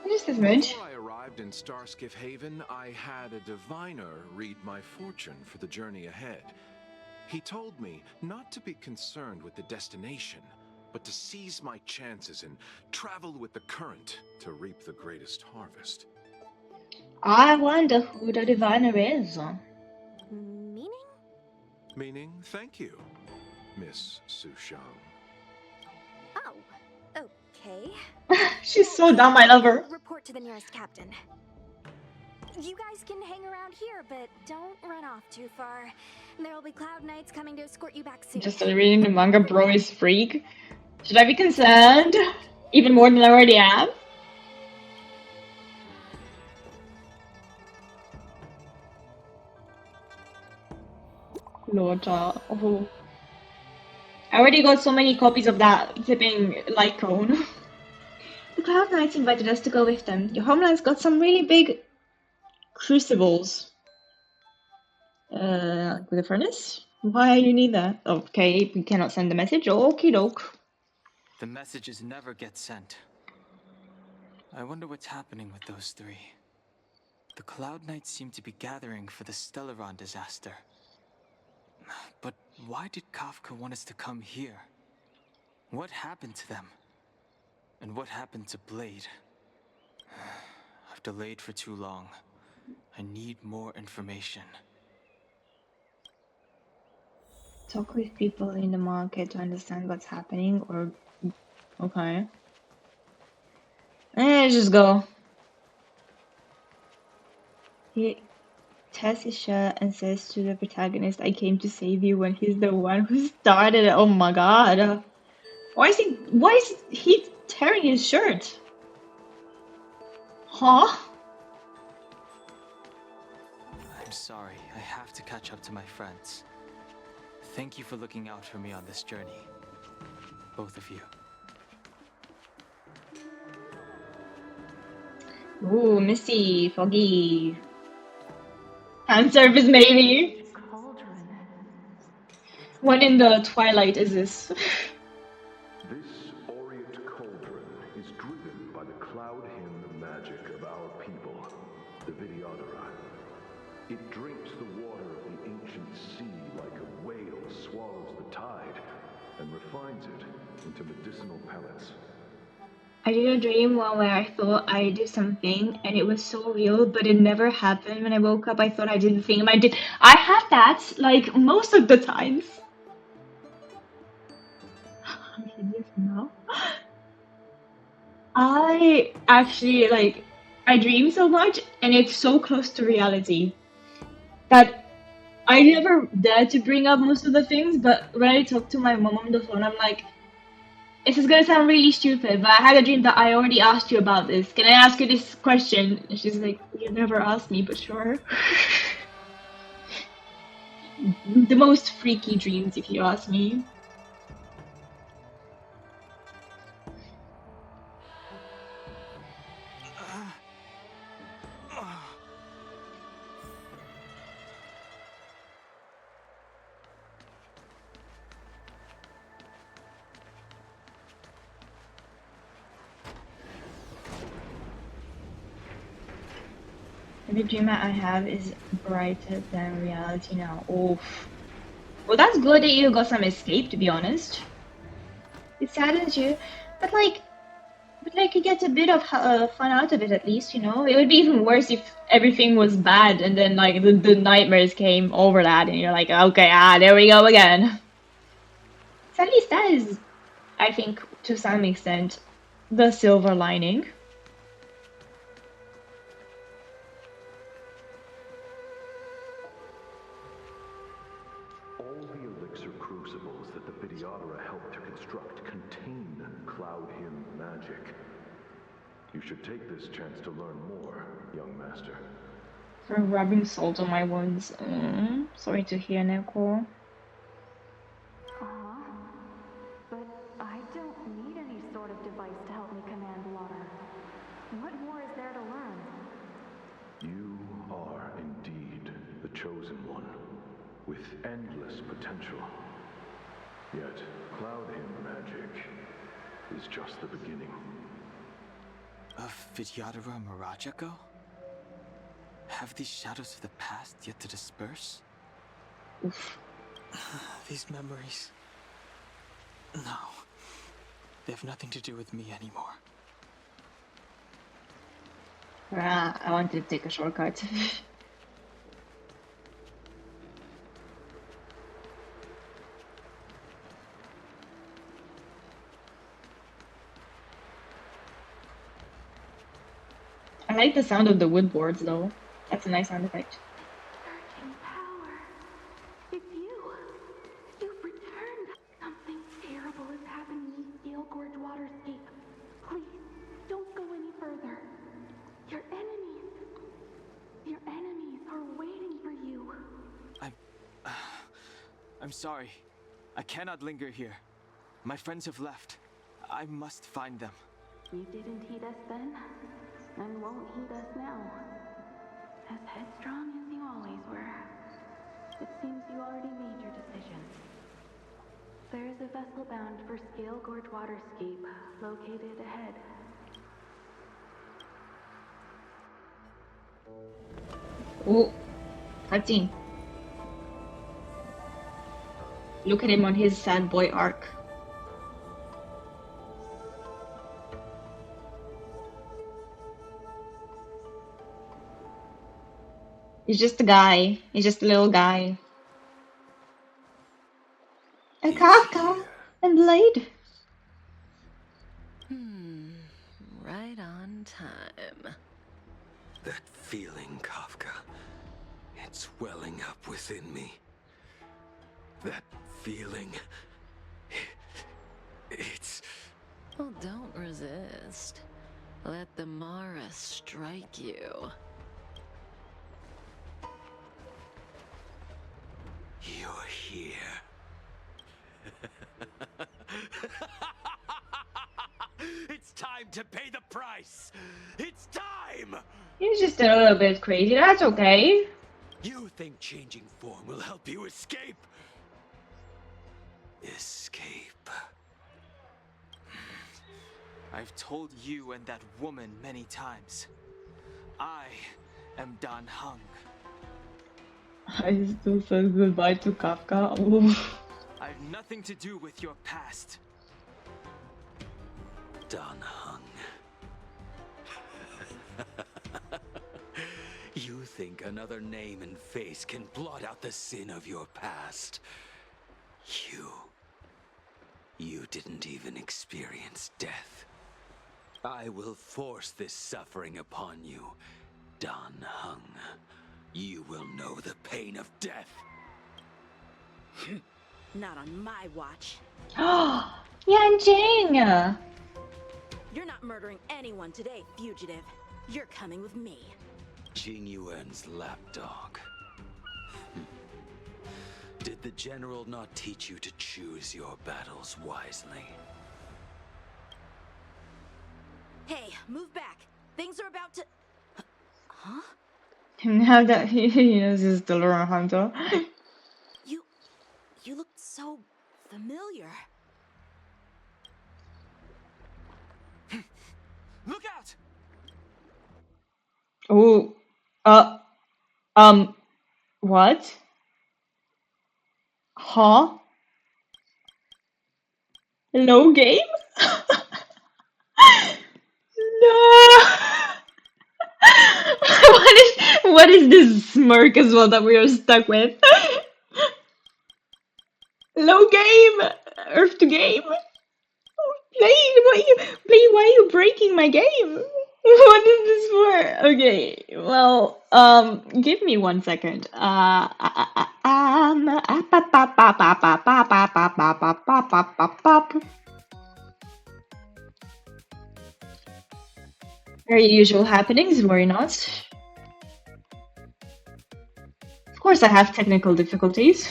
Just a smidge.
Before I arrived in Starskiff Haven, I had a diviner read my fortune for the journey ahead. He told me not to be concerned with the destination, but to seize my chances and travel with the current to reap the greatest harvest.
I wonder who the diviner is.
Meaning?
Meaning, thank you, Miss Sushang.
Oh, okay.
She's so dumb, I love her.
Report to the nearest captain. You guys can hang around here, but don't run off too far. There'll be Cloud Knights coming to escort you back soon.
Just reading the manga, bro is freak. Should I be concerned? Even more than I already am? Lord, oh. I already got so many copies of that flipping light cone. The Cloud Knights invited us to go with them. Your homeland's got some really big crucibles. With a furnace? Why do you need that? Okay, we cannot send the message. Okie doke.
The messages never get sent. I wonder what's happening with those three. The Cloud Knights seem to be gathering for the Stellaron disaster. But why did Kafka want us to come here? What happened to them? And what happened to Blade? I've delayed for too long. I need more information.
Talk with people in the market to understand what's happening, or... Okay. Just go. He tears his shirt and says to the protagonist, I came to save you, when he's the one who started it. Oh my god. Why is he tearing his shirt? Huh?
I'm sorry, I have to catch up to my friends. Thank you for looking out for me on this journey. Both of you.
Ooh, Misty, Foggy. Hand service maybe. What in the twilight is this?
This Orient Cauldron is driven by the cloud hymn magic of our people, the Vidyadhara. It drinks the water of the ancient sea like a whale swallows the tide, and refines it into medicinal pellets.
I did a dream one where I thought I did something and it was so real, but it never happened. When I woke up, I thought I did the thing, and I did. I have that like most of the times. No. I actually I dream so much, and it's so close to reality that I never dare to bring up most of the things. But when I talk to my mom on the phone, I'm like, this is gonna sound really stupid, but I had a dream that I already asked you about this. Can I ask you this question? And she's like, you never asked me, but sure. The most freaky dreams, if you ask me. Every dream I have is brighter than reality now. Oof. Well, that's good that you got some escape, to be honest. It saddens you, but you get a bit of fun out of it at least, you know? It would be even worse if everything was bad and then the nightmares came over that and you're like, okay, there we go again. So at least that is, I think, to some extent, the silver lining.
All the elixir crucibles that the Vidyadhara helped to construct contain cloud hymn magic. You should take this chance to learn more, young master.
For rubbing salt on my wounds. Sorry to hear, Neko.
But I don't need any sort of device to help me command water. What more is there to learn?
You are indeed the chosen one, with endless potential. Yet, cloud hymn magic is just the beginning.
Of Vidyadhara Mirajago? Have these shadows of the past yet to disperse?
Oof.
These memories... No. They have nothing to do with me anymore.
I wanted to take a shortcut. I like the sound of the wood boards though. That's a nice sound effect.
Surging power. It's you. You've returned. Something terrible is happening in Steel Gorge Waterscape. Please, don't go any further. Your enemies are waiting for you.
I'm sorry. I cannot linger here. My friends have left. I must find them.
You didn't heed us then, and won't heed us now. As headstrong as you always were. It seems you already made your decision. There is a vessel bound for Scale Gorge Waterscape, located ahead.
Oh, cutscene. Look at him on his sad boy arc. He's just a guy. He's just a little guy. A Kafka and Blade.
Right on time. That feeling, Kafka. It's welling up within me. That feeling. It's... Well, don't resist. Let the Mara strike you. You're here. It's time to pay the price. It's time.
He's just a little bit crazy. That's okay.
You think changing form will help you escape? Escape.
I've told you and that woman many times. I am Dan Heng.
I still said goodbye to Kafka. Ooh.
I've nothing to do with your past.
Dan Heng. You think another name and face can blot out the sin of your past? You didn't even experience death. I will force this suffering upon you, Dan Heng. You will know the pain of death.
Not on my watch.
Yanjing!
You're not murdering anyone today, fugitive. You're coming with me.
Jing Yuan's lapdog. Did the general not teach you to choose your battles wisely?
Hey, move back. Things are about to... Huh?
Now that he knows he's the Lure Hunter.
You look so familiar.
Look out!
Oh, what? Huh? No game? No! What is this smirk as well that we are stuck with? Low game! Earth to game! Blade, why are you breaking my game? What is this for? Okay, well, give me 1 second. Very usual happenings, worry not. Of course I have technical difficulties.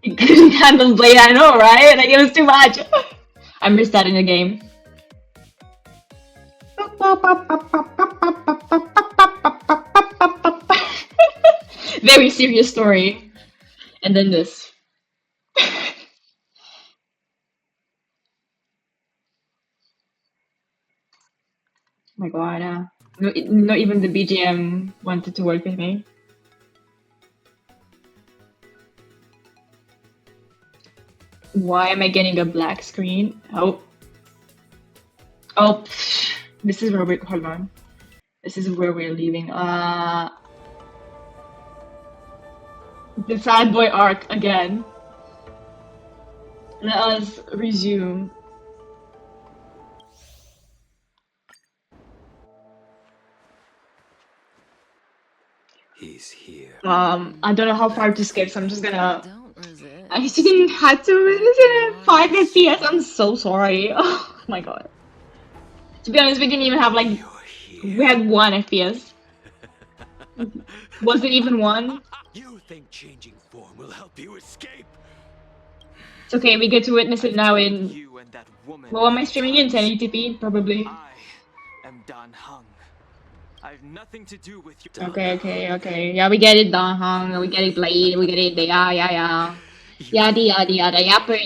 You couldn't handle Blade, I know, right? Like, it was too much. I missed that in the game. Very serious story. And then this. Oh my god, not even the BGM wanted to work with me. Why am I getting a black screen? Oh, this is where we, hold on. This is where we're leaving. The sad boy arc again. Let us resume.
He's here.
I don't know how far to skip, so I'm just gonna. I didn't have to resist 5 FPS. I'm so sorry. Oh my god. To be honest, we didn't even have like. We had 1 FPS. Was it even 1?
You think changing form will help you escape?
It's okay, we get to witness it now in. Well, am I streaming in 1080p? Probably.
I am Dan Heng. I've nothing to do with you.
Okay. Yeah, we get it, Dan Heng. We get it, Blade. We get it. Yeah. Yada yada. Yapper.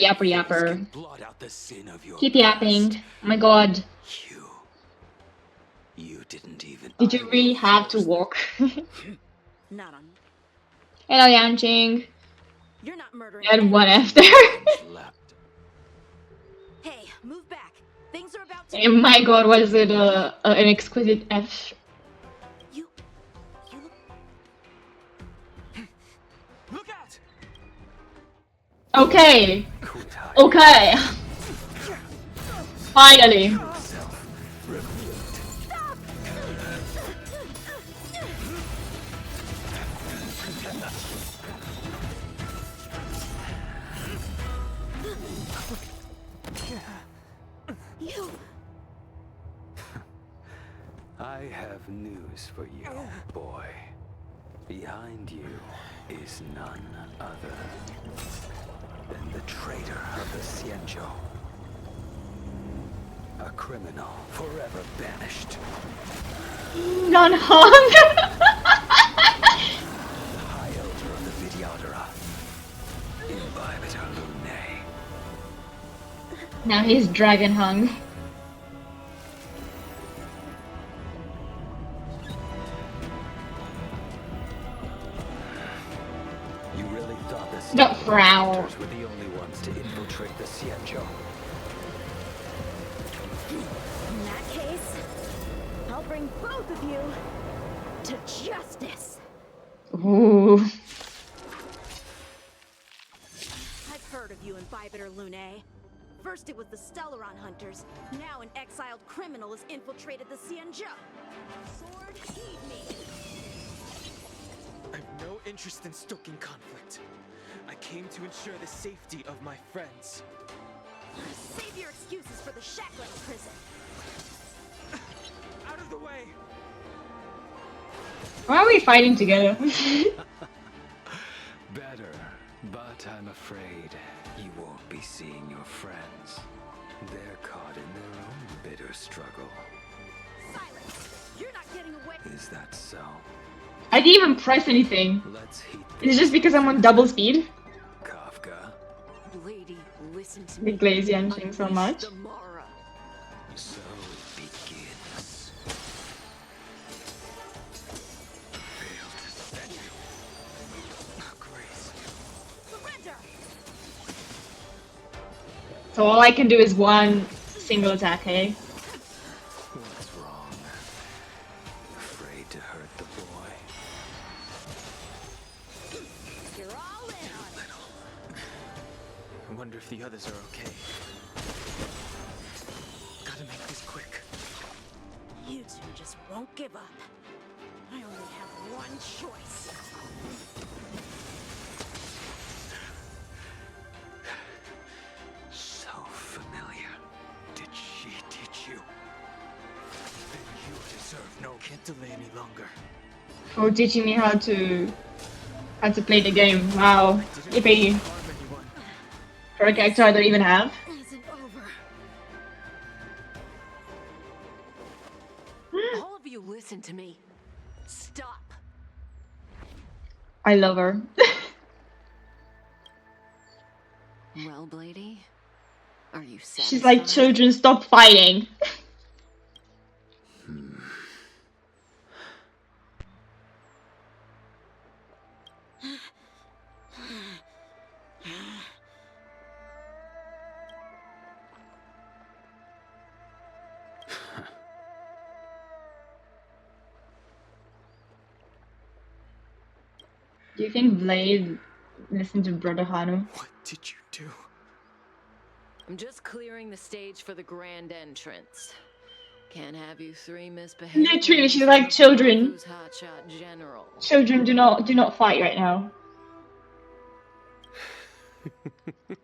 Keep yapping. Oh my god.
You didn't even
Did you really have to walk?
Not on.
Hello, Yanqing.
You're not murdering.
And one
anyone.
after.
Hey, move back. Things are about to.
Oh my god, what is it? An exquisite F.
Look out!
Okay. Okay. Finally.
You.
I have news for you, boy. Behind you is none other than the traitor of the Xianzhou. A criminal forever banished.
Non-hung.
The High Elder of the Vidyadhara. Imbibitor Lunae.
Now he's dragon hung.
You really thought the
Don't frown.
hunters were the only ones to infiltrate the Xianzhou?
In that case, I'll bring both of you to justice.
Ooh.
I've heard of you and Imbibitor Lunae. First it was the Stellaron hunters, now an exiled criminal has infiltrated the Xianzhou. Sword, heed me.
I've no interest in stoking conflict. I came to ensure the safety of my friends.
Save your excuses for the shackling prison.
Out of the way!
Why are we fighting together?
Better, but I'm afraid you won't be seeing your friends. They're caught in their own bitter struggle.
Silence! You're not getting away.
Is that so?
I didn't even press anything.
Let's heat
Is it just because I'm on double speed?
Kafka.
Lady, listen to
The
me.
glaze Yanqing so much.
So it begins. Failed to stand you. Grace.
Surrender!
So all I can do is one single attack, hey?
What's wrong? Afraid to hurt the boy.
You're all in on it.
I wonder if the others are okay. Gotta make this quick.
You two just won't give up. I only have one choice.
So familiar. Did she teach you? Then you deserve no.
Can't delay any longer.
For teaching me how to play the game. Wow. Yippee. For a character I don't even have.
Isn't over. All of you listen to me. Stop.
I love her.
Well, Blady, are you satisfied?
She's like, children, stop fighting. Do you think Blade listened to Brother Hanu?
What did you do?
I'm just clearing the stage for the grand entrance. Can't have you three misbehaving.
Literally, she's like, children.
Who's hotshot general?
Children, do not fight right now.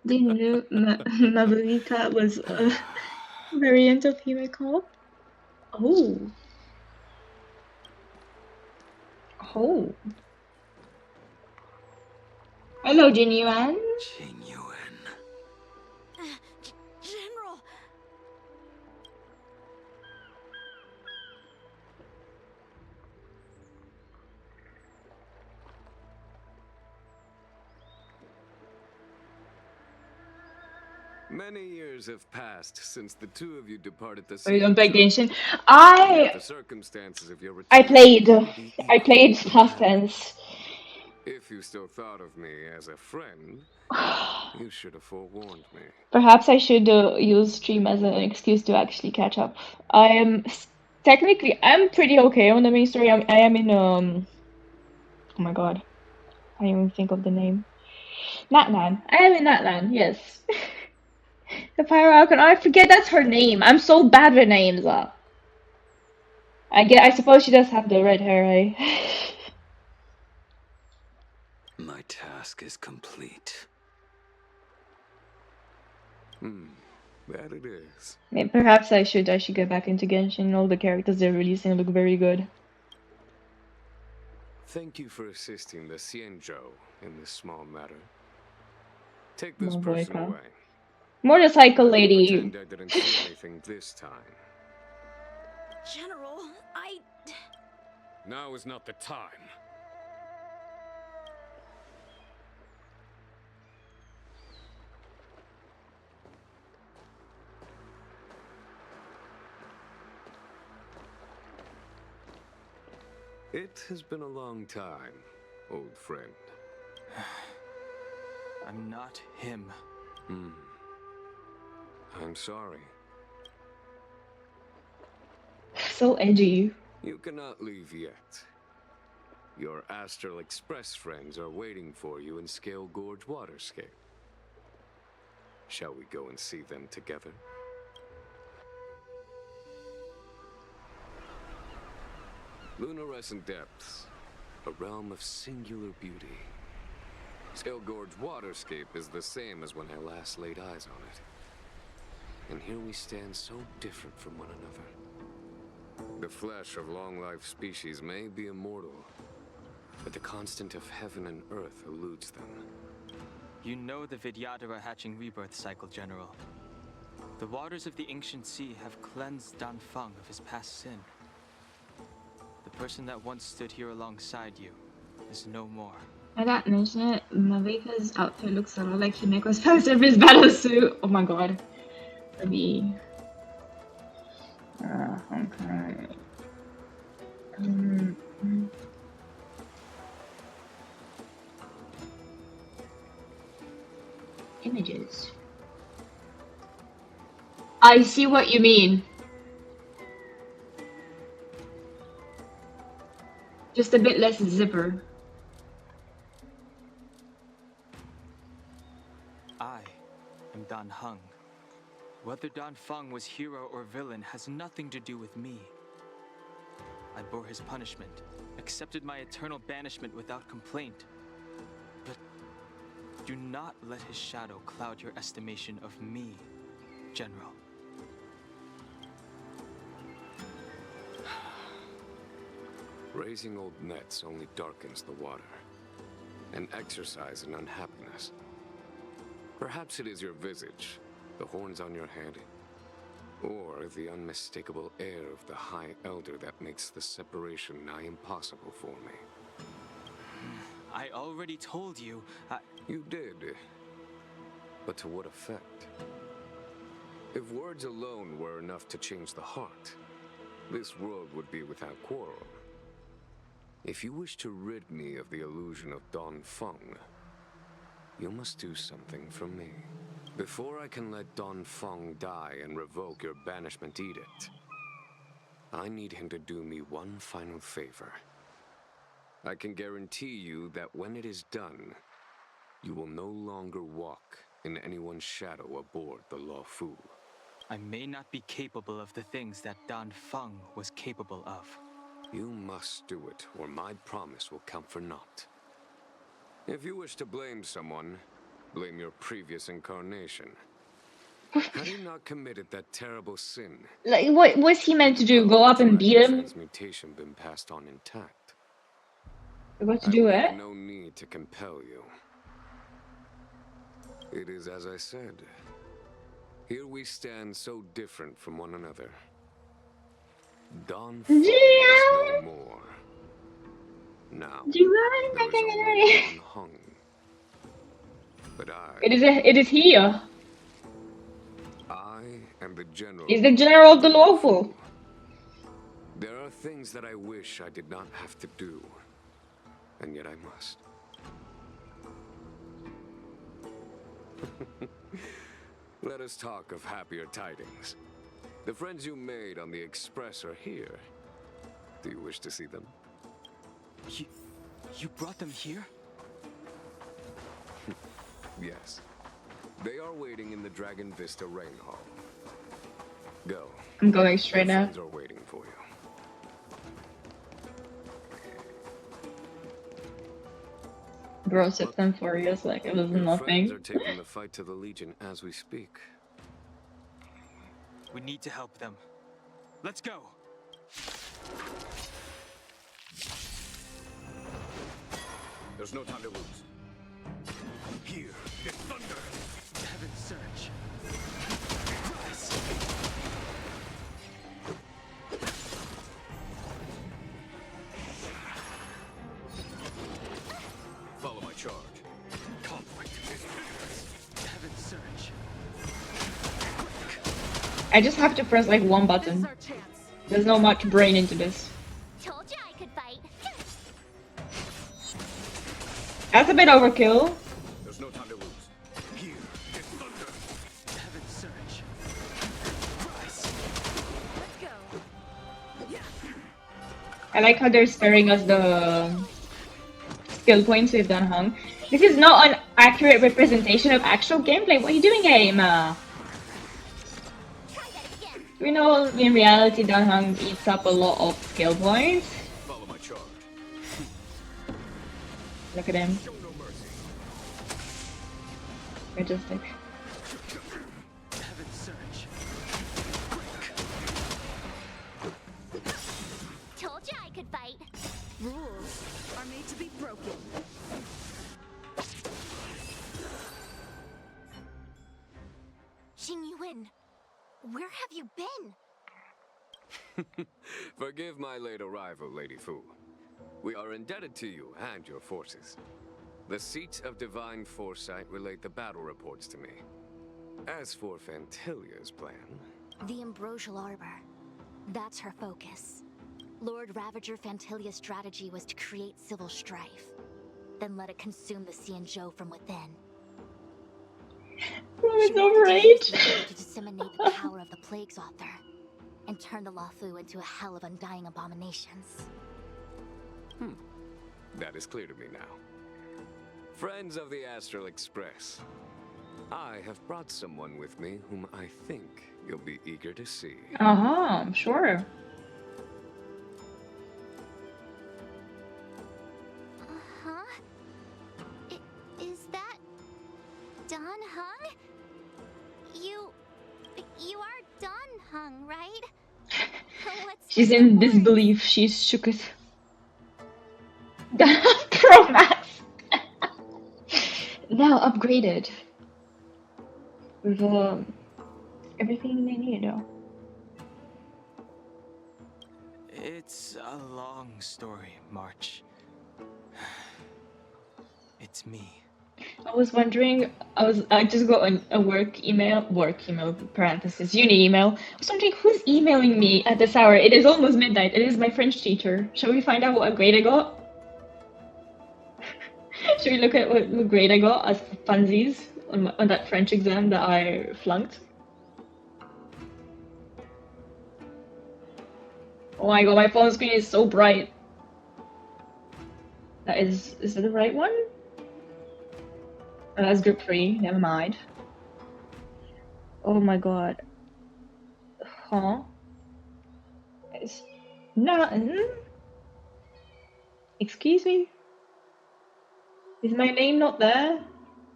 They knew Mabuika was a variant of Himeko. Oh. Oh. Hello, Jinyuan.
General.
Many years have passed since the two of you departed the
Or you don't play
Cienjo.
Genshin?
Yet the circumstances of your return
I played past tense.
If you still thought of me as a friend, you should have forewarned me.
Perhaps I should use stream as an excuse to actually catch up. I am technically I'm pretty okay on the main story. I am in oh my god, I can't even think of the name. Natlan. I am in Natlan. Yes. The Pyro Icon. I forget that's her name. I'm so bad with names. I suppose she does have the red hair, eh?
My task is complete.
That it is.
Maybe, perhaps I should get back into Genshin. All the characters they're releasing look very good.
Thank you for assisting the Cienjo in this small matter. Take this
Oh,
person
boy,
away.
Motorcycle lady.
Pretend I didn't see anything this time.
General,
Now is not the time. It has been a long time, old friend.
I'm not him.
I'm sorry.
So edgy.
You cannot leave yet. Your Astral Express friends are waiting for you in Scale Gorge Waterscape. Shall we go and see them together? Lunarescent Depths, a realm of singular beauty. Scale Gorge Waterscape is the same as when I last laid eyes on it. And here we stand so different from one another. The flesh of long-life species may be immortal, but the constant of heaven and earth eludes them.
You know the Vidyadhara hatching rebirth cycle, General. The waters of the ancient sea have cleansed Danfeng of his past sin. The person that once stood here alongside you is no more.
I got mentioned it. Maveika's outfit looks a lot like Himeko's past service battle suit. Oh my god. Maybe. Okay. Images. I see what you mean. Just a bit less zipper.
I am Dan Heng. Whether Danfeng was hero or villain has nothing to do with me. I bore his punishment, accepted my eternal banishment without complaint. But do not let his shadow cloud your estimation of me, General.
Raising old nets only darkens the water, and exercise in unhappiness. Perhaps it is your visage, the horns on your head, or the unmistakable air of the High Elder that makes the separation nigh impossible for me.
I already told you.
You did. But to what effect? If words alone were enough to change the heart, this world would be without quarrel. If you wish to rid me of the illusion of Danfeng, you must do something for me. Before I can let Danfeng die and revoke your banishment edict, I need him to do me one final favor. I can guarantee you that when it is done, you will no longer walk in anyone's shadow aboard the Luofu.
I may not be capable of the things that Danfeng was capable of.
You must do it, or my promise will count for naught. If you wish to blame someone, blame your previous incarnation. Had he not committed that terrible sin?
Like, what was he meant to do? Go up and beat him?
Transmutation been passed on intact.
What to do
I
it?
have no need to compel you. It is as I said. Here we stand so different from one another. Danfeng is no more. Now, there is only Danheng. But
It is here.
the general.
He's the general of the lawful.
There are things that I wish I did not have to do, and yet I must. Let us talk of happier tidings. The friends you made on the Express are here. Do you wish to see them?
You brought them here?
Yes. They are waiting in the Dragon Vista Rain Hall. Go.
I'm going straight now.
Friends are waiting for you.
Bro set them furious like it was
Your
nothing.
friends are taking the fight to the Legion as we speak.
We need to help them. Let's go!
There's no time to lose. Here is thunder!
Heaven's surge. Rise!
Follow my charge. Conflict is
Heaven's surge.
I just have to press like one button. There's no much brain into this.
Told you I could fight.
That's a bit overkill.
There's no time to lose. Here is thunder.
Heaven's surge. Rise!
Let's go.
I like how they're sparing us the skill points we've done hung. This is not an accurate representation of actual gameplay. What are you doing, game? We know in reality Dan Hung eats up a lot of skill points.
Follow my charge.
Look at him.
Show no mercy.
Majestic.
Heaven's surge.
Told you I could fight.
Rules are made to be broken.
Xing Yuan, where have you been?
Forgive my late arrival, Lady Fu. We are indebted to you and your forces. The seats of divine foresight relate the battle reports to me. As for Fantilia's plan...
The Ambrosial Arbor. That's her focus. Lord Ravager Fantilia's strategy was to create civil strife, then let it consume the Xianzhou from within.
It's overage.
To disseminate the power of the Plague's author, and turn the Luofu into a hell of undying abominations.
That is clear to me now. Friends of the Astral Express, I have brought someone with me whom I think you'll be eager to see.
Uh-huh, sure.
Uh-huh. Is that Dan Hung? You are Dan Hung, right?
She's in disbelief. She's shook it. Pro Max. Now upgraded. With everything they need though.
It's a long story, March. It's me.
I was wondering, I just got a work email, parenthesis, uni email. I was wondering who's emailing me at this hour. It is almost midnight. It is my French teacher. Shall we find out what grade I got? Should we look at what grade I got as funsies on that French exam that I flunked? Oh my god, my phone screen is so bright. Is it the right one? Oh, that's group 3, never mind. Oh my god. Huh? It's not. Excuse me? Is my name not there?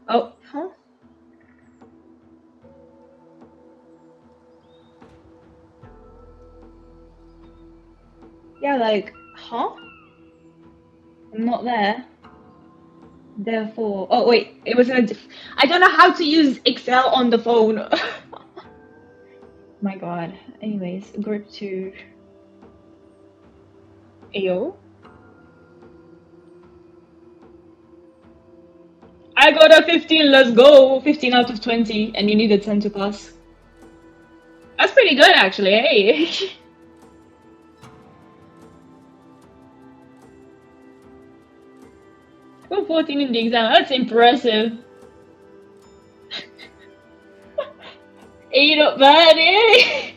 Oh, huh? Yeah, like, huh? I'm not there. Therefore, oh wait, it was I don't know how to use Excel on the phone. My god. Anyways, group 2. Ayo. I got a 15, let's go! 15 out of 20, and you need a 10 to pass. That's pretty good, actually. Hey. Got 14 in the exam. That's impressive. Hey, not bad, eh?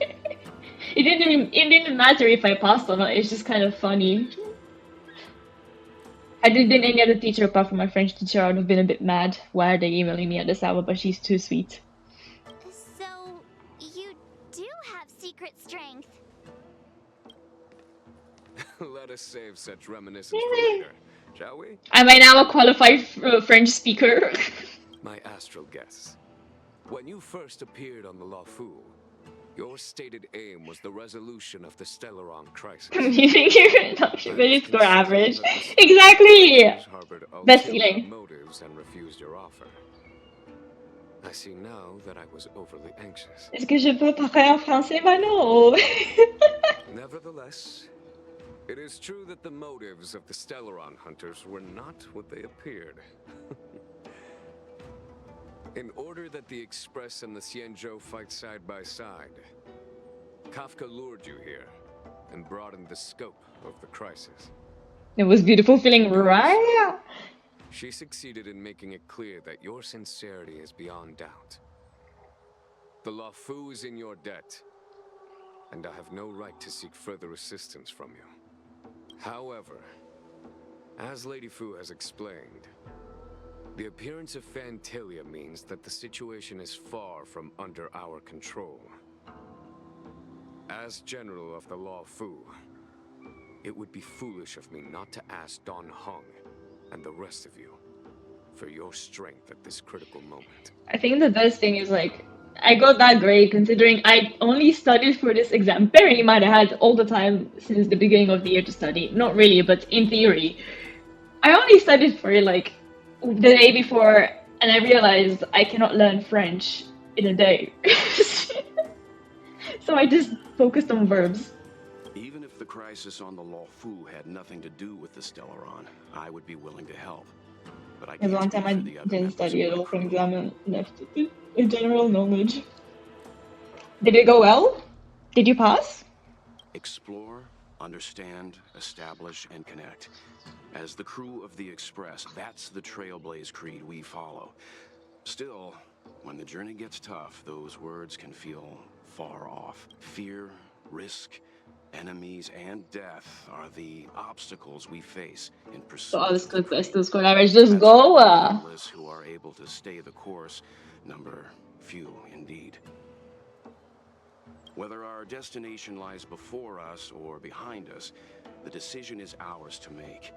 It didn't matter if I passed or not. It's just kind of funny. Had it been any other teacher apart from my French teacher, I would have been a bit mad. Why are they emailing me at this hour? But she's too sweet.
So, you do have secret strength.
Let us save such reminiscence for later, shall we?
Am I now a qualified French speaker?
My astral guess. When you first appeared on the Lawfu, your stated aim was the resolution of the Stellaron crisis.
You think you're not really score average? Exactly! Best ceiling.
Motives and refused your offer. I see now that I was overly anxious.
Est-ce que je peux parler en français maintenant?
Nevertheless, it is true that the motives of the Stellaron hunters were not what they appeared. In order that the Express and the Xianzhou fight side by side, Kafka lured you here and broadened the scope of the crisis.
It was beautiful feeling, right?
She succeeded in making it clear that your sincerity is beyond doubt. The Lawfu is in your debt, and I have no right to seek further assistance from you. However, as Lady Fu has explained, the appearance of Phantilia means that the situation is far from under our control. As General of the Lawfu, it would be foolish of me not to ask Don Hong and the rest of you for your strength at this critical moment.
I think the best thing is like, I got that grade considering I only studied for this exam. Bearing in mind I had all the time since the beginning of the year to study. Not really, but in theory. I only studied for it like the day before, and I realized I cannot learn French in a day. So I just focused on verbs.
Even if the crisis on the Lawfu had nothing to do with the Stellaron, I would be willing to help. But I
A
can't
long
speak
time I
for the other
didn't
members
study
of
at
my
all for
crew.
exam and left it with general knowledge. Did it go well? Did you pass?
Explore, understand, establish, and connect. As the crew of the Express, that's the Trailblaze creed we follow. Still, when the journey gets tough, those words can feel far off. Fear, risk, enemies, and death are the obstacles we face in pursuit
So alles
of the
good,
dream.
best score average. Just
That's
go!
why countless who are able to stay the course number few indeed. Whether our destination lies before us or behind us, the decision is ours to make.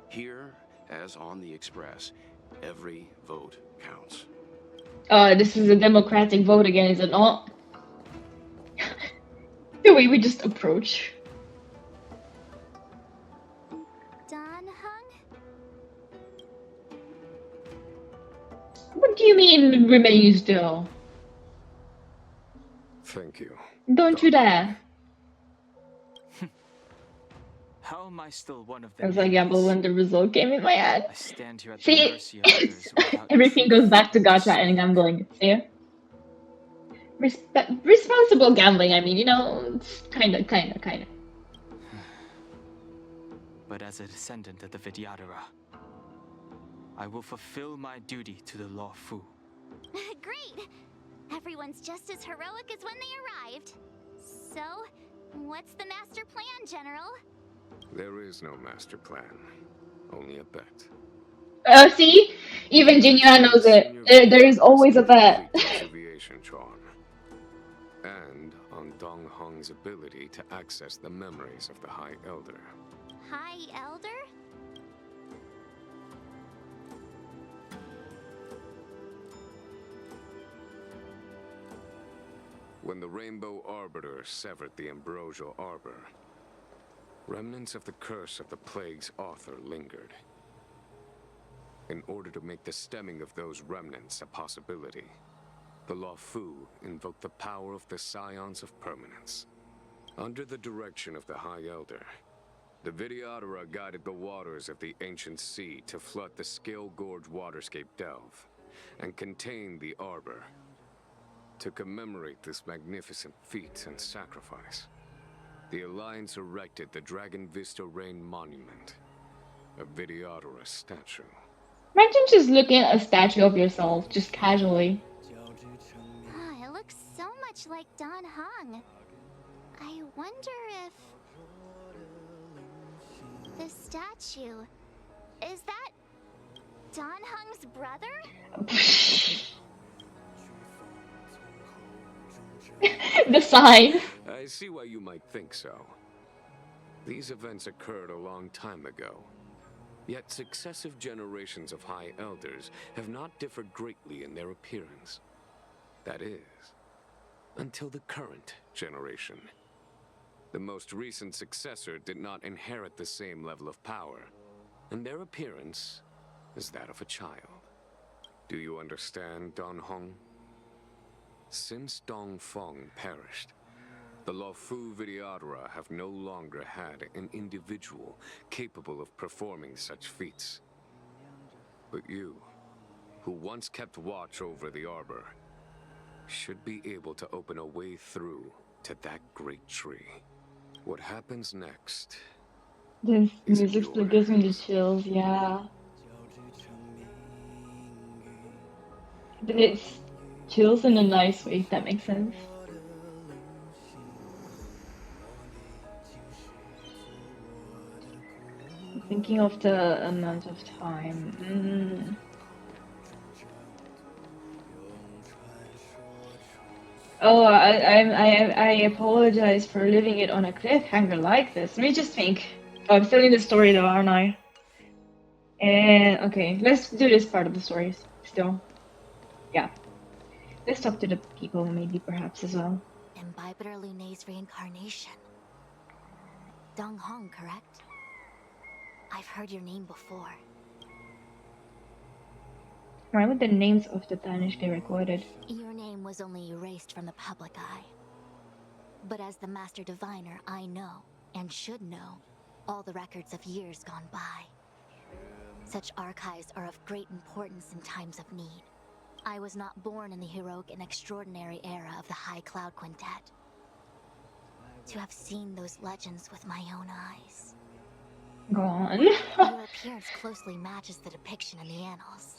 Here, as on the Express, every vote counts.
This is a democratic vote again, is it not? The way we just approach.
Don Hung?
What do you mean remain still?
Thank you.
Don't you dare.
How am I still one of
I
them?
was like, gamble when the result came in my head.
I stand here at the
See,
mercy of others without
everything goes back to gacha and gambling. See? Responsible gambling, I mean, you know, it's kinda.
But as a descendant of the Vidyadhara, I will fulfill my duty to the Lawfu.
Great! Everyone's just as heroic as when they arrived. So, what's the master plan, General?
There is no master plan, only a bet.
See? Even Jinya knows it. There is always a bet.
Aviation Tron. And on Dong Hong's ability to access the memories of the High Elder.
High Elder?
When the Rainbow Arbiter severed the Ambrosial Arbor, remnants of the curse of the Plague's author lingered. In order to make the stemming of those remnants a possibility, the Lawfu invoked the power of the Scions of Permanence. Under the direction of the High Elder, the Vidyadhara guided the waters of the ancient sea to flood the Scale Gorge waterscape delve and contain the Arbor. To commemorate this magnificent feat and sacrifice, the Alliance erected the Dragon Vista Rain Monument, a Videodora statue.
Imagine just looking at a statue of yourself, just casually.
Ah, it looks so much like Don Hung. I wonder if... the statue... is that... Don Hung's brother?
The sign.
I see why you might think so. These events occurred a long time ago. Yet successive generations of High Elders have not differed greatly in their appearance. That is, until the current generation. The most recent successor did not inherit the same level of power, and their appearance is that of a child. Do you understand, Don Hong? Since Dong Feng perished, the Luofu Videodora have no longer had an individual capable of performing such feats. But you, who once kept watch over the arbor, should be able to open a way through to that great tree. What happens next?
This music still gives me the chills, yeah. But it's chills in a nice way, if that makes sense. Thinking of the amount of time. Oh, I apologize for leaving it on a cliffhanger like this. Let me just think. Oh, I'm still in the story though, aren't I? And okay, let's do this part of the story still. Yeah. Let's talk to the people, maybe perhaps as well.
Imbibitor Lunay's reincarnation. Dong Hong, correct? I've heard your name before.
Why would the names of the Danish be recorded?
Your name was only erased from the public eye. But as the Master Diviner, I know, and should know, all the records of years gone by. Such archives are of great importance in times of need. I was not born in the heroic and extraordinary era of the High Cloud Quintet. To have seen those legends with my own eyes.
Go on.
Your appearance closely matches the depiction in the annals.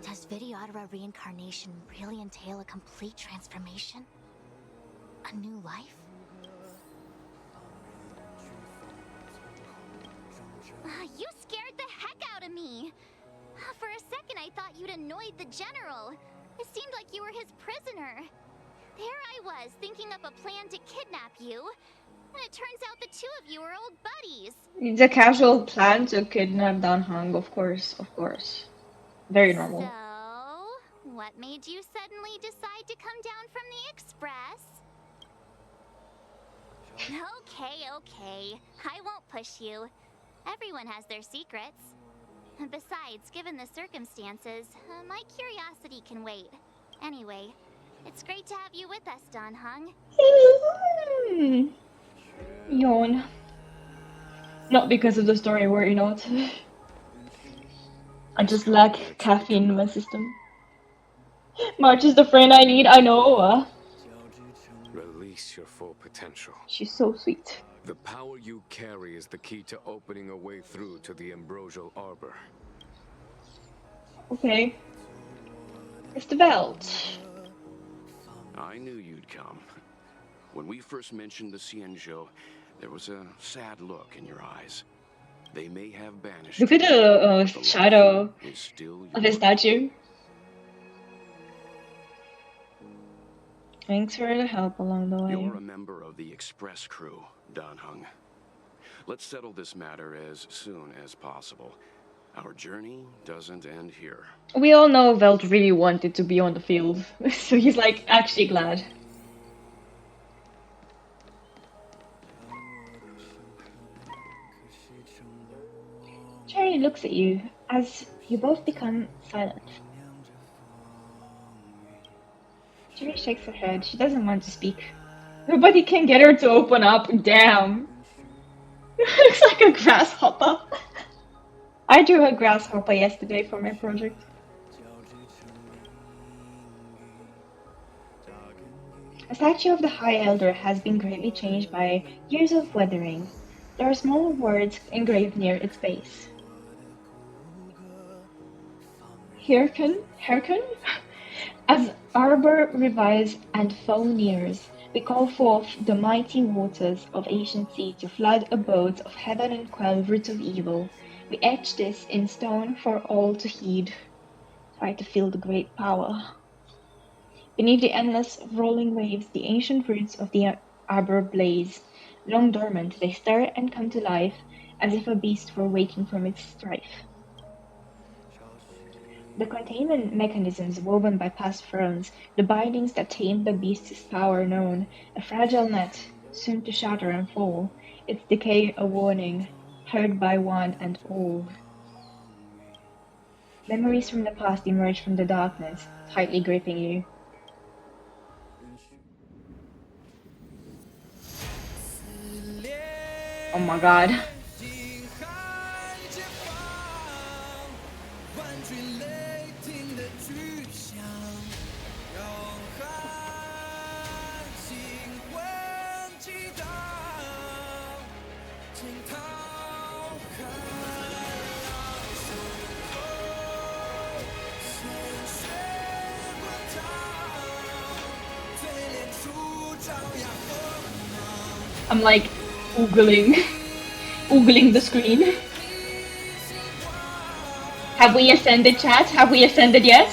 Does Videodora reincarnation really entail a complete transformation? A new life?
You scared the heck out of me! For a second I thought you'd annoyed the General. It seemed like you were his prisoner. There I was, thinking up a plan to kidnap you. And it turns out the two of you are old buddies.
It's a casual plan to kidnap Don Hong, of course, of course. Very normal.
So, what made you suddenly decide to come down from the Express? Okay. I won't push you. Everyone has their secrets. Besides, given the circumstances, my curiosity can wait. Anyway, it's great to have you with us, Don Hung.
Yawn. Not because of the story, worry not. I just lack caffeine in my system. March is the friend I need, I know.
Release your full potential.
She's so sweet.
The power you carry is the key to opening a way through to the Ambrosial Arbor.
Okay. It's the belt.
I knew you'd come. When we first mentioned the Xianzhou, there was a sad look in your eyes. They may have banished.
Look at the shadow of the statue. Thanks for the help along the way.
You're a member of the Express crew, Don Hung. Let's settle this matter as soon as possible. Our journey doesn't end here.
We all know Velt really wanted to be on the field, so he's like actually glad. Cherry looks at you as you both become silent. Cherry shakes her head. She doesn't want to speak. Nobody can get her to open up. Damn. Looks like a grasshopper. I drew a grasshopper yesterday for my project. The statue of the High Elder has been greatly changed by years of weathering. There are small words engraved near its base. Hearken? As arbor revives and foe nears, we call forth the mighty waters of ancient sea to flood abodes of heaven and quell roots of evil. We etch this in stone for all to heed. Try to feel the great power. Beneath the endless rolling waves, the ancient roots of the arbor blaze. Long dormant, they stir and come to life, as if a beast were waking from its strife. The containment mechanisms woven by past thrones, the bindings that tamed the beast's power known, a fragile net, soon to shatter and fall, its decay a warning, heard by one and all. Memories from the past emerge from the darkness, tightly gripping you. Oh my god. I'm like oogling the screen. Have we ascended, chat? Have we ascended yet?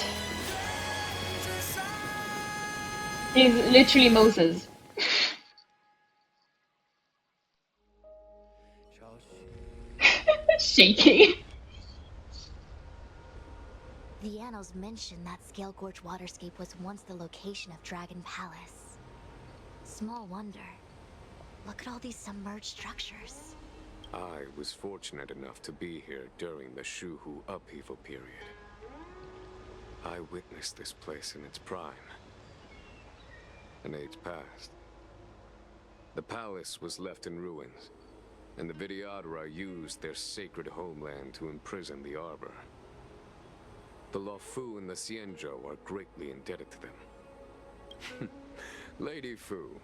He's literally Moses. Shaking.
The annals mention that Scale Gorge waterscape was once the location of Dragon Palace. Small wonder. Look at all these submerged structures.
I was fortunate enough to be here during the Shuhu upheaval period. I witnessed this place in its prime. An age passed. The palace was left in ruins, and the Vidyadhara used their sacred homeland to imprison the Arbor. The Luofu and the Xianzhou are greatly indebted to them. Lady Fu.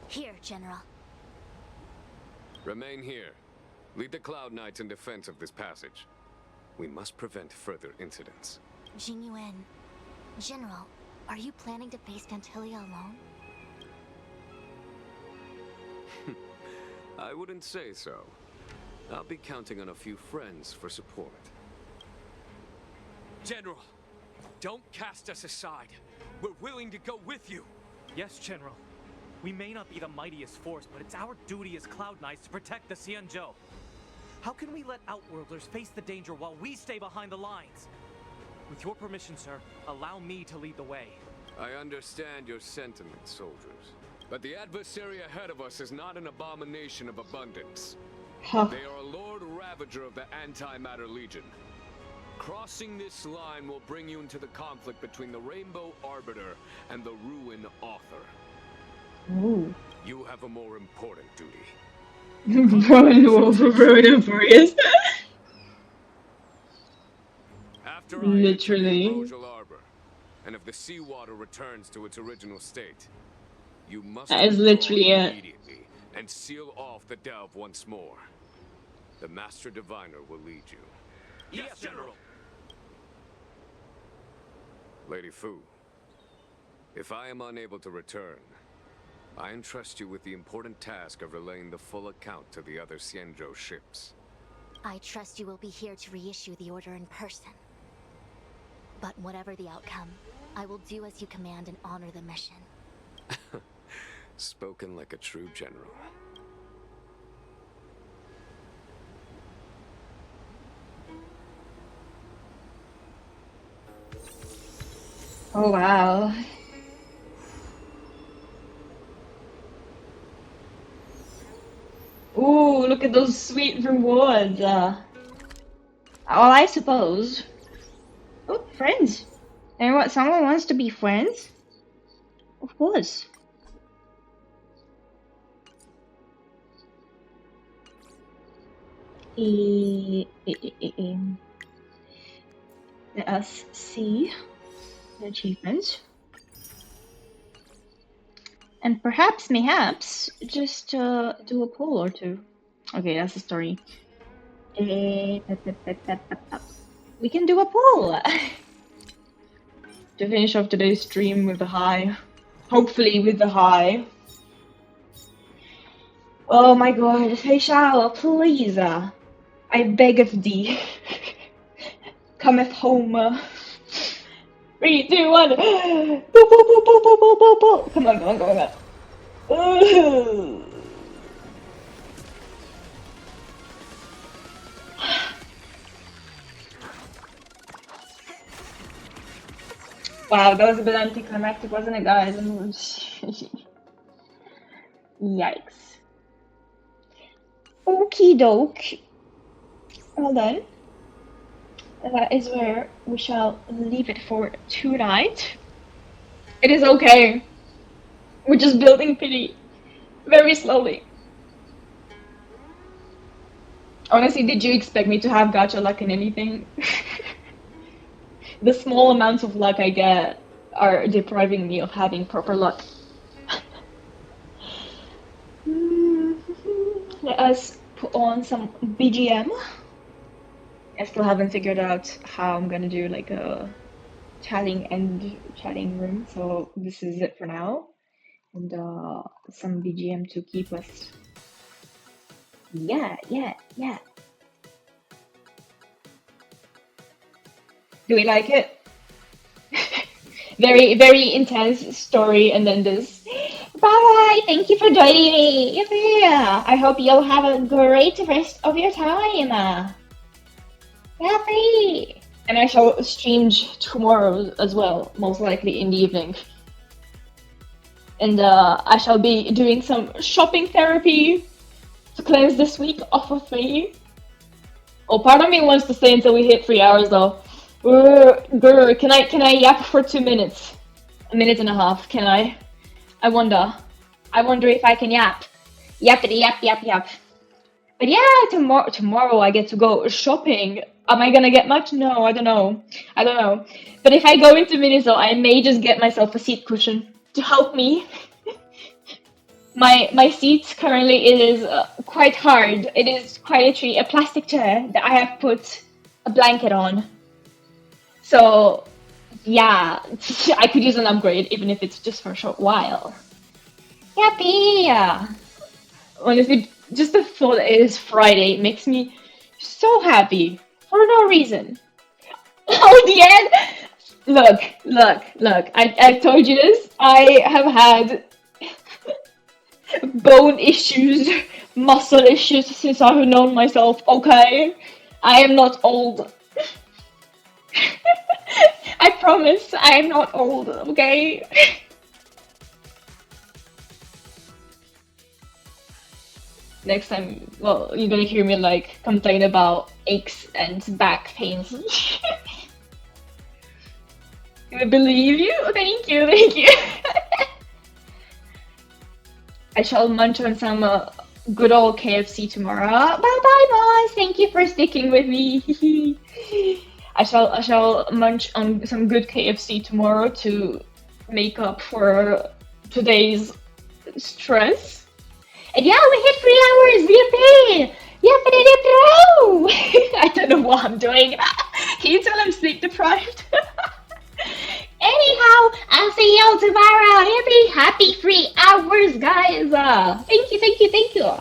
Here, General.
Remain here. Lead the Cloud Knights in defense of this passage. We must prevent further incidents.
Jingyuan. General, are you planning to face Pantilia alone?
I wouldn't say so. I'll be counting on a few friends for support.
General, don't cast us aside. We're willing to go with you.
Yes, General. We may not be the mightiest force, but it's our duty as Cloud Knights to protect the Xianzhou. How can we let Outworlders face the danger while we stay behind the lines? With your permission, sir, allow me to lead the way.
I understand your sentiments, soldiers. But the adversary ahead of us is not an abomination of abundance.
Huh.
They are a Lord Ravager of the Antimatter Legion. Crossing this line will bring you into the conflict between the Rainbow Arbiter and the Ruin Author.
Ooh.
You have a more important duty.
Rowan Wolf of Rowan and Furious.
After
Literally.
I enter the Ambrosial Arbor, and if the seawater returns to its original state, you must
That is
withdraw
literally it.
immediately and seal off the delve once more. The Master Diviner will lead you.
Yes, General.
Lady Fu, if I am unable to return, I entrust you with the important task of relaying the full account to the other Xianzhou ships.
I trust you will be here to reissue the order in person. But whatever the outcome, I will do as you command and honor the mission.
Spoken like a true general.
Oh wow. Ooh, look at those sweet rewards. Well, I suppose. Oh, friends. And what? Someone wants to be friends? Of course. Let us see the achievements. And perhaps, mayhaps, just do a poll or two. Okay, that's the story. We can do a poll to finish off today's stream with a high. Hopefully with a high. Oh my god, hey Shao, please, I beg of thee, cometh home. 3, 2, 1. Boop, boop, boop, boop, boop, boop, boop, boop. Come on, come on, come on, come on. Wow, that was a bit anticlimactic, wasn't it, guys? Yikes. Okie doke. Well then, that is where we shall leave it for tonight. It is okay. We're just building pity very slowly. Honestly, did you expect me to have gacha luck in anything? The small amounts of luck I get are depriving me of having proper luck. Let us put on some BGM. I still haven't figured out how I'm gonna do like a chatting room, so this is it for now. And some BGM to keep us. Yeah. Do we like it? Very, very intense story, and then this. Bye! Thank you for joining me! Yeah! I hope you'll have a great rest of your time! Happy! And I shall stream tomorrow as well, most likely in the evening. And I shall be doing some shopping therapy to cleanse this week off of me. Oh, part of me wants to stay until we hit 3 hours though. Grr, can I yap for 2 minutes? A minute and a half, can I? I wonder if I can yap. Yappity yap. But yeah, tomorrow I get to go shopping. Am I gonna get much? No, I don't know. But if I go into Miniso, I may just get myself a seat cushion to help me. My seat currently is quite hard. It is quite literally a plastic chair that I have put a blanket on. So, yeah, I could use an upgrade, even if it's just for a short while. Happy! Honestly, just the thought that it is Friday makes me so happy, for no reason. Oh, the end! Look, I've told you this. I have had bone issues, muscle issues since I've known myself, okay? I am not old. I promise, I am not old, okay? Next time, well, you're gonna hear me like complain about aches and back pains. I believe you? Thank you. I shall munch on some good old KFC tomorrow. Bye, boss. Thank you for sticking with me. I shall munch on some good KFC tomorrow to make up for today's stress. And yeah, we hit 3 hours. Yippee! I don't know what I'm doing. Can you tell I'm sleep deprived? Anyhow, I'll see y'all tomorrow. Happy 3 hours, guys. Thank you.